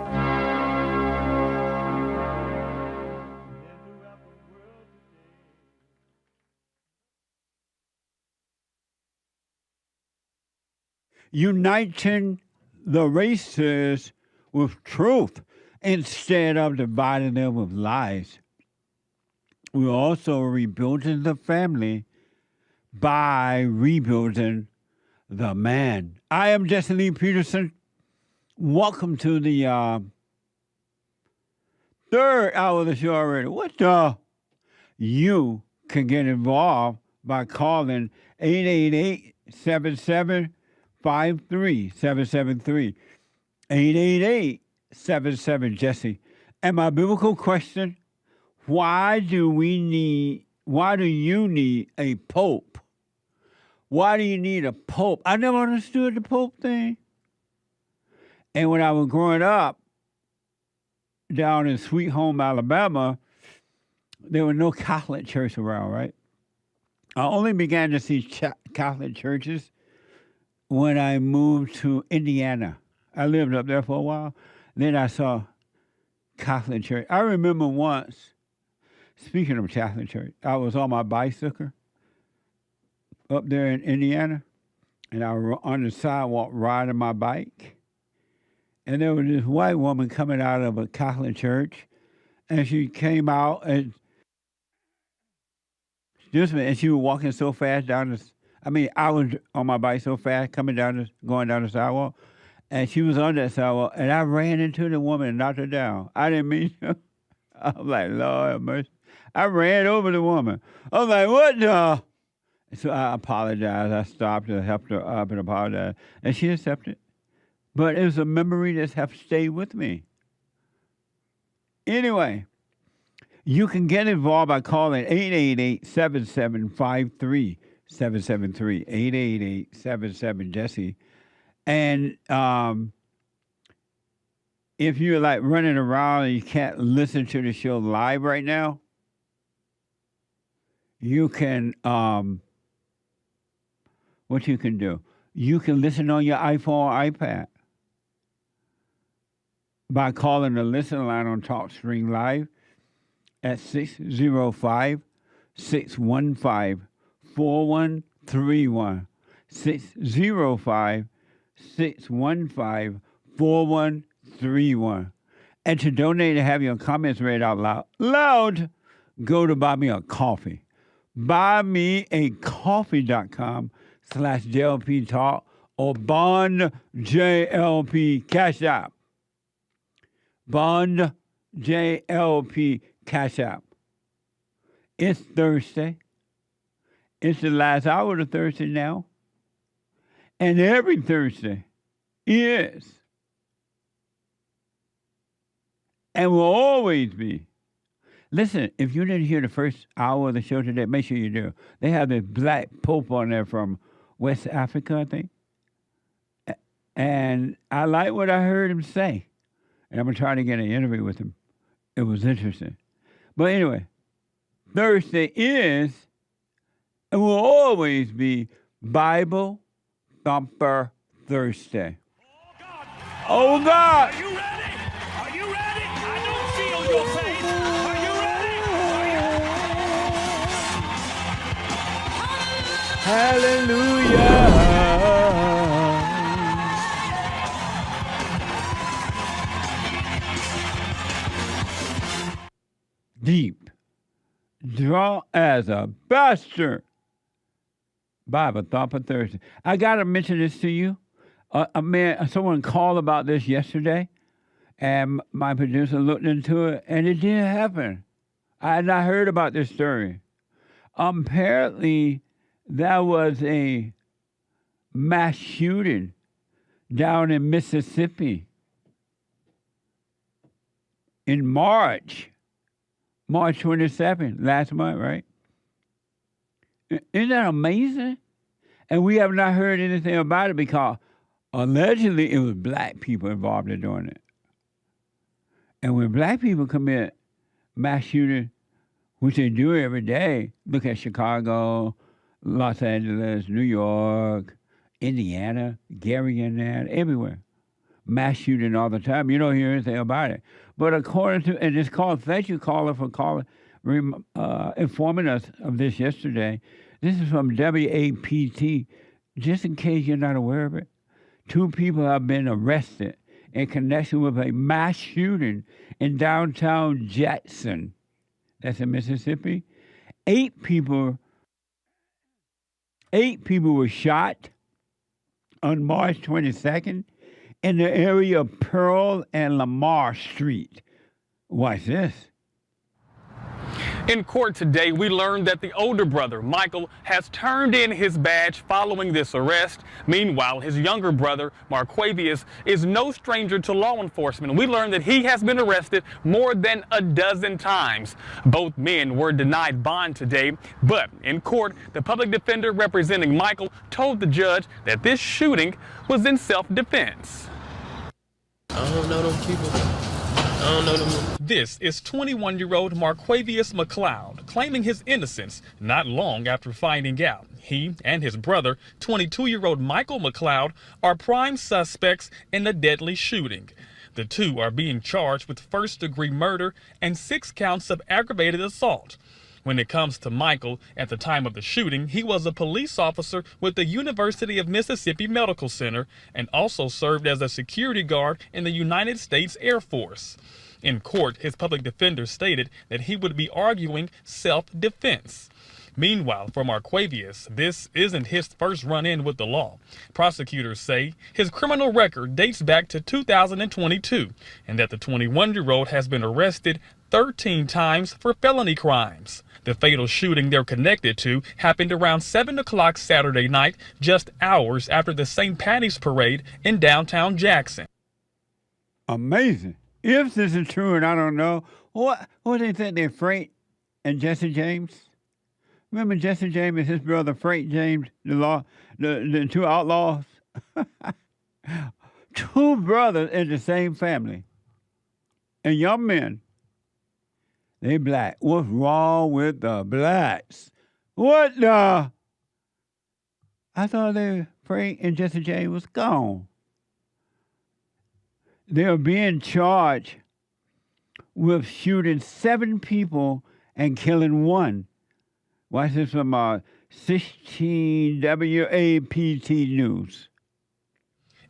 Uniting the races with truth instead of dividing them with lies. We're also rebuilding the family by rebuilding the man. I am JLP Peterson. Welcome to the third hour of the show already. What the? You can get involved by calling 888-77-53-773. 888-77-JESSE. And my biblical question, why do you need a pope? Why do you need a pope? I never understood the pope thing. And when I was growing up down in Sweet Home, Alabama, there was no Catholic church around, right? I only began to see Catholic churches when I moved to Indiana. I lived up there for a while. Then I saw Catholic church. I remember once, speaking of Catholic church, I was on my bicycle up there in Indiana, and I was on the sidewalk riding my bike. And there was this white woman coming out of a Catholic church, and she came out and she was walking so fast down the. I was on my bike so fast going down the sidewalk, and she was on that sidewalk, and I ran into the woman and knocked her down. I didn't mean to. I was like, Lord have mercy. I ran over the woman. I was like, what the? So I apologized. I stopped and helped her up and apologized, and she accepted. But it was a memory that has stayed with me. Anyway, you can get involved by calling 888-7753-773, 888-77-JESSE. And if you're like running around and you can't listen to the show live right now, you can, what you can do, you can listen on your iPhone or iPad by calling the listen line on TalkStream Live at 605-615-4131. 605-615-4131. And to donate and have your comments read out loud, go to Buy Me a Coffee. BuyMeACoffee.com/JLP Talk or Bond JLP Cash App. Bond JLP Cash App. It's Thursday. It's the last hour of Thursday now. And every Thursday is and will always be. Listen, if you didn't hear the first hour of the show today, make sure you do. They have this black pope on there from West Africa, I think. And I like what I heard him say. And I'm going to try to get an interview with him. It was interesting. But anyway, Thursday is and will always be Bible Thumper Thursday. Oh, God! Are you ready? Are you ready? I don't feel your faith. Are you ready? Hallelujah! Deep. Draw as a bastard. Bible Thumper Thursday. I got to mention this to you. Someone called about this yesterday, and my producer looked into it, and it didn't happen. I had not heard about this story. Apparently, there was a mass shooting down in Mississippi, in March 27th, last month, right? Isn't that amazing? And we have not heard anything about it because allegedly it was black people involved in doing it. And when black people commit mass shooting, which they do every day, look at Chicago, Los Angeles, New York, Indiana, Gary, Indiana, everywhere. Mass shooting all the time. You don't hear anything about it. But according to, and it's called, thank you, caller, for calling, informing us of this yesterday. This is from WAPT. Just in case you're not aware of it, 2 people have been arrested in connection with a mass shooting in downtown Jackson. That's in Mississippi. 8 people were shot on March 22nd in the area of Pearl and Lamar Street. Watch this. In court today, we learned that the older brother, Michael, has turned in his badge following this arrest. Meanwhile, his younger brother, Marquavius, is no stranger to law enforcement. We learned that he has been arrested more than a dozen times. Both men were denied bond today, but in court, the public defender representing Michael told the judge that this shooting was in self-defense. I don't know them people. I don't know them. This is 21-year-old Marquavius McLeod claiming his innocence not long after finding out he and his brother, 22-year-old Michael McLeod, are prime suspects in the deadly shooting. The two are being charged with first-degree murder and 6 counts of aggravated assault. When it comes to Michael, at the time of the shooting, he was a police officer with the University of Mississippi Medical Center and also served as a security guard in the United States Air Force. In court, his public defender stated that he would be arguing self-defense. Meanwhile, for Marquavius, this isn't his first run-in with the law. Prosecutors say his criminal record dates back to 2022 and that the 21-year-old has been arrested 13 times for felony crimes. The fatal shooting they're connected to happened around 7 o'clock Saturday night, just hours after the St. Patty's Parade in downtown Jackson. Amazing. If this is true, and I don't know, what do they think they're Frank and Jesse James? Remember Jesse James and his brother Frank James, the 2 outlaws? 2 brothers in the same family. And young men. They black. What's wrong with the blacks? What the? I thought Frank and Jesse James was gone. They are being charged with shooting 7 people and killing 1. Watch this from 16 WAPT News.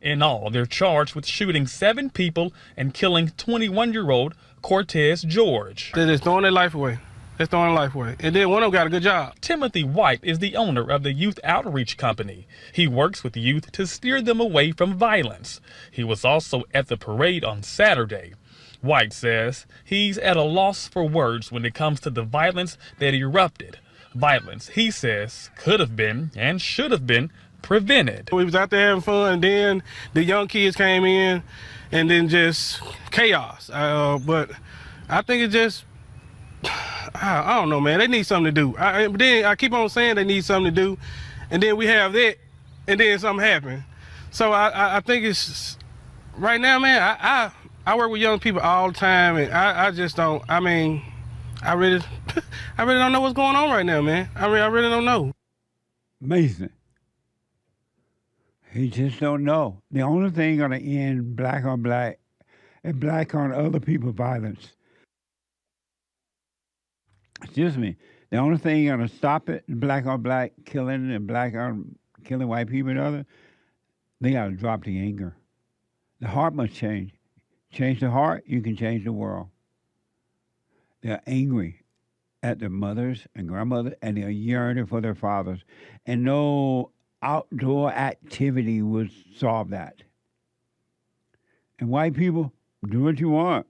In all, they're charged with shooting 7 people and killing 21-year-old Cortez George. They're just throwing their life away. They're throwing their life away. And then one of them got a good job. Timothy White is the owner of the Youth Outreach Company. He works with youth to steer them away from violence. He was also at the parade on Saturday. White says he's at a loss for words when it comes to the violence that erupted. Violence, he says, could have been and should have been prevented. We was out there having fun, and then the young kids came in, and then just chaos. But I think it just, I don't know, man. They need something to do. Then I keep on saying they need something to do, and then we have that, and then something happened. So I think it's, right now, man, I work with young people all the time, and I just don't, I mean, I really don't know what's going on right now, man. I really don't know. Amazing. He just don't know. The only thing going to end black on black and black on other people violence. Excuse me. The only thing going to stop it, black on black killing and black on killing white people and other, they got to drop the anger. The heart must change. Change the heart, you can change the world. They're angry at their mothers and grandmothers, and they're yearning for their fathers. And no outdoor activity would solve that. And white people, do what you want,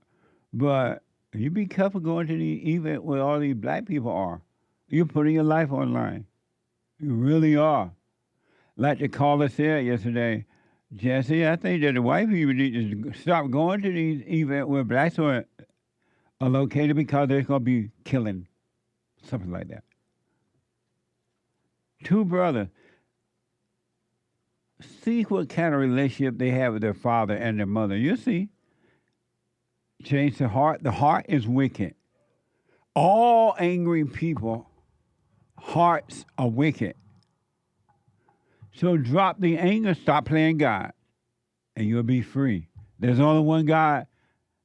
but you be careful going to the event where all these black people are. You're putting your life on line. You really are. Like the caller said yesterday, Jesse, I think that the white people need to stop going to these events where blacks are are located because there's going to be killing, something like that. Two brothers. See what kind of relationship they have with their father and their mother. You see. Change the heart. The heart is wicked. All angry people, hearts are wicked. So drop the anger, stop playing God, and you'll be free. There's only one God.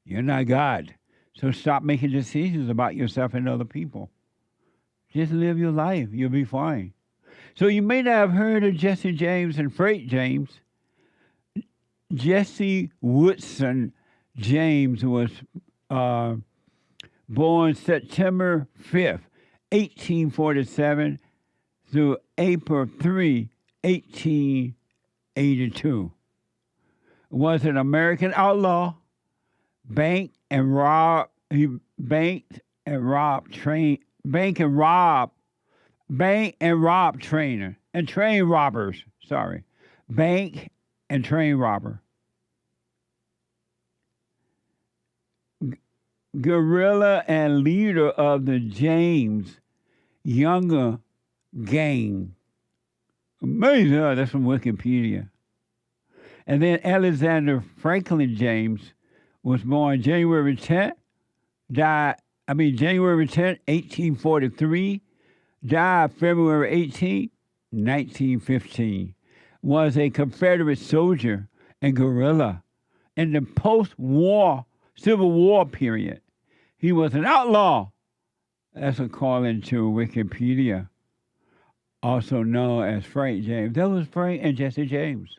You're not God. So stop making decisions about yourself and other people. Just live your life. You'll be fine. So you may not have heard of Jesse James and Freight James. Jesse Woodson James was born September 5th, 1847 through April 3, 1882. Was an American outlaw, banked and robbed trainer and train robbers. Sorry, bank and train robber. Guerrilla and leader of the James Younger Gang. Amazing. Oh, that's from Wikipedia. And then Alexander Franklin James was born January 10th, January 10th, 1843, died February 18th, 1915. Was a Confederate soldier and guerrilla in the post-war Civil War period. He was an outlaw. That's according to Wikipedia. Also known as Frank James. That was Frank and Jesse James.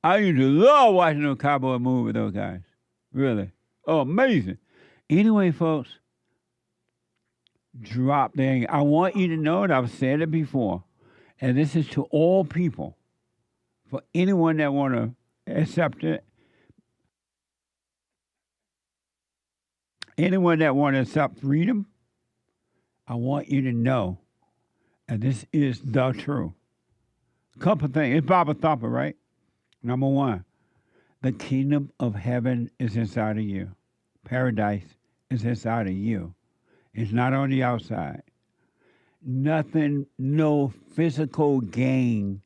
I used to love watching those cowboy movies with those guys. Really. Oh, amazing. Anyway, folks, drop the anger. I want you to know that I've said it before, and this is to all people. For anyone that want to accept it, anyone that want to accept freedom, I want you to know, and this is the truth. Couple things. It's Bible Thumper, right? Number one, the kingdom of heaven is inside of you. Paradise is inside of you. It's not on the outside. Nothing, no physical gain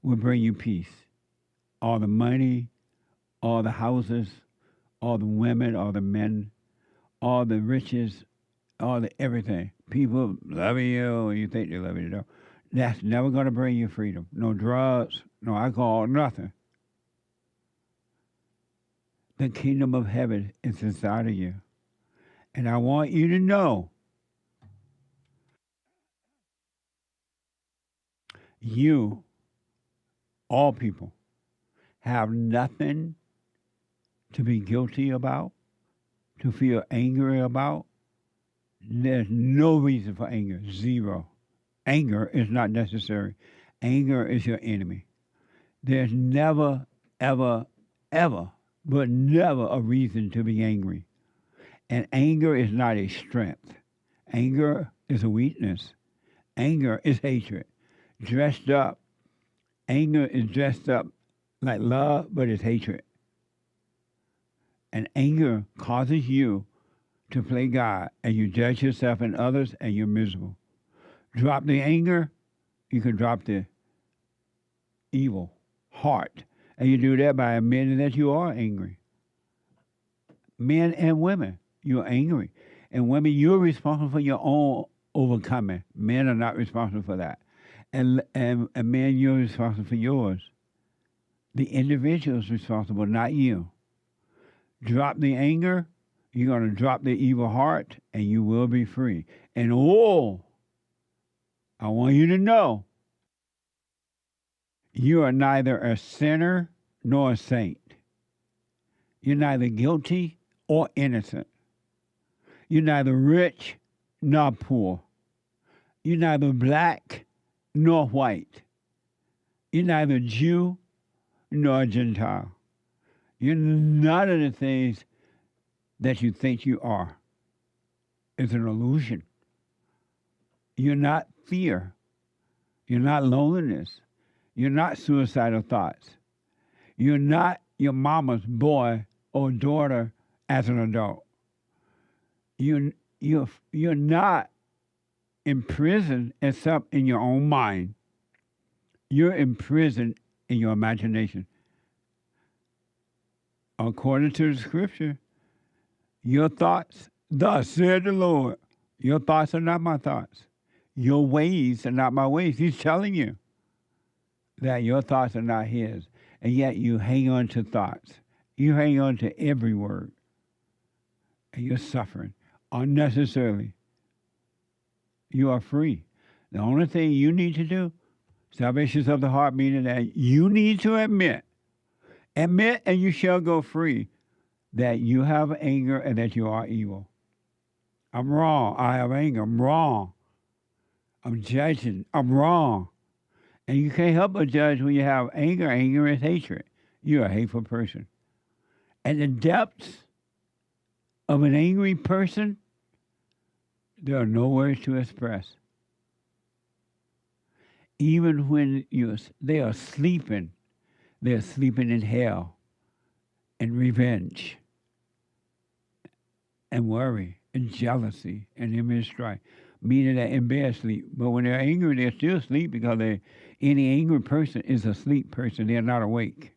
will bring you peace. All the money, all the houses, all the women, all the men, all the riches, all the everything. People loving you, and you think they love you. That's never going to bring you freedom. No drugs, no alcohol, nothing. The kingdom of heaven is inside of you. And I want you to know, you, all people, have nothing to be guilty about, to feel angry about. There's no reason for anger, zero. Anger is not necessary. Anger is your enemy. There's never, ever, ever, but never a reason to be angry. And anger is not a strength. Anger is a weakness. Anger is hatred. Dressed up. Anger is dressed up like love, but it's hatred. And anger causes you to play God, and you judge yourself and others, and you're miserable. Drop the anger, you can drop the evil heart. And you do that by admitting that you are angry. Men and women, you're angry. And women, you're responsible for your own overcoming. Men are not responsible for that. And men, you're responsible for yours. The individual is responsible, not you. Drop the anger, you're going to drop the evil heart, and you will be free. And I want you to know, you are neither a sinner nor a saint. You're neither guilty or innocent. You're neither rich nor poor. You're neither black nor white. You're neither Jew nor Gentile. You're none of the things that you think you are. It's an illusion. You're not fear. You're not loneliness. You're not suicidal thoughts. You're not your mama's boy or daughter as an adult. You're not in prison except in your own mind. You're in prison in your imagination. According to the scripture, your thoughts, thus said the Lord, your thoughts are not my thoughts. Your ways are not my ways. He's telling you that your thoughts are not his. And yet you hang on to thoughts. You hang on to every word. And you're suffering unnecessarily. You are free. The only thing you need to do, salvation of the heart, meaning that you need to admit and you shall go free, that you have anger and that you are evil. I'm wrong. I have anger. I'm wrong. I'm judging. I'm wrong. And you can't help but judge when you have anger. Anger is hatred. You're a hateful person. And the depths of an angry person, there are no words to express. Even when they are sleeping in hell and revenge and worry and jealousy and immense strife, meaning that in bed sleep. But when they're angry, they're still asleep because any angry person is a sleep person. They're not awake.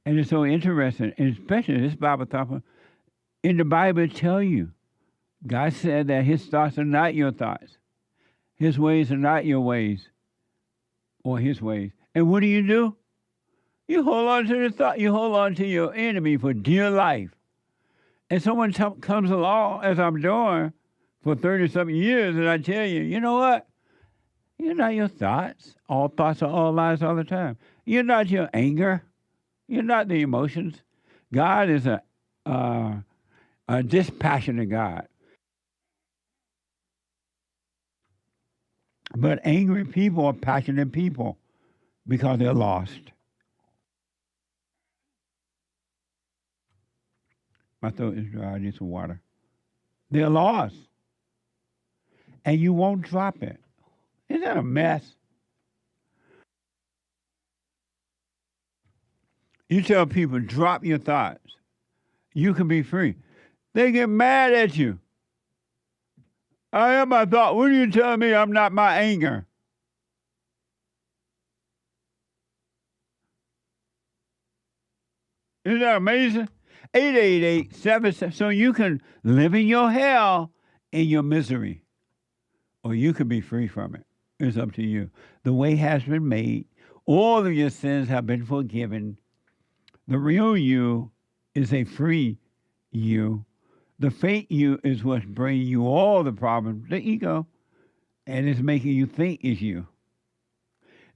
And it's so interesting, and especially this Bible Thumper, in the Bible it tells you, God said that his thoughts are not your thoughts. His ways are not your ways or his ways. And what do? You hold on to the thought. You hold on to your enemy for dear life. And someone comes along, as I'm doing, for 30-something years, and I tell you, you know what? You're not your thoughts. All thoughts are all lies all the time. You're not your anger. You're not the emotions. God is a dispassionate God. But angry people are passionate people because they're lost. My throat is dry. I need some water. They're lost. And you won't drop it. Isn't that a mess? You tell people, drop your thoughts. You can be free. They get mad at you. I am my thought. What are you telling me? I'm not my anger. Isn't that amazing? 888-77. So you can live in your hell in your misery. Or you can be free from it. It's up to you. The way has been made. All of your sins have been forgiven. The real you is a free you. The fake you is what's bringing you all the problems, the ego, and it's making you think it's you.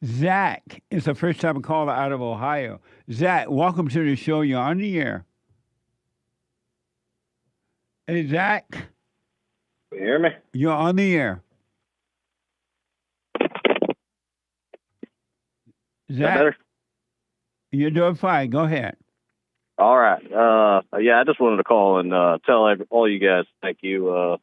Zach is the first time caller out of Ohio. Zach, welcome to the show. You're on the air. Hey, Zach. You hear me? You're on the air. Zach, better? you're doing fine. Go ahead. All right. Yeah, I just wanted to call and tell all you guys thank you.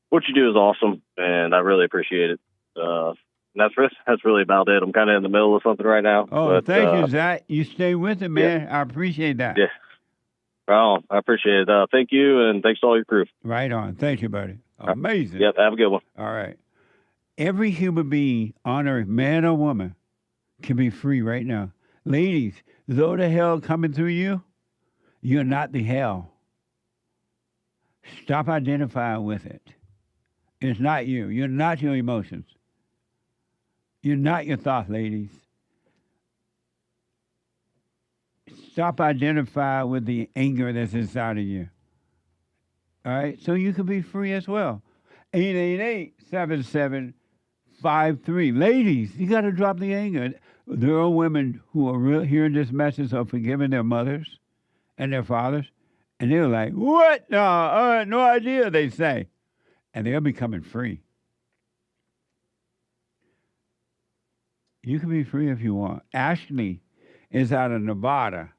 What you do is awesome, and I really appreciate it. And that's really about it. I'm kind of in the middle of something right now. Oh, but, thank you, Zach. You stay with it, man. Yeah. I appreciate that. Yeah. Well, I appreciate it. Thank you, and thanks to all your crew. Right on. Thank you, buddy. Amazing. Yep, have a good one. All right. Every human being on earth, man or woman, can be free right now. Ladies, though the hell coming through you, you're not the hell. Stop identifying with it. It's not you. You're not your emotions. You're not your thoughts, ladies. Stop identifying with the anger that's inside of you. All right? So you can be free as well. 888-7753. Ladies, you got to drop the anger. There are women who are hearing this message of forgiving their mothers and their fathers, and they're like, what? No, I had no idea, they say. And they're becoming free. You can be free if you want. Ashley is out of Nevada.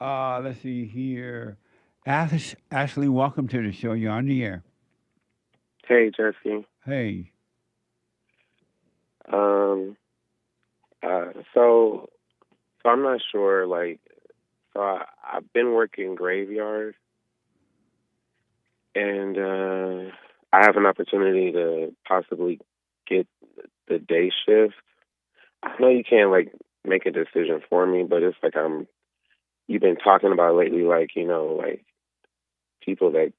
Let's see here. Ashley, welcome to the show. You're on the air. Hey, Jesse. Hey. So I'm not sure, I've been working graveyard, and I have an opportunity to possibly get the day shift. I know you can't like make a decision for me, but it's like you've been talking about lately, like, you know, like people that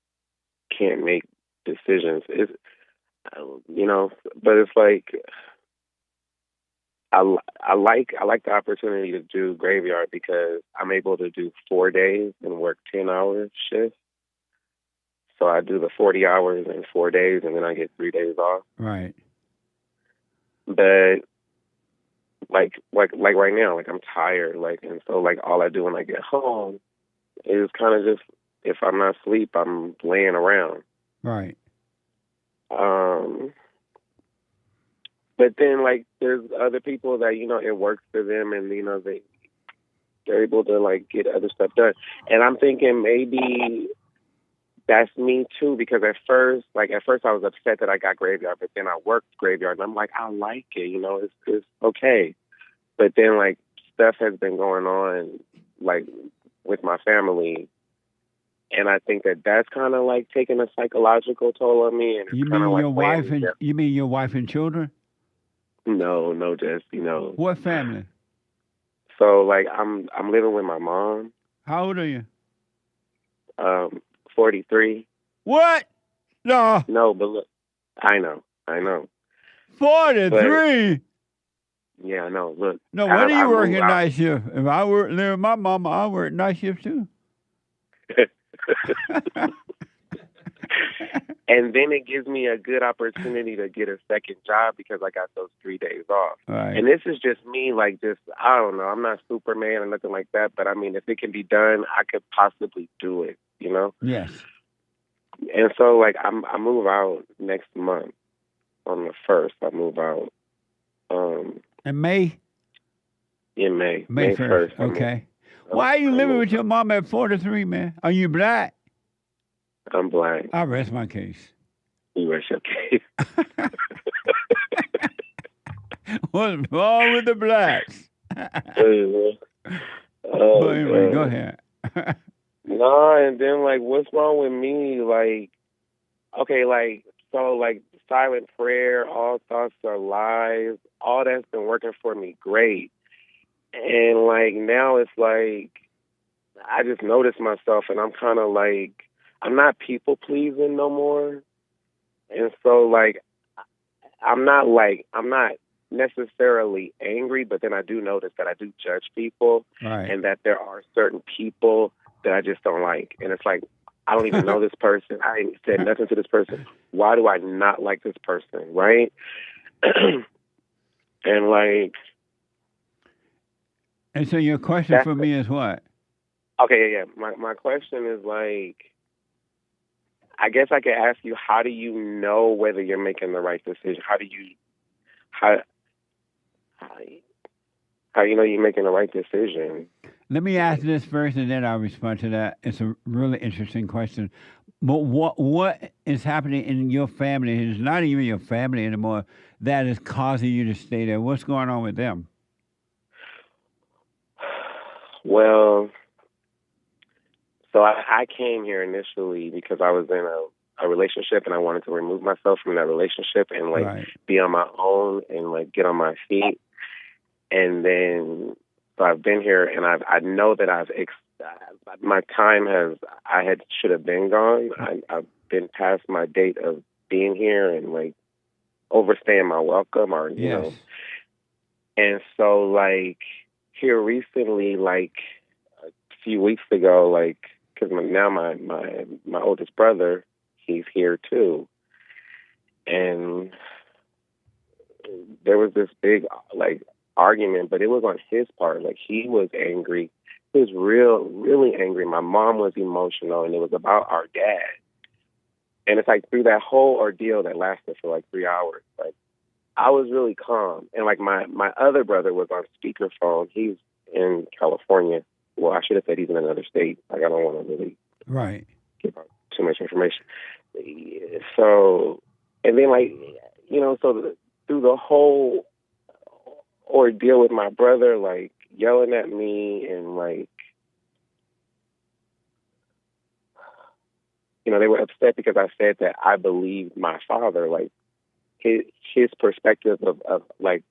can't make decisions. It's, you know, but it's like I like the opportunity to do graveyard because I'm able to do 4 days and work 10-hour shifts. So I do the 40 hours in 4 days, and then I get 3 days off. Right. But like right now, like I'm tired, like, and so like all I do when I get home is kind of just, if I'm not asleep, I'm laying around. Right. But then like there's other people that, you know, it works for them, and you know they're able to like get other stuff done. And I'm thinking maybe that's me too, because at first I was upset that I got graveyard, but then I worked graveyard, and I'm like, I like it, you know, it's okay. But then like stuff has been going on like with my family, and I think that's kind of like taking a psychological toll on me. And You mean your wife and you mean your wife and children? No, just, you know. What family? So like I'm living with my mom. How old are you? 43. What? No. No, but look, I know. 43. Yeah, I know. Look. No, when are you working night shift? If I live with my mama, I work night shift too. And then it gives me a good opportunity to get a second job because I got those 3 days off. Right. And this is just me, like, just, I don't know. I'm not Superman or nothing like that, but I mean, if it can be done, I could possibly do it, you know? Yes. And so, like, I move out next month on the 1st. I move out. In May? In May. May 1st. Okay. Why are you living with your mom at 43, man? Are you black? I'm black. I rest my case. You rest your case. What's wrong with the blacks? Oh, but anyway, go ahead. No, and then, like, what's wrong with me? Like, okay, like, so, like, silent prayer, all thoughts are lies, all that's been working for me great. And, like, now it's like, I just notice myself, and I'm kind of like, I'm not people-pleasing no more. And so, like, I'm not necessarily angry, but then I do notice that I do judge people, right, and that there are certain people that I just don't like. And it's like, I don't even know this person. I ain't said nothing to this person. Why do I not like this person, right? And like... And so your question for me is what? Okay, yeah. My question is like, I guess I could ask you, how do you know whether you're making the right decision? How you know you're making the right decision? Let me ask this first, and then I'll respond to that. It's a really interesting question. But what is happening in your family? It's not even your family anymore that is causing you to stay there. What's going on with them? Well, so I came here initially because I was in a relationship, and I wanted to remove myself from that relationship and like right, be on my own and like get on my feet. And then so I've been here, and I know that my time should have been gone. I've been past my date of being here and like overstaying my welcome, or you know. And so like here recently, like a few weeks ago, like, because now my oldest brother, he's here too, and there was this big like argument, but it was on his part. Like, he was angry. He was really angry. My mom was emotional, and it was about our dad. And it's like through that whole ordeal that lasted for like 3 hours, like I was really calm. And like my other brother was on speakerphone. He's in California. Well, I should have said he's in another state. Like, I don't want to really give out too much information. So, and then like, you know, so through the whole ordeal with my brother, like yelling at me and like they were upset because I said that I believed my father, like his perspective of like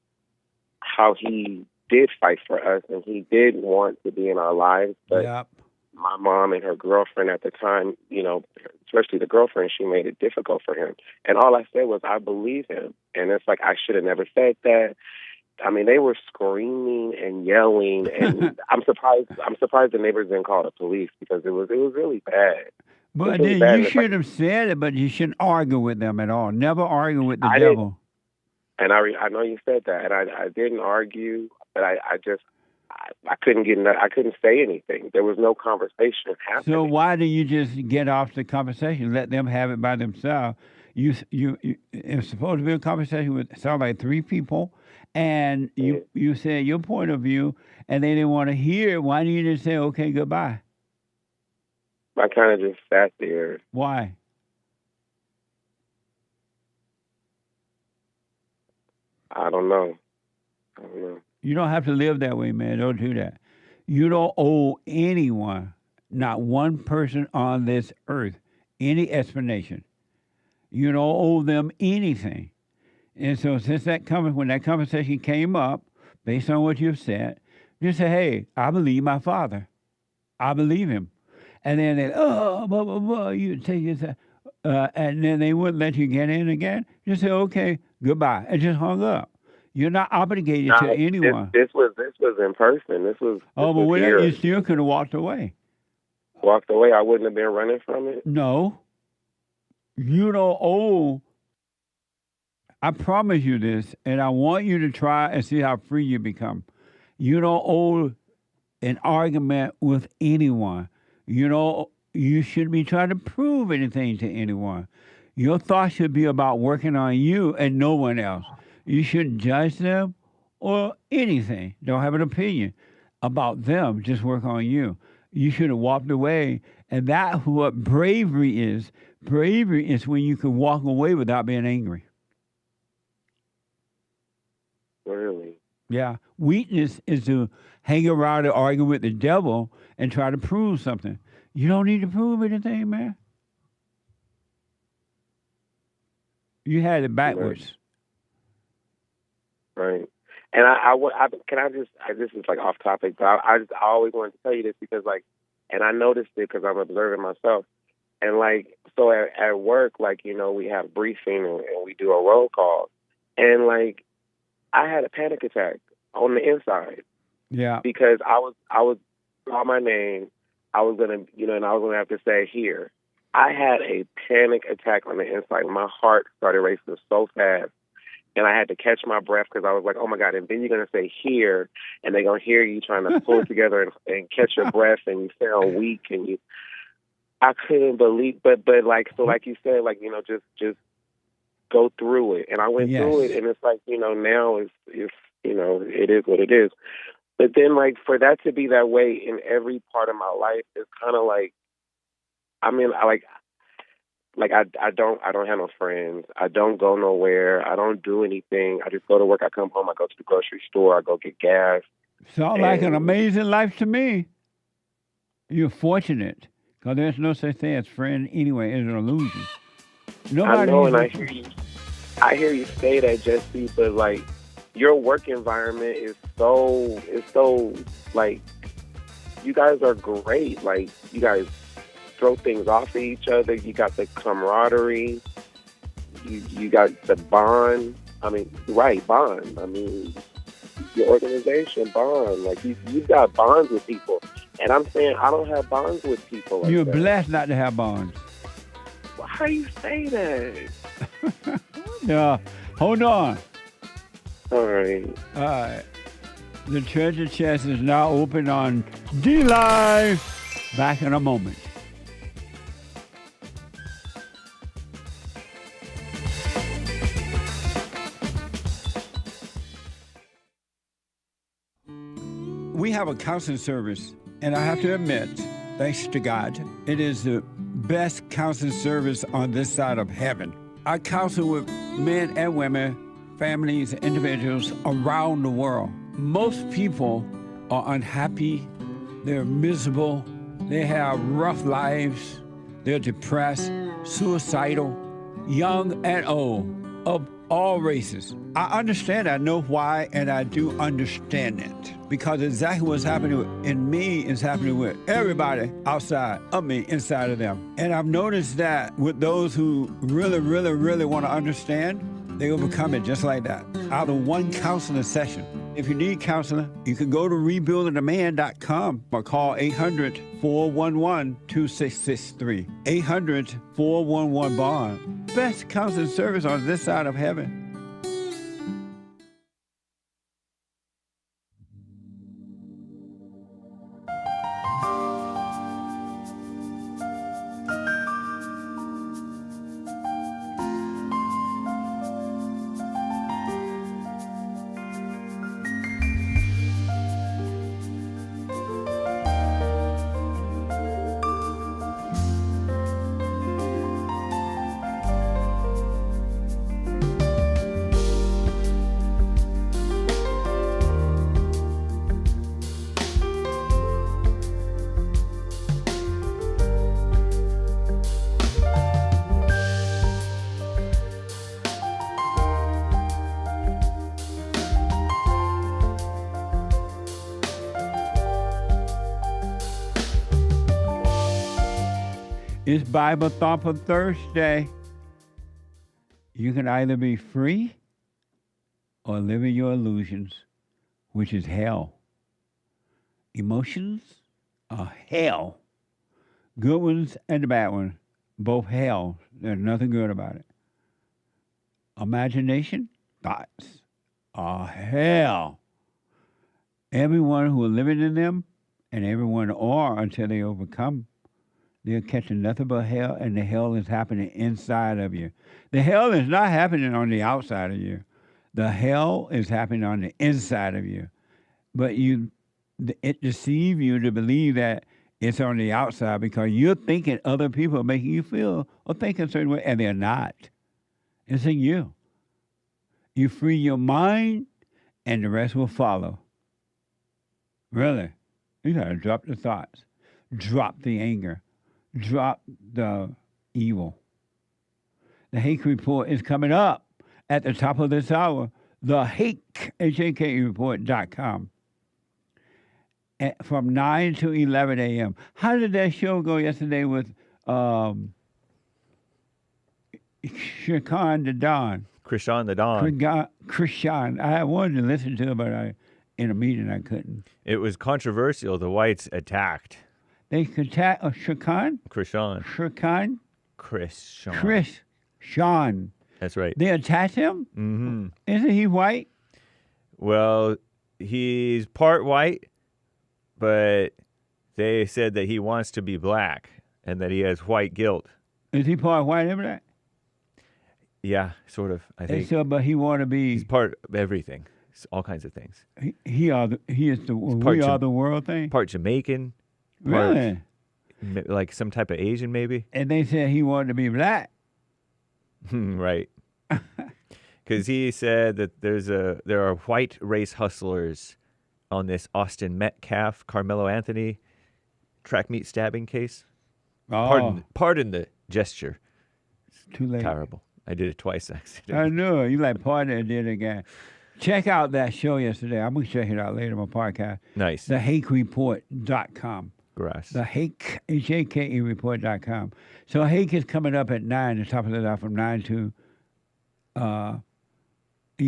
how he did fight for us and he did want to be in our lives, but my mom and her girlfriend at the time, especially the girlfriend, she made it difficult for him. And all I said was, I believe him. And it's like, I should have never said that. I mean, they were screaming and yelling, and I'm surprised the neighbors didn't call the police because it was really bad. But really then bad. you should have said it, but you shouldn't argue with them at all. Never argue with the I devil. And I know you said that, and I didn't argue, but I couldn't I couldn't say anything. There was no conversation happening. So why do you just get off the conversation? Let them have it by themselves. It's supposed to be a conversation with sound like three people, and you said your point of view, and they didn't want to hear it. Why didn't you just say okay, goodbye? I kind of just sat there. Why? I don't know. You don't have to live that way, man. Don't do that. You don't owe anyone, not one person on this earth, any explanation. You don't owe them anything. And so when that conversation came up, based on what you've said, just say, hey, I believe my father. I believe him. And then blah, blah, blah, you take this, and then they wouldn't let you get in again. Just say, okay, goodbye, and just hung up. You're not obligated to anyone. This was in person. This was here. You still could have walked away. Walked away? I wouldn't have been running from it? No. You don't owe. I promise you this, and I want you to try and see how free you become. You don't owe an argument with anyone. You shouldn't be trying to prove anything to anyone. Your thoughts should be about working on you and no one else. You shouldn't judge them or anything. Don't have an opinion about them. Just work on you. You should have walked away. And that's what bravery is. Bravery is when you can walk away without being angry. Really? Yeah. Weakness is to hang around and argue with the devil and try to prove something. You don't need to prove anything, man. You had it backwards. Right. And this is like off topic, but I always wanted to tell you this because and I noticed it because I'm observing myself. And so at work, we have briefing and we do a roll call. And I had a panic attack on the inside. Yeah. Because I was call my name, I was gonna, and I was gonna have to say here. I had a panic attack on the inside. My heart started racing so fast. And I had to catch my breath because I was like, oh, my God. And then you're going to say here, and they're going to hear you trying to pull it together and catch your breath, and you sound weak. And I couldn't believe, so like you said, just go through it. And I went through it, and it's now it's it is what it is. But then, for that to be that way in every part of my life is kind of I don't have no friends. I don't go nowhere. I don't do anything. I just go to work. I come home. I go to the grocery store. I go get gas. Sounds like an amazing life to me. You're fortunate because there's no such thing as friend anyway. It's an illusion. I know, and I hear you say that, Jesse, but your work environment is so you guys are great. You guys throw things off of each other. You got the camaraderie. You got the bond. Bond. Your organization bond. You've got bonds with people. And I'm saying I don't have bonds with people. You're blessed not to have bonds. Well, how do you say that? Yeah. Hold on. All right. All right. The treasure chest is now open on D-Live. Back in a moment. We have a counseling service, and I have to admit, thanks to God, it is the best counseling service on this side of heaven. I counsel with men and women, families, individuals around the world. Most people are unhappy, they're miserable, they have rough lives, They're depressed, suicidal, young and old, of all races. I understand, I know why, and I do understand it. Because exactly what's happening in me is happening with everybody outside of me, inside of them. And I've noticed that with those who really, really, really want to understand, they overcome it just like that, out of one counseling session. If you need counseling, you can go to rebuildingtheman.com or call 800-411-2663. 800-411-BOND. Best counseling service on this side of heaven. It's Bible Thumper Thursday. You can either be free or live in your illusions, which is hell. Emotions are hell. Good ones and the bad ones, both hell. There's nothing good about it. Imagination, thoughts are hell. Everyone who is living in them, and everyone are until they overcome, they're catching nothing but hell, and the hell is happening inside of you. The hell is not happening on the outside of you. The hell is happening on the inside of you. But it deceives you to believe that it's on the outside because you're thinking other people are making you feel or think a certain way, and they're not. It's in you. You free your mind, and the rest will follow. Really. You got to drop the thoughts. Drop the anger. Drop the evil. The Hake Report is coming up at the top of this hour. The Hake, HAKE-report.com. From 9 to 11 a.m. How did that show go yesterday with Krishan the Don? Krishan the Don. Krishan. I wanted to listen to it, but in a meeting I couldn't. It was controversial. The whites attacked. They attacked Krishan? Krishan. Krishan? Krishan. Krishan. That's right. They attacked him? Mm-hmm. Isn't he white? Well, he's part white, but they said that he wants to be black and that he has white guilt. Is he part white and black? Yeah, sort of, I think. So, but he want to be... He's part of everything. All kinds of things. We are the world thing? Part Jamaican. Really? Like some type of Asian, maybe. And they said he wanted to be black. Right. Because he said that there are white race hustlers on this Austin Metcalf, Carmelo Anthony track meet stabbing case. Oh. Pardon the gesture. It's too late. Terrible. I did it twice accidentally. I know. You like pardon and did it again. Check out that show yesterday. I'm going to check it out later on my podcast. Nice. TheHakeReport.com. Grass. The Hake, HAKE report.com. So Hake is coming up at 9, the top of the hour from 9 to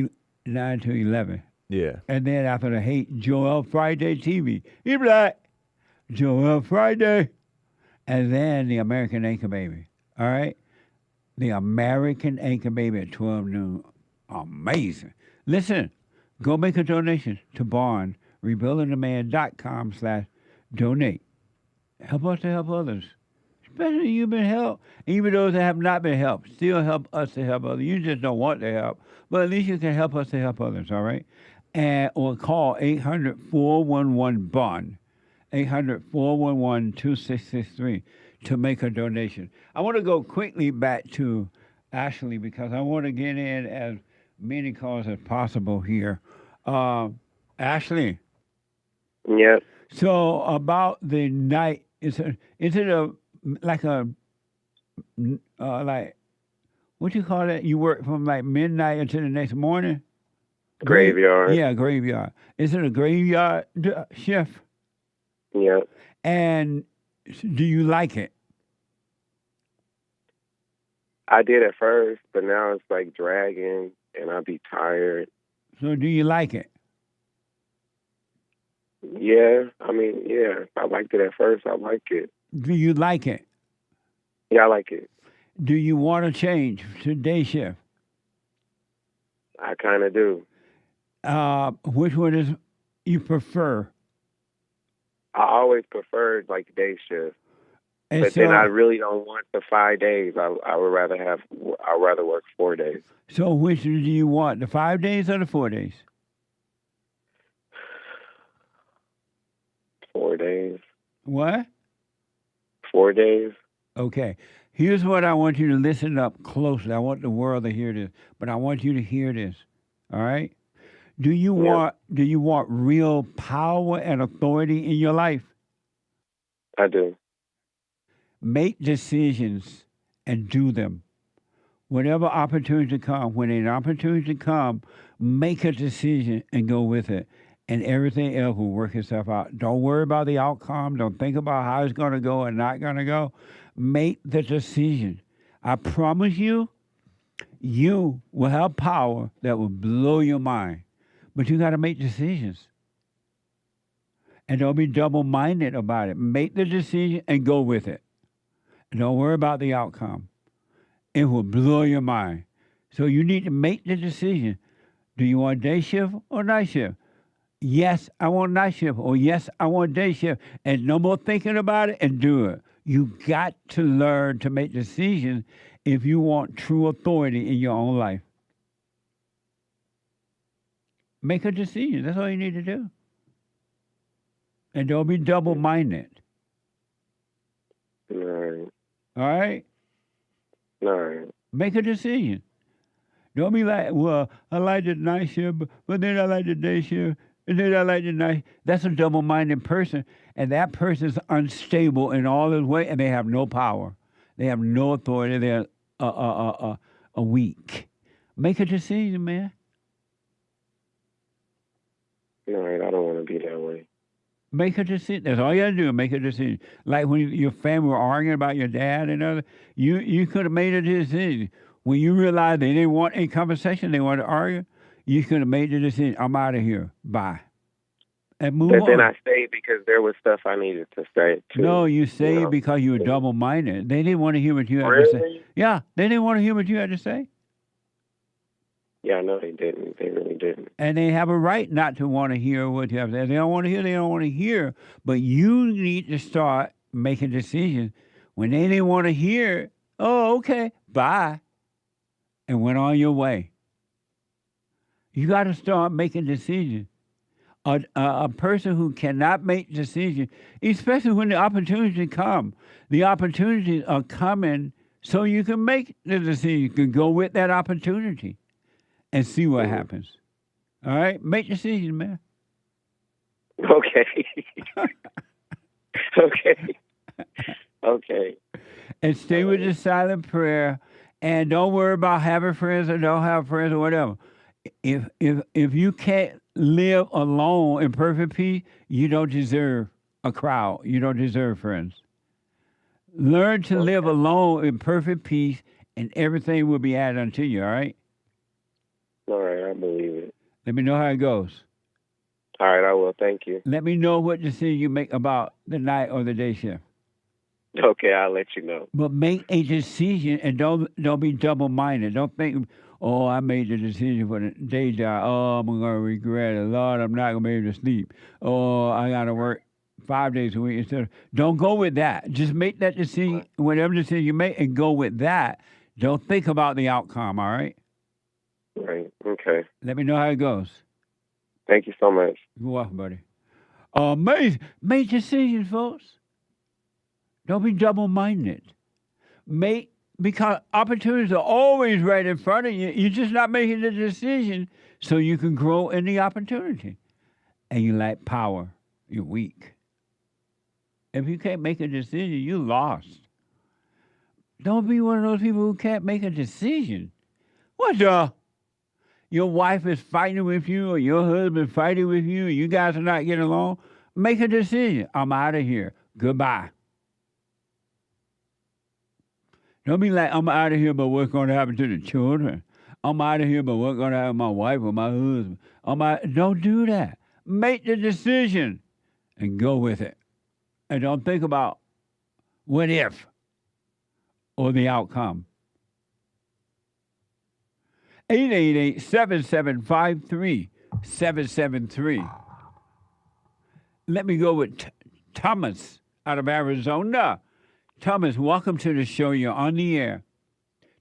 11. Yeah. And then after the Hake, Joel Friday TV. He black. Joel Friday. And then the American Anchor Baby. All right? The American Anchor Baby at 12 noon. Amazing. Listen, go make a donation to Bond, rebuildingtheman.com/donate. Help us to help others. Especially you've been helped. Even those that have not been helped, still help us to help others. You just don't want to help, but at least you can help us to help others, all right? Or call 800-411-BOND, 800-411-2663 to make a donation. I want to go quickly back to Ashley because I want to get in as many calls as possible here. Ashley. Yes. So about the night, is it like a like, what you call that? You work from like midnight until the next morning? Graveyard. Yeah, graveyard. Is it a graveyard shift? Yeah. And do you like it? I did at first, but now it's like dragging, and I'll be tired. So do you like it? Yeah, I mean, yeah. I liked it at first. I like it. Do you like it? Yeah, I like it. Do you want to change to day shift? I kind of do. Which one is you prefer? I always preferred like day shift, And but so, then I really don't want the 5 days. I would rather I'd rather work 4 days. So which do you want, the 5 days or the 4 days? 4 days. What? 4 days. Okay. Here's what I want you to listen up closely. I want the world to hear this, but I want you to hear this. All right? Do you want real power and authority in your life? I do. Make decisions and do them. Whatever opportunity comes, when an opportunity comes, make a decision and go with it. And everything else will work itself out. Don't worry about the outcome. Don't think about how it's going to go and not going to go. Make the decision. I promise you, you will have power that will blow your mind. But you got to make decisions. And don't be double-minded about it. Make the decision and go with it. And don't worry about the outcome. It will blow your mind. So you need to make the decision. Do you want day shift or night shift? Yes, I want night shift. Or yes, I want day shift. And no more thinking about it and do it. You got to learn to make decisions if you want true authority in your own life. Make a decision. That's all you need to do. And don't be double-minded. All right. All right? All right. Make a decision. Don't be like, well, I like the night shift, but then I like the day shift, and then I like the night. That's a double-minded person, and that person is unstable in all his way, and they have no power. They have no authority. They're weak. Make a decision, man. All right, I don't want to be that way. Make a decision. That's all you got to do. Make a decision. Like when your family were arguing about your dad and other, you could have made a decision. When you realized they didn't want a conversation, they wanted to argue, you could have made the decision. I'm out of here. Bye. And move on. But then I stayed because there was stuff I needed to say too. No, you stayed because you were double-minded. They didn't want to hear what you had to say. Yeah, they didn't want to hear what you had to say. Yeah, I know they didn't. They really didn't. And they have a right not to want to hear what you have to say. They don't want to hear, they don't want to hear. But you need to start making decisions. When they didn't want to hear, oh, okay, bye. And went on your way. You got to start making decisions. A person who cannot make decisions, especially when the opportunities come, the opportunities are coming so you can make the decision. You can go with that opportunity and see what happens. All right? Make decisions, man. Okay. Okay. Okay. And stay with the silent prayer, and don't worry about having friends or don't have friends or whatever. If you can't live alone in perfect peace, you don't deserve a crowd. You don't deserve friends. Learn to live alone in perfect peace, and everything will be added unto you, all right? All right, I believe it. Let me know how it goes. All right, I will. Thank you. Let me know what decision you make about the night or the day shift. Okay, I'll let you know. But make a decision and don't be double-minded. Don't think, oh, I made the decision for the day job. Oh, I'm going to regret it. Lord, I'm not going to be able to sleep. Oh, I got to work 5 days a week instead. Don't go with that. Just make that decision, whatever decision you make, and go with that. Don't think about the outcome, all right? Right, okay. Let me know how it goes. Thank you so much. You're welcome, buddy. Make decisions, folks. Don't be double-minded. Because opportunities are always right in front of you. You're just not making the decision so you can grow in the opportunity. And you lack power. You're weak. If you can't make a decision, you're lost. Don't be one of those people who can't make a decision. What the? Your wife is fighting with you or your husband fighting with you and you guys are not getting along? Make a decision. I'm out of here. Goodbye. Don't be like, I'm out of here, but what's going to happen to the children? I'm out of here, but what's going to happen to my wife or my husband? Don't do that. Make the decision and go with it. And don't think about what if or the outcome. 888-7753-773. Let me go with Thomas out of Arizona. Thomas, welcome to the show. You're on the air.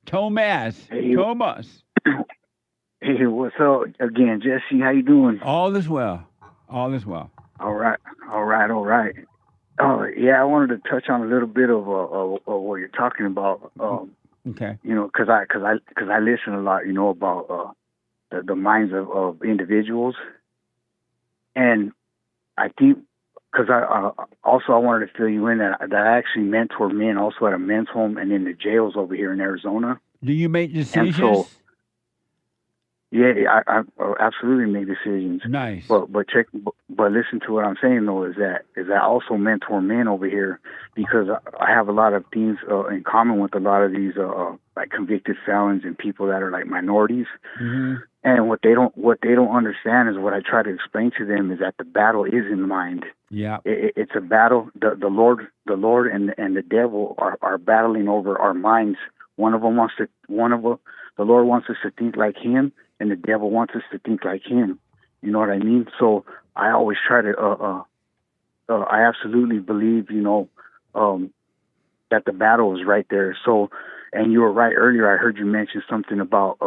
Thomas. Thomas. Hey, what's up again, Jesse? How you doing? All is well. All is well. All right. Oh, yeah, I wanted to touch on a little bit of what you're talking about. Okay. You know, because I listen a lot, you know, about the minds of individuals, and I think because I wanted to fill you in that I actually mentor men also at a men's home and in the jails over here in Arizona. Do you make decisions? And so, yeah, I absolutely make decisions. Nice. But listen to what I'm saying though is that I also mentor men over here because I have a lot of things in common with a lot of these like convicted felons and people that are like minorities. Mm-hmm. And what they don't understand is what I try to explain to them is that the battle is in the mind. Yeah. It's a battle. The Lord and the devil are battling over our minds. The Lord wants us to think like Him, and the devil wants us to think like him. You know what I mean? So I always try to, I absolutely believe, you know, that the battle is right there. So, and you were right earlier. I heard you mention something about,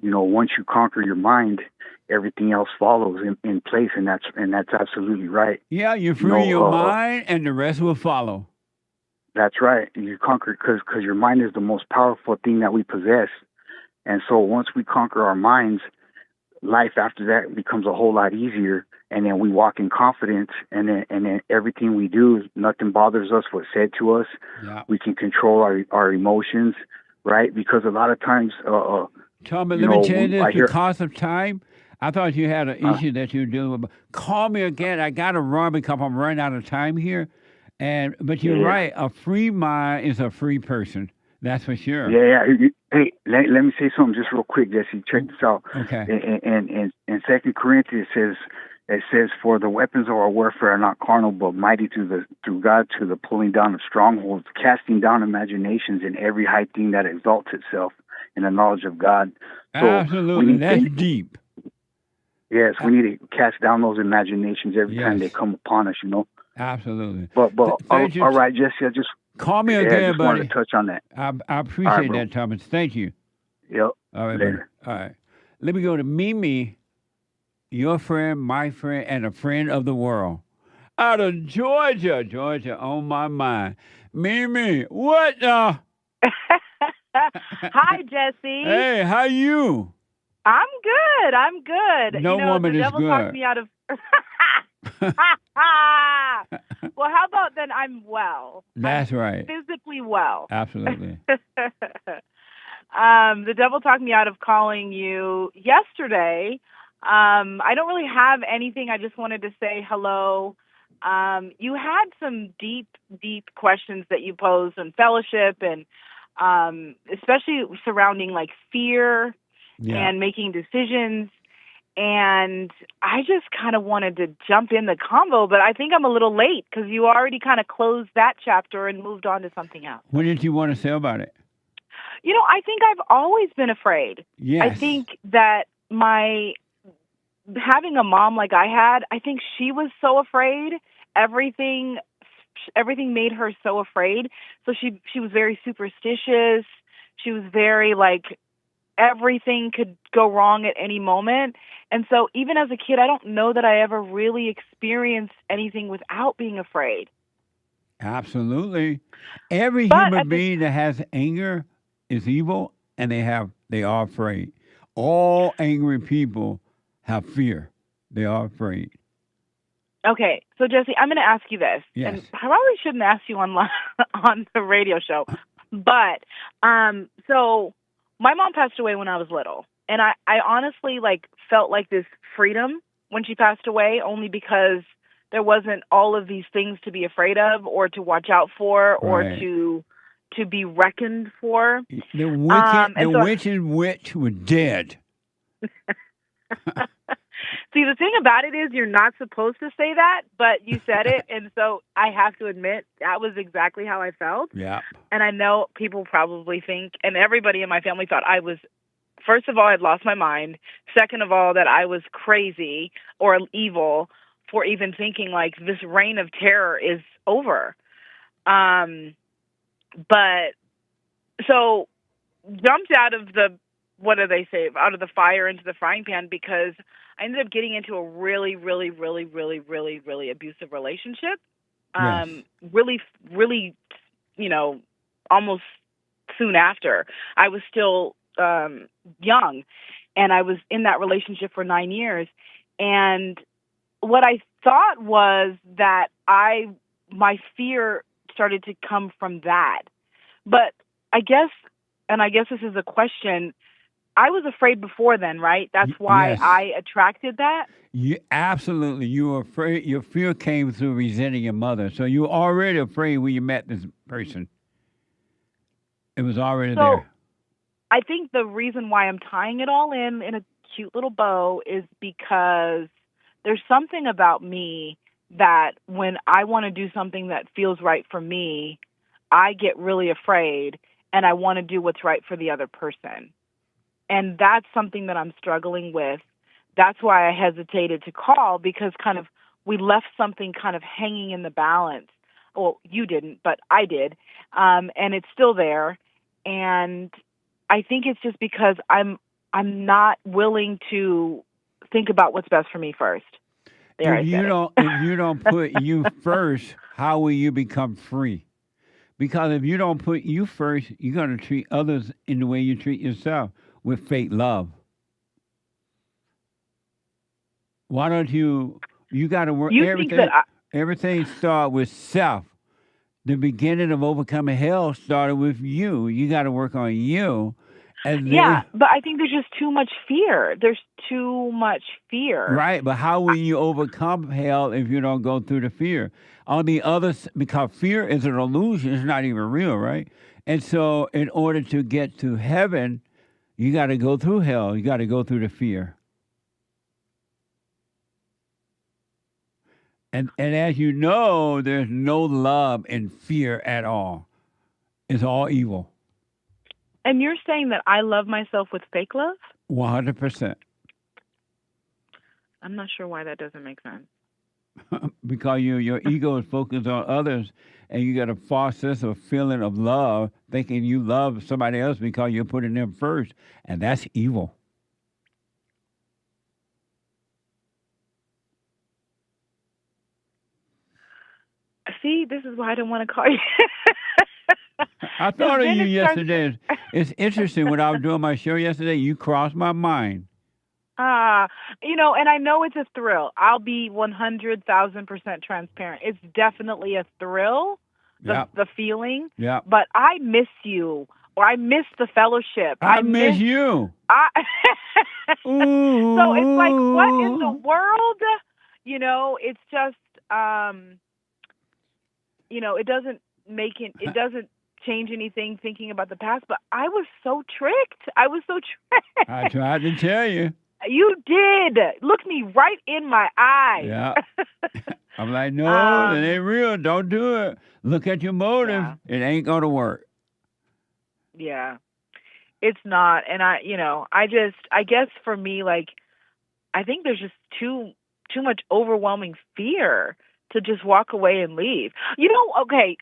you know, once you conquer your mind, everything else follows in place, and that's absolutely right. Yeah, you free your mind, and the rest will follow. That's right. You conquer because your mind is the most powerful thing that we possess. And so once we conquer our minds, life after that becomes a whole lot easier. And then we walk in confidence, and then everything we do, nothing bothers us what's said to us. Yeah. We can control our emotions, right? Because a lot of times, Tommy, let me tell you this, because of time, I thought you had an issue that you were dealing with. Call me again. I got to run because I'm running out of time here. But you're right. A free mind is a free person. That's for sure. Yeah. Hey, let me say something just real quick, Jesse. Check this out. Okay. In 2 Corinthians it says, for the weapons of our warfare are not carnal, but mighty through God to the pulling down of strongholds, casting down imaginations and every high thing that exalts itself in the knowledge of God. So absolutely. That's deep. Yes, we need to cast down those imaginations every time they come upon us, you know. Absolutely. But all right, Jesse, I just call me again, I just buddy. wanted to touch on that. I appreciate that, Thomas. Thank you. Yep. All right, later. Buddy. All right. Let me go to Mimi, your friend, my friend, and a friend of the world. Out of Georgia on my mind. Mimi, what the? Hi, Jesse. Hey, how you? I'm good. No woman is good. The devil good. talked me out of... Well, how about then I'm well? That's right. Physically well. Absolutely. The devil talked me out of calling you yesterday. I don't really have anything. I just wanted to say hello. You had some deep questions that you posed on fellowship, and especially surrounding like fear and making decisions. And I just kind of wanted to jump in the convo, but I think I'm a little late because you already kind of closed that chapter and moved on to something else. What did you want to say about it? You know, I think I've always been afraid. Yes. I think that having a mom like I had, I think she was so afraid. Everything made her so afraid. So she was very superstitious. She was very like, everything could go wrong at any moment. And so even as a kid, I don't know that I ever really experienced anything without being afraid. Absolutely. Every human being that has anger is evil, and they are afraid. All angry people have fear. They are afraid. Okay, so Jesse, I'm going to ask you this. Yes. And I probably shouldn't ask you on the radio show. But so my mom passed away when I was little, and I honestly like felt like this freedom when she passed away, only because there wasn't all of these things to be afraid of or to watch out for or Right. to be reckoned for. The wicked, and the so- witch and witch were dead. See, the thing about it is you're not supposed to say that, but you said it, and so I have to admit that was exactly how I felt. Yeah. And I know people probably think, and everybody in my family thought I was, first of all, I'd lost my mind. Second of all, that I was crazy or evil for even thinking like this reign of terror is over. But so jumped out of the, what do they say, out of the fire into the frying pan, because I ended up getting into a really, really, really, really, really, really abusive relationship. Yes. Really, you know, almost soon after. I was still young, and I was in that relationship for 9 years. And what I thought was that my fear started to come from that. But I guess this is a question, I was afraid before then, right? That's why Yes. I attracted that. You absolutely. You were afraid. Your fear came through resenting your mother. So you were already afraid when you met this person. It was already So there. I think the reason why I'm tying it all in a cute little bow is because there's something about me that when I want to do something that feels right for me, I get really afraid and I want to do what's right for the other person. And that's something that I'm struggling with. That's why I hesitated to call, because kind of we left something kind of hanging in the balance. Well, you didn't, but I did. And it's still there. And I think it's just because I'm not willing to think about what's best for me first. There, If you don't put you first, how will you become free? Because if you don't put you first, you're going to treat others in the way you treat yourself, with fake love. Why don't you got to work You think everything? that Everything starts with self. The beginning of overcoming hell started with you. You got to work on you. And yeah, but I think there's just too much fear. There's too much fear. Right, but how will you overcome hell if you don't go through the fear? On the other, because fear is an illusion, it's not even real, right? And so, in order to get to heaven, you got to go through hell. You got to go through the fear. And as you know, there's no love in fear at all. It's all evil. And you're saying that I love myself with fake love? 100%. I'm not sure why that doesn't make sense. Because your ego is focused on others, and you got a false sense of feeling of love, thinking you love somebody else because you're putting them first, and that's evil. See, this is why I don't want to call you. I thought of you yesterday. It's interesting when I was doing my show yesterday. You crossed my mind. And I know it's a thrill. I'll be 100,000% transparent. It's definitely a thrill, the feeling. Yeah. But I miss you, or I miss the fellowship. I miss you. So it's like, what in the world? It's just, it doesn't it doesn't change anything thinking about the past, but I was so tricked. I tried to tell you. You did. Look me right in my eye. Yeah. I'm like, no, it ain't real. Don't do it. Look at your motive. Yeah. It ain't going to work. Yeah. It's not. And I guess for me, like, I think there's just too much overwhelming fear to just walk away and leave. Okay.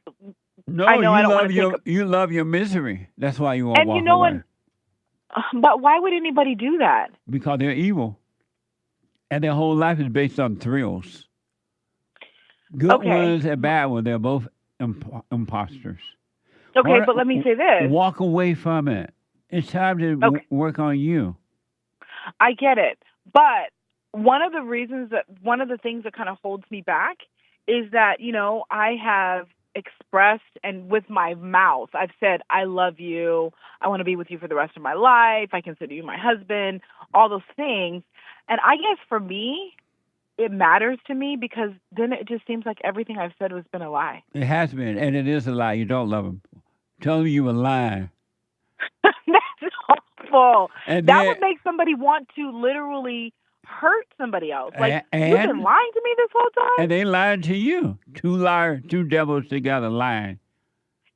No, I know I don't want to you love your misery. That's why you won't walk away. But why would anybody do that? Because they're evil. And their whole life is based on thrills. Good ones and bad ones, they're both imposters. Okay, but let me say this. Walk away from it. It's time to work on you. I get it. But one of the things that kind of holds me back is that, I have expressed, and with my mouth, I've said, I love you. I want to be with you for the rest of my life. I consider you my husband, all those things. And I guess for me, it matters to me because then it just seems like everything I've said has been a lie. It has been, and it is a lie. You don't love him. Tell him you were lying. That's awful. And that then- would make somebody want to literally hurt somebody else. Like, And- you've been lying to me this whole time? And they lied to you. Two liars, two devils together lying.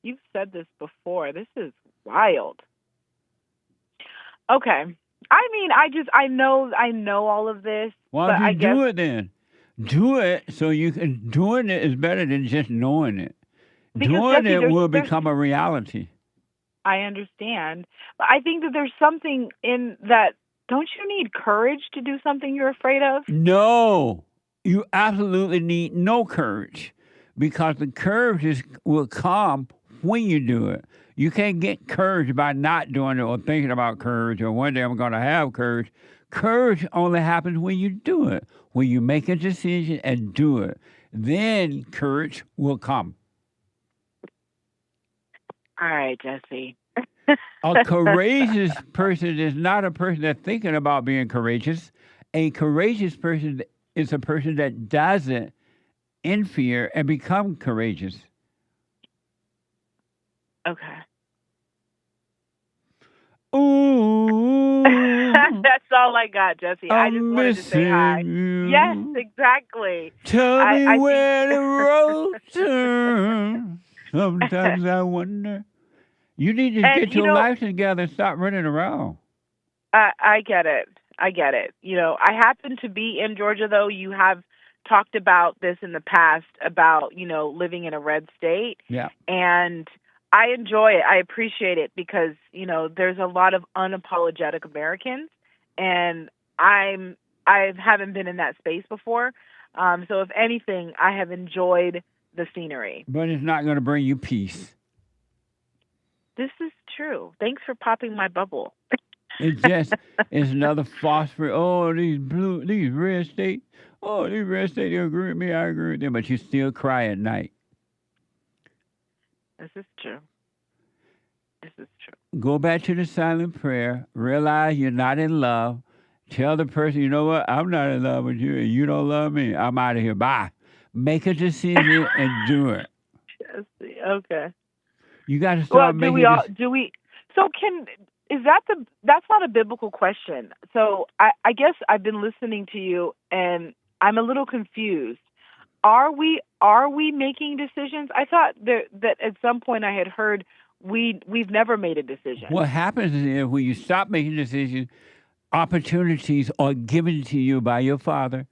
You've said this before. This is wild. Okay. I mean, I know all of this. Why but don't you I guess do it then? Do it so you can. Doing it is better than just knowing it. Because, Doing Jesse, it will there's- become a reality. I understand. But I think that there's something in that. Don't you need courage to do something you're afraid of? No, you absolutely need no courage because the courage will come when you do it. You can't get courage by not doing it or thinking about courage or one day I'm going to have courage. Courage only happens when you do it, when you make a decision and do it. Then courage will come. All right, Jesse. A courageous person is not a person that's thinking about being courageous. A courageous person is a person that doesn't in fear and become courageous. Okay. Ooh. That's all I got, Jesse. I just wanted to say hi. you. Yes, exactly. Tell me I where think- the road turns. Sometimes I wonder. You need to And, get you your know- life together and stop running around. I get it. I get it. You know, I happen to be in Georgia, though. You have talked about this in the past about, you know, living in a red state. Yeah. And I enjoy it. I appreciate it because, you know, there's a lot of unapologetic Americans, and I haven't been in that space before. So if anything, I have enjoyed the scenery. But it's not going to bring you peace. This is true. Thanks for popping my bubble. It just is another phosphorus. Oh, these red states. Oh, these red states, they agree with me. I agree with them. But you still cry at night. This is true. This is true. Go back to the silent prayer. Realize you're not in love. Tell the person, you know what? I'm not in love with you, and you don't love me. I'm out of here. Bye. Make a decision and do it. Jesse, okay. You got to Well, start making. That's not a biblical question. So I guess I've been listening to you and I'm a little confused. Are we making decisions? I thought that at some point I had heard we've never made a decision. What happens is when you stop making decisions, opportunities are given to you by your Father,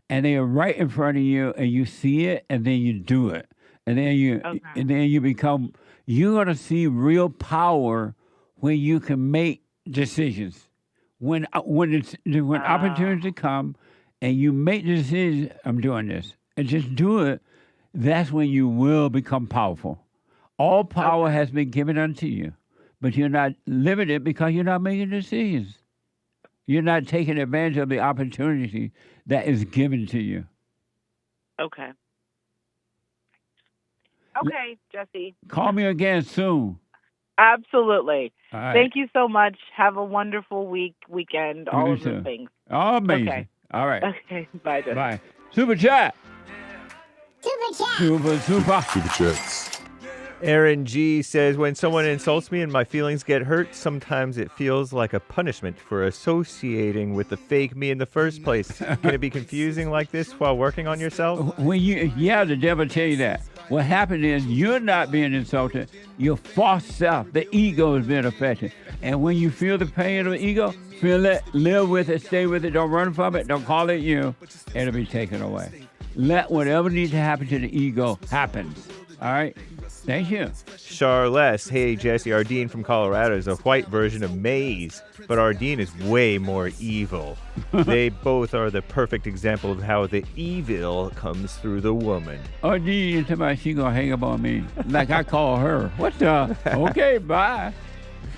and they are right in front of you, and you see it, and then you do it, and then you become. You're gonna see real power when you can make decisions. When opportunity come, and you make the decision, I'm doing this, and just do it. That's when you will become powerful. All power has been given unto you, but you're not living it because you're not making decisions. You're not taking advantage of the opportunity that is given to you. Okay. Okay, Jesse. Call me again soon. Absolutely. All right. Thank you so much. Have a wonderful weekend, all You of the too. things. Oh, amazing. Okay. All right. Okay, bye, Jesse. Bye. Super chat. Super. Super chats. Aaron G says, when someone insults me and my feelings get hurt, sometimes it feels like a punishment for associating with the fake me in the first place. Can it be confusing like this while working on yourself? The devil tell you that. What happened is you're not being insulted. Your false self, the ego is being affected. And when you feel the pain of the ego, feel it, live with it, stay with it, don't run from it, don't call it you. It'll be taken away. Let whatever needs to happen to the ego happens. All right? Thank you. Charles, hey Jesse, Ardeen from Colorado is a white version of Maze, but Ardeen is way more evil. They both are the perfect example of how the evil comes through the woman. Ardeen, somebody she gonna hang up on me like I call her. What the? Okay, bye.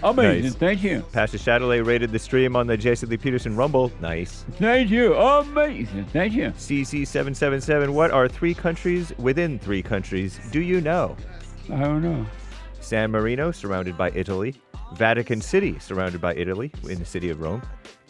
Amazing. Nice. Thank you. Pastor Chatelet rated the stream on the JLP Peterson Rumble. Nice. Thank you. Amazing. Thank you. CC777, what are 3 countries within 3 countries? Do you know? I don't know. San Marino, surrounded by Italy. Vatican City, surrounded by Italy, in the city of Rome.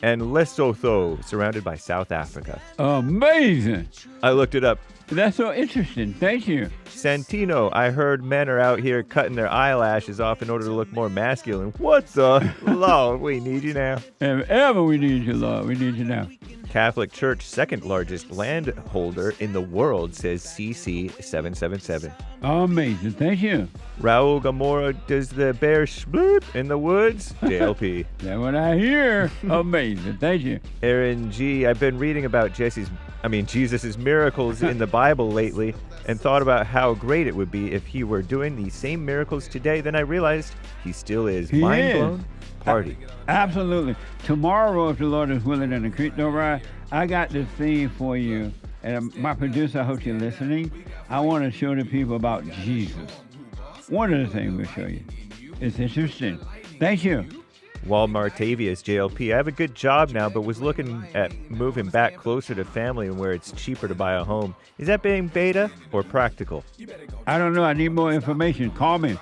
And Lesotho, surrounded by South Africa. Amazing. I looked it up. That's so interesting. Thank you. Santino, I heard men are out here cutting their eyelashes off in order to look more masculine. What the? Lord, we need you now. If ever we need you, Lord, we need you now. Catholic Church, second largest landholder in the world, says CC777. Amazing. Thank you. Raul Gamora, does the bear split in the woods? JLP. That's what I hear. Amazing. Thank you. Aaron G, I've been reading about Jesus' miracles in the Bible lately and thought about how great it would be if he were doing these same miracles today. Then I realized he still is. He Mind is. blown. Party. Absolutely. Tomorrow, if the Lord is willing and the creek don't rise, I got this thing for you. And my producer, I hope you're listening. I want to show the people about Jesus. One of the things we'll show you. It's interesting. Thank you. Walmart Tavius, JLP. I have a good job now, but was looking at moving back closer to family and where it's cheaper to buy a home. Is that being beta or practical? I don't know. I need more information. Call me.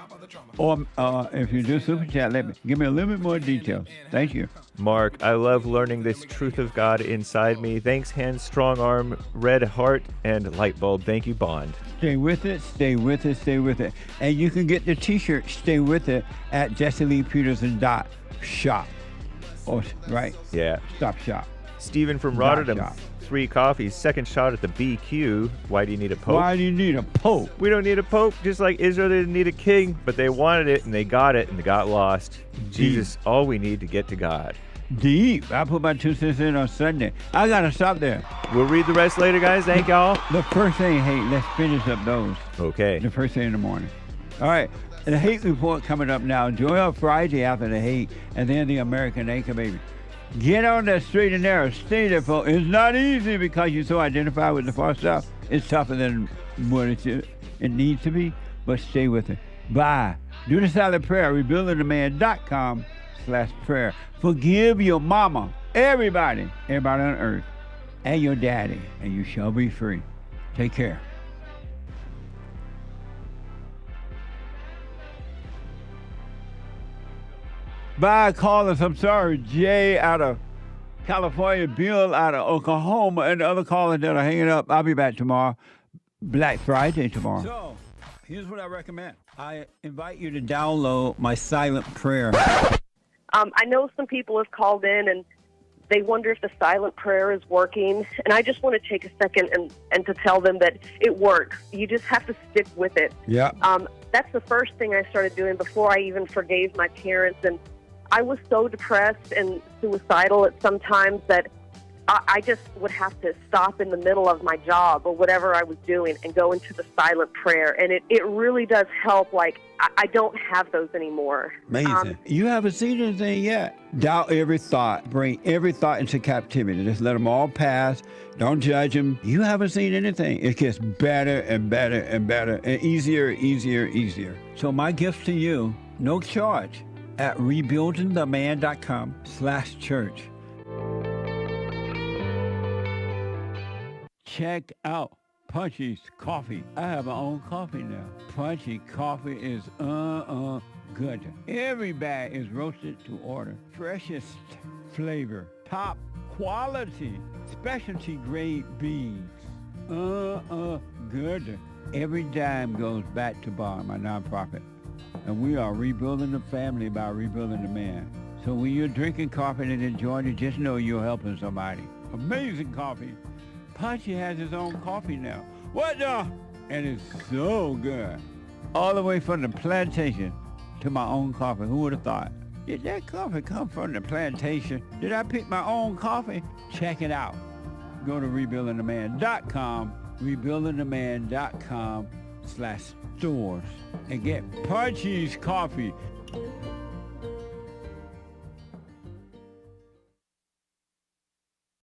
Or if you do super chat, give me a little bit more details. Thank you. Mark, I love learning this truth of God inside me. Thanks, hand, strong arm, red heart, and light bulb. Thank you, Bond. Stay with it, stay with it, stay with it. And you can get the t-shirt, Stay With It, at JessieLeePeterson.shop. Or, right? Yeah. Stop shop. Stephen from Dot Rotterdam. shop. 3 coffees, second shot at the BQ. Why do you need a pope? Why do you need a pope? We don't need a pope, just like Israel didn't need a king, but they wanted it and they got lost. Jesus, all we need to get to God. Deep. I put my 2 cents in on Sunday. I got to stop there. We'll read the rest later, guys. Thank y'all. The first thing, hey, let's finish up those. Okay. The first thing in the morning. All right. The hate report coming up now. Joy on Friday after the hate, and then the American Anchor Baby. Get on that straight and narrow. Stay there, folks. It's not easy because you're so identified with the far stuff. It's tougher than what it needs to be, but stay with it. Bye. Do the silent prayer. RebuildingTheMan.com/prayer. Forgive your mama, everybody on earth, and your daddy, and you shall be free. Take care. Bye, callers. I'm sorry. Jay out of California, Bill out of Oklahoma, and the other callers that are hanging up. I'll be back tomorrow. Black Friday tomorrow. So, here's what I recommend. I invite you to download my silent prayer. I know some people have called in and they wonder if the silent prayer is working. And I just want to take a second and to tell them that it works. You just have to stick with it. Yeah. That's the first thing I started doing before I even forgave my parents. And I was so depressed and suicidal at some times that I just would have to stop in the middle of my job or whatever I was doing and go into the silent prayer. And it really does help. Like, I don't have those anymore. Amazing. You haven't seen anything yet. Doubt every thought. Bring every thought into captivity. Just let them all pass. Don't judge them. You haven't seen anything. It gets better and better and better and easier. So my gift to you, no charge, at rebuildingtheman.com/church. Check out Punchy's Coffee. I have my own coffee now. Punchy Coffee is good. Every bag is roasted to order. Freshest flavor. Top quality. Specialty grade beans. Good. Every dime goes back to Bar, my nonprofit. And we are rebuilding the family by rebuilding the man. So when you're drinking coffee and enjoying it, just know you're helping somebody. Amazing coffee. Punchy has his own coffee now. What the? And it's so good. All the way from the plantation to my own coffee. Who would have thought? Did that coffee come from the plantation? Did I pick my own coffee? Check it out. Go to rebuildingtheman.com, rebuildingtheman.com/stores and get Punchy's Coffee.